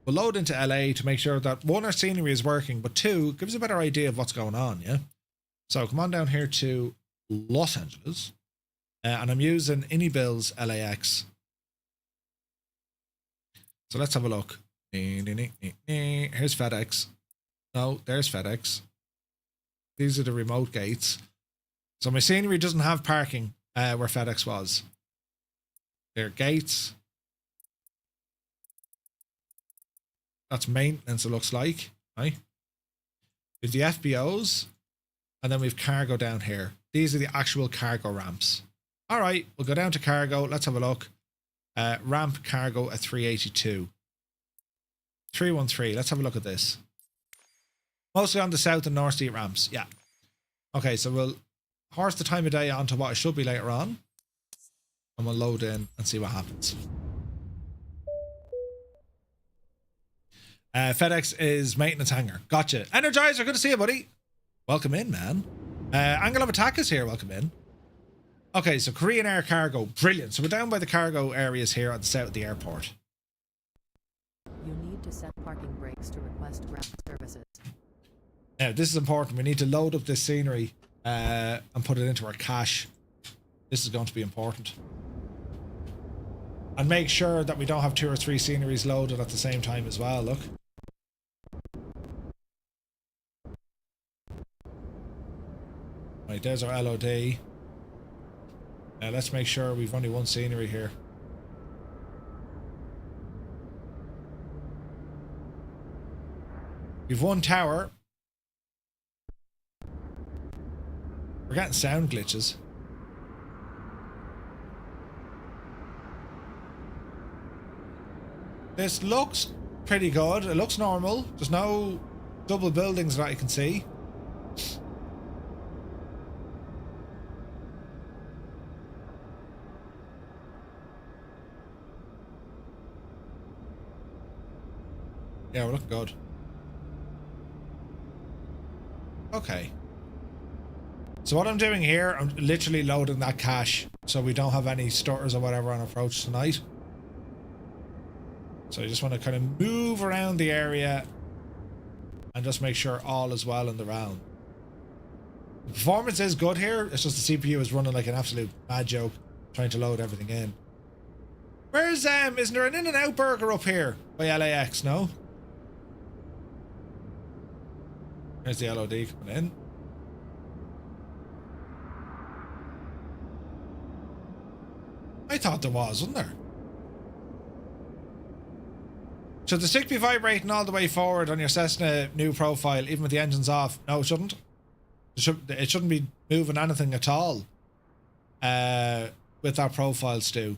We'll load into LA to make sure that one, our scenery is working, but two, gives a better idea of what's going on, yeah? So come on down here to Los Angeles. And I'm using Inibill's LAX. So let's have a look. Here's FedEx. No, there's FedEx. These are the remote gates. So my scenery doesn't have parking where FedEx was. There are gates. That's maintenance, it looks like. Right? We've the FBOs. And then we've cargo down here. These are the actual cargo ramps. All right, we'll go down to cargo. Let's have a look. Ramp cargo at 382. 313. Let's have a look at this. Mostly on the south and north street ramps. Yeah. Okay, so we'll horse the time of day onto what it should be later on. And we'll load in and see what happens. FedEx is maintenance hangar. Gotcha. Energizer, good to see you, buddy. Welcome in, man. Angle of attack is here. Welcome in. Okay, so Korean Air Cargo. Brilliant. So we're down by the cargo areas here at the south of the airport. You need to set parking brakes to request ground services. Now, this is important. We need to load up this scenery and put it into our cache. This is going to be important. And make sure that we don't have 2 or 3 sceneries loaded at the same time as well. Look. Right, there's our LOD. Now let's make sure we've only one scenery here. We've one tower. We're getting sound glitches. This looks pretty good. It looks normal. There's no double buildings that I can see. Yeah, we're looking good. Okay. So what I'm doing here, I'm literally loading that cache so we don't have any stutters or whatever on approach tonight. So I just want to kind of move around the area and just make sure all is well in the round. The performance is good here. It's just the CPU is running like an absolute mad joke trying to load everything in. Where's isn't there an In-N-Out burger up here by LAX? No? There's the LOD coming in. I thought there was, wasn't there? Should the stick be vibrating all the way forward on your Cessna new profile, even with the engines off? No, it shouldn't. It shouldn't be moving anything at all with our profile, Stu.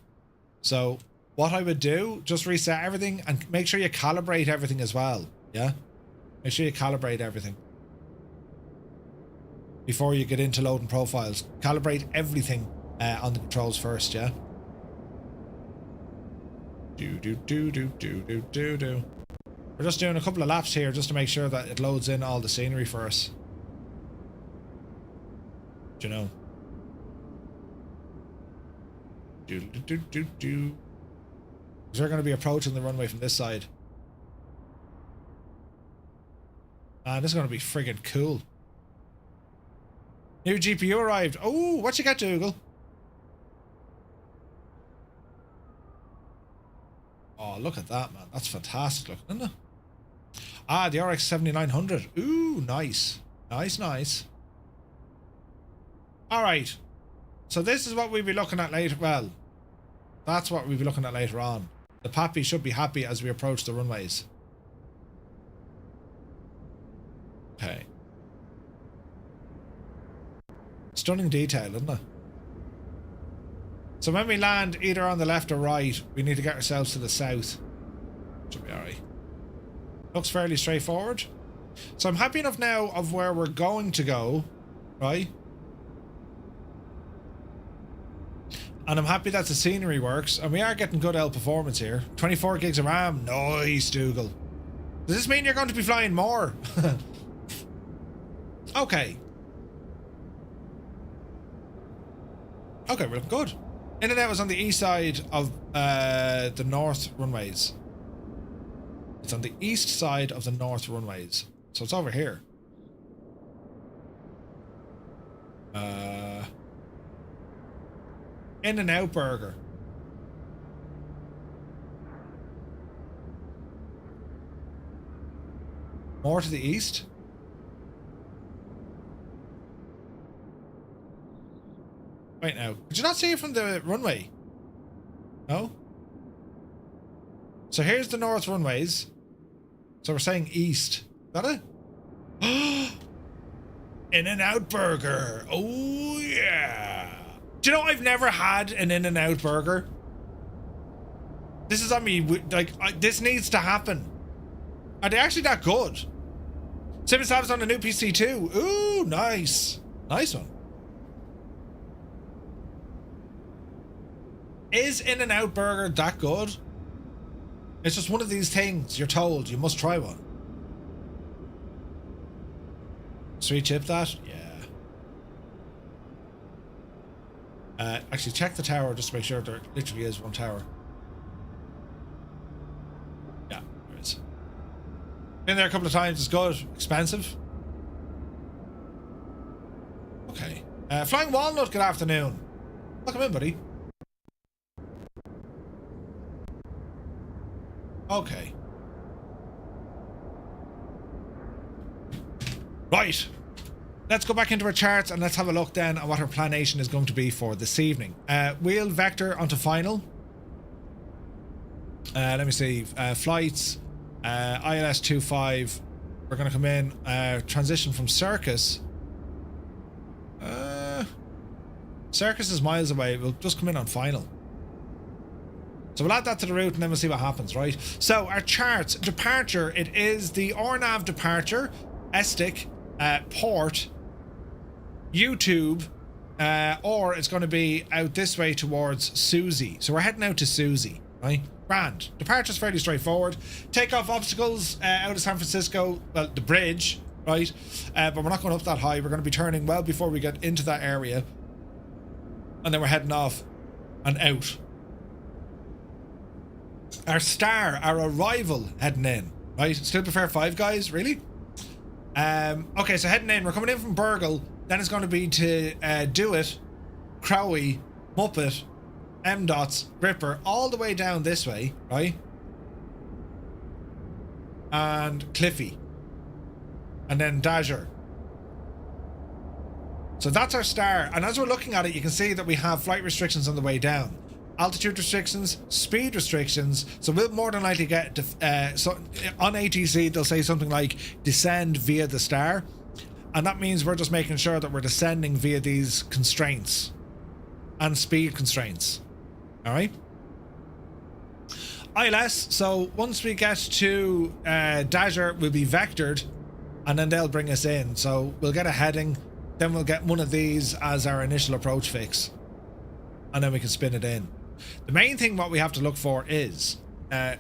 So what I would do, just reset everything and make sure you calibrate everything as well. Yeah? Make sure you calibrate everything before you get into loading profiles. Calibrate everything on the controls first, yeah? Do. We're just doing a couple of laps here just to make sure that it loads in all the scenery for us. Do you know? Do. Is there going to be approaching the runway from this side? This is going to be friggin' cool. New GPU arrived. Oh, what you got, Dougal? Oh, look at that, man. That's fantastic looking, isn't it? Ah, the RX 7900. Ooh, nice. Nice. Alright. So this is what we'll be looking at later. Well, that's what we'll be looking at later on. The Pappy should be happy as we approach the runways. Okay. Stunning detail, isn't it? So when we land either on the left or right, we need to get ourselves to the south. Should be alright. Looks fairly straightforward. So I'm happy enough now of where we're going to go, right? And I'm happy that the scenery works, and we are getting good L performance here. 24 gigs of RAM. Nice, Dougal. Does this mean you're going to be flying more? Okay. Okay, we're looking good. In-and-out was on the east side of the north runways. It's on the east side of the north runways. So it's over here. In-and-out burger. More to the east? Wait now. Did you not see it from the runway? No? So here's the north runways. So we're saying east. Is that it? In-and-out burger. Oh yeah. Do you know I've never had an In-and-out burger? This is on me. Like, this needs to happen. Are they actually that good? Sim Sav's on a new PC too. Ooh, nice. Nice one. Is In-N-Out Burger that good? It's just one of these things you're told you must try one. Sweet chip that? Yeah. Actually check the tower just to make sure there literally is one tower. Yeah, there is. Been there a couple of times, it's good. Expensive. Okay. Flying Walnut, good afternoon. Welcome in, buddy. Okay. Right. Let's go back into our charts and let's have a look then at what our planation is going to be for this evening. We'll vector onto final. Let me see. Flights. ILS 25. We're going to come in. Transition from Circus. Circus is miles away. We'll just come in on final. So we'll add that to the route and then we'll see what happens, right? So our charts, departure, it is the RNAV departure, Estic, port, YouTube, or it's going to be out this way towards Susie. So we're heading out to Susie, right? Grand. Departure's fairly straightforward. Takeoff obstacles out of San Francisco, well, the bridge, right? But we're not going up that high. We're going to be turning well before we get into that area. And then we're heading off and out. Our star, our arrival heading in, right? Still prefer Five Guys, really? Okay, so heading in, we're coming in from Burgle, then it's going to be to Do It, Crowley, Muppet, M-Dots, Gripper, all the way down this way, right? And Cliffy. and then Dasher. So that's our star, and as we're looking at it, you can see that we have flight restrictions on the way down, altitude restrictions, speed restrictions. So we'll more than likely get so on ATC they'll say something like descend via the star, and that means we're just making sure that we're descending via these constraints and speed constraints. All right. ILS. So once we get to Dasher, we'll be vectored, and then they'll bring us in. So we'll get a heading. Then we'll get one of these as our initial approach fix, and then we can spin it in. The main thing what we have to look for is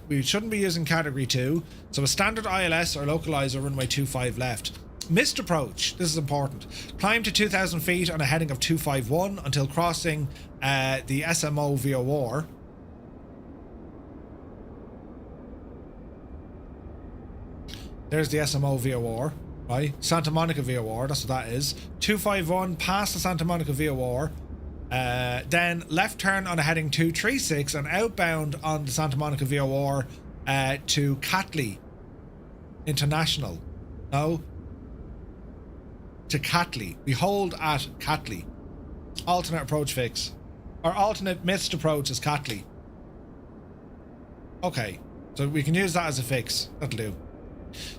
we shouldn't be using category 2, so a standard ILS or localizer runway 25 left. Missed approach, this is important. Climb to 2,000 feet on a heading of 251 until crossing the SMO VOR. There's the SMO VOR. Right, Santa Monica VOR, that's what that is. 251 past the Santa Monica VOR, then left turn on a heading 236 and outbound on the Santa Monica VOR to Catley International. No, to Catley. We hold at Catley. Alternate approach fix, or alternate missed approach is Catley. Okay, so we can use that as a fix. That'll do.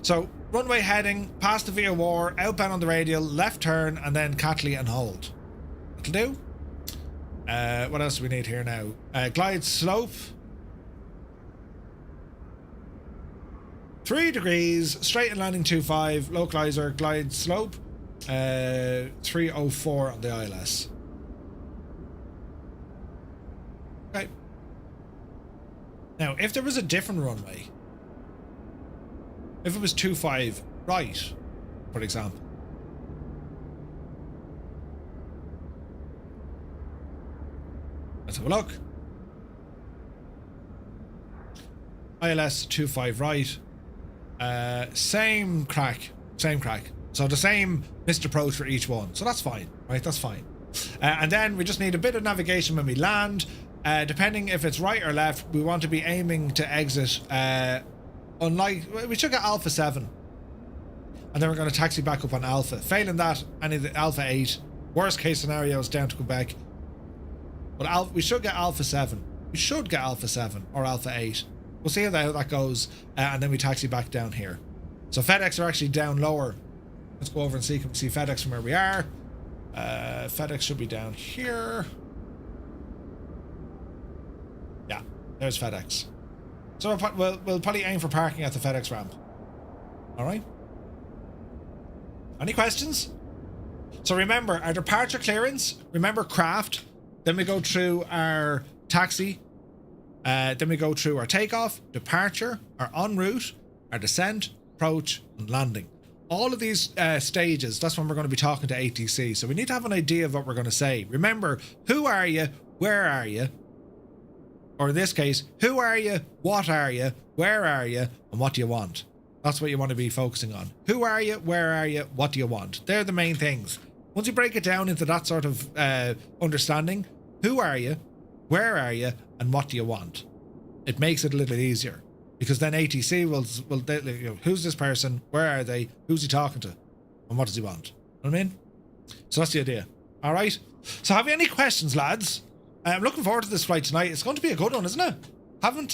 So runway heading past the VOR, outbound on the radial, left turn, and then Catley and hold. That'll do. What else do we need here now? Glide slope 3 degrees, straight and landing 25, localizer, glide slope 304 on the ILS. Okay. Now, if there was a different runway, if it was 25 right, for example, let's have a look. ILS 25 right, same crack. So the same missed approach for each one. So that's fine, right? That's fine. And then we just need a bit of navigation when we land. Depending if it's right or left, we want to be aiming to exit. Unlike, we should get Alpha 7. And then we're going to taxi back up on Alpha. Failing that, any of the Alpha 8. Worst case scenario is down to Quebec. But we should get Alpha 7. We should get Alpha 7 or Alpha 8. We'll see how that goes. And then we taxi back down here. So FedEx are actually down lower. Let's go over and see FedEx from where we are. FedEx should be down here. Yeah, there's FedEx. So we'll probably aim for parking at the FedEx ramp. All right. Any questions? So remember our departure clearance. Remember craft. Then we go through our taxi. Then we go through our takeoff, departure, our en route, our descent, approach, and landing. All of these stages, that's when we're going to be talking to ATC. So we need to have an idea of what we're going to say. Remember, who are you? Where are you? Or in this case, who are you? What are you? Where are you? And what do you want? That's what you want to be focusing on. Who are you? Where are you? What do you want? They're the main things. Once you break it down into that sort of understanding, who are you? Where are you? And what do you want? It makes it a little easier. Because then ATC will who's this person? Where are they? Who's he talking to? And what does he want? You know what I mean? So that's the idea. All right. So have you any questions, lads? I'm looking forward to this flight tonight. It's going to be a good one, isn't it? Haven't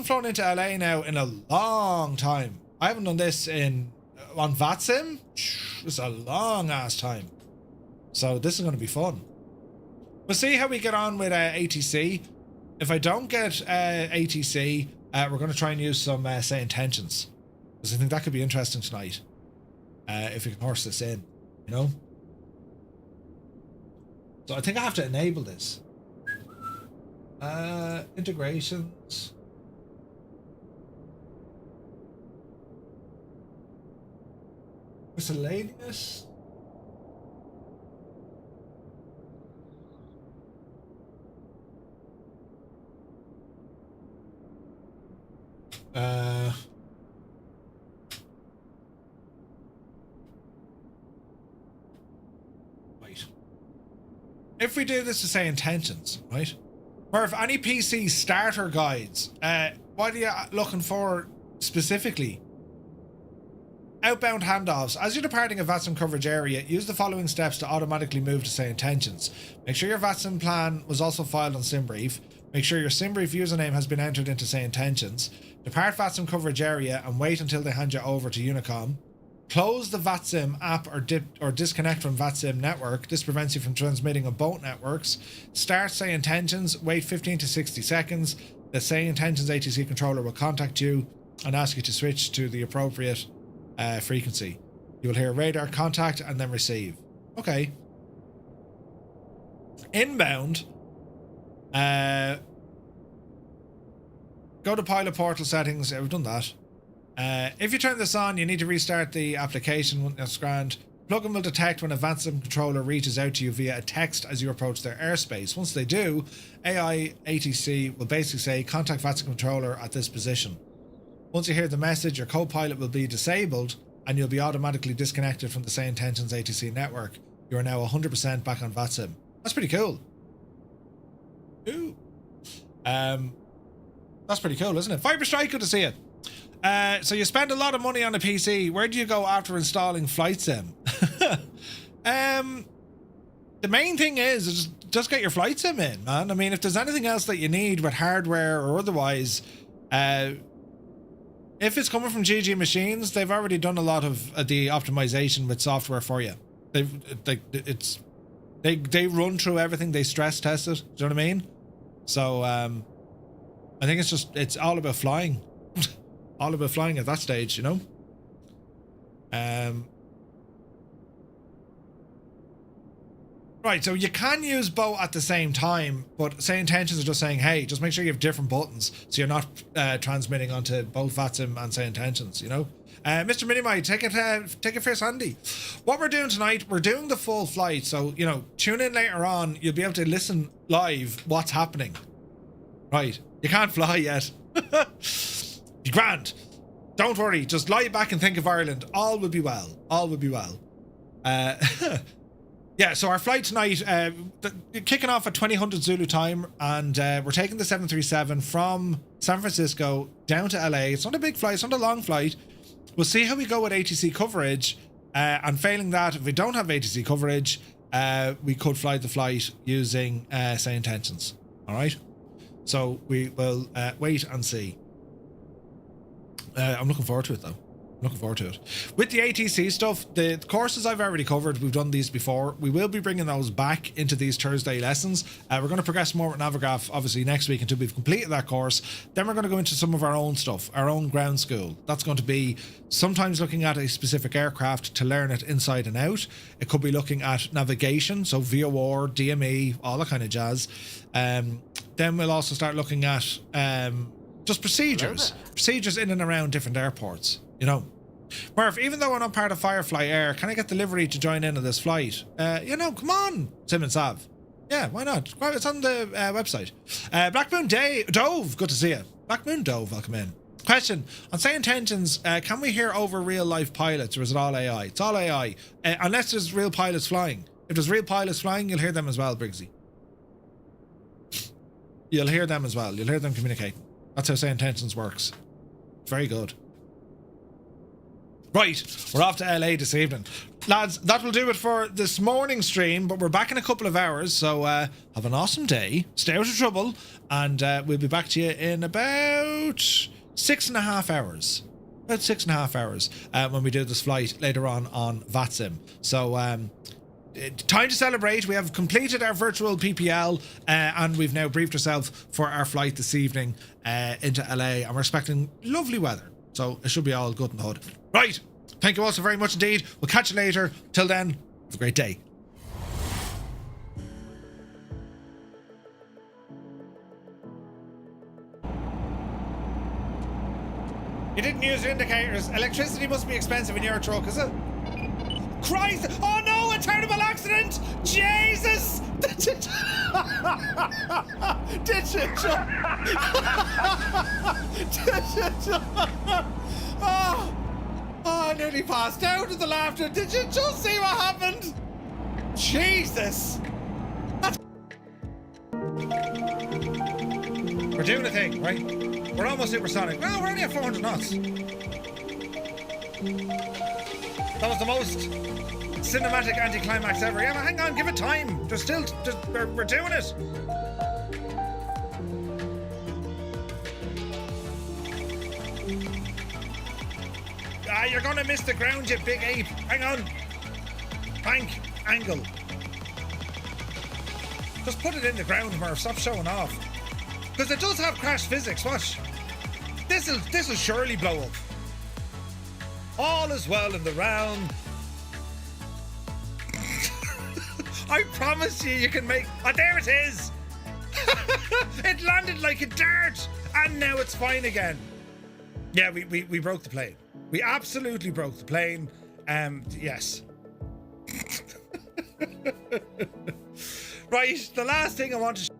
flown into LA now in a long time. I haven't done this on VATSIM. It's a long ass time. So this is going to be fun. We'll see how we get on with ATC. If I don't get ATC, we're going to try and use some say intentions, because I think that could be interesting tonight. If we can horse this in, you know. So I think I have to enable this. Integrations. Miscellaneous. Right. If we do this to say intentions, right? Or if any PC starter guides, what are you looking for specifically? outbound handoffs. As you're departing a VATSIM coverage area, use the following steps to automatically move to say intentions. Make sure your VATSIM plan was also filed on SimBrief. Make sure your SimBrief username has been entered into say intentions. Depart VATSIM coverage area and wait until they hand you over to Unicom. Close the VATSIM app or disconnect from VATSIM network. This prevents you from transmitting on both networks. Start say intentions. Wait 15 to 60 seconds. The say intentions ATC controller will contact you and ask you to switch to the appropriate frequency. You will hear radar contact and then receive. Okay. Inbound. Go to pilot portal settings. We've done that. If you turn this on, you need to restart the application. That's grand. Plugin will detect when a VATSIM controller reaches out to you via a text as you approach their airspace. Once they do, AI ATC will basically say, contact VATSIM controller at this position. Once you hear the message, your co-pilot will be disabled and you'll be automatically disconnected from the Say Intentions ATC network. You are now 100% back on VATSIM. That's pretty cool. Ooh. That's pretty cool, isn't it? Fiber Strike, good to see you. So you spend a lot of money on a PC. Where do you go after installing Flight Sim? The main thing is just get your Flight Sim in, man. I mean, if there's anything else that you need with hardware or otherwise, if it's coming from GG Machines, they've already done a lot of the optimization with software for you. They run through everything. They stress test it. Do you know what I mean? So I think it's all about flying. All about flying at that stage, you know. Right, so you can use both at the same time, but Say Intentions are just saying, hey, just make sure you have different buttons so you're not transmitting onto both VATSIM and Say Intentions, you know. Mr. Minimite, take it first handy. What we're doing tonight, we're doing the full flight, so, you know, tune in later on, you'll be able to listen live what's happening. Right, you can't fly yet. Be grand. Don't worry, just lie back and think of Ireland. All will be well. All will be well. Yeah, so our flight tonight, kicking off at 2000 Zulu time, and we're taking the 737 from San Francisco down to LA. It's not a big flight, it's not a long flight. We'll see how we go with ATC coverage, and failing that, if we don't have ATC coverage, we could fly the flight using Say Intentions. All right? So we will wait and see. I'm looking forward to it, though. I'm looking forward to it. With the ATC stuff, the courses I've already covered, we've done these before. We will be bringing those back into these Thursday lessons. We're going to progress more with Navigraph, obviously, next week until we've completed that course. Then we're going to go into some of our own stuff, our own ground school. That's going to be sometimes looking at a specific aircraft to learn it inside and out. It could be looking at navigation, so VOR, DME, all that kind of jazz. Then we'll also start looking at just procedures in and around different airports. You know, Murph, even though I'm not part of Firefly Air, can I get delivery to join in on this flight? You know, come on, Sim and Sav. Yeah, why not? It's on the website. Black Moon Dove, good to see you. Black Moon Dove, welcome in. Question, on Say Intentions, can we hear over real life pilots or is it all AI? It's all AI, unless there's real pilots flying. If there's real pilots flying, you'll hear them as well, Briggsy. You'll hear them as well. You'll hear them communicating. That's how Say Intentions works. Very good. Right, we're off to LA this evening. Lads, that will do it for this morning stream, but we're back in a couple of hours, so have an awesome day, stay out of trouble, and we'll be back to you in about 6.5 hours. About 6.5 hours when we do this flight later on VATSIM. So, time to celebrate. We have completed our virtual PPL and we've now briefed ourselves for our flight this evening into LA, and we're expecting lovely weather. So it should be all good in the hood. Right. Thank you all so very much indeed. We'll catch you later. Till then, have a great day. You didn't use your indicators. Electricity must be expensive in your truck, is it? Christ! Oh no, a terrible accident! Jesus! Did you Oh, I nearly passed out of the laughter. Did you just see what happened? Jesus! We're doing a thing, right? We're almost supersonic. Well, we're only at 400 knots. That was the most cinematic anticlimax ever. Yeah, but hang on, give it time. There's still, we're doing it. Ah, you're gonna miss the ground, you big ape. Hang on. Bank angle. Just put it in the ground, Murph. Stop showing off. Because it does have crash physics. Watch. This'll surely blow up. All is well in the round. I promise you can make... Oh, there it is! It landed like a dart! And now it's fine again. Yeah, we broke the plane. We absolutely broke the plane. Yes. Right, the last thing I want to...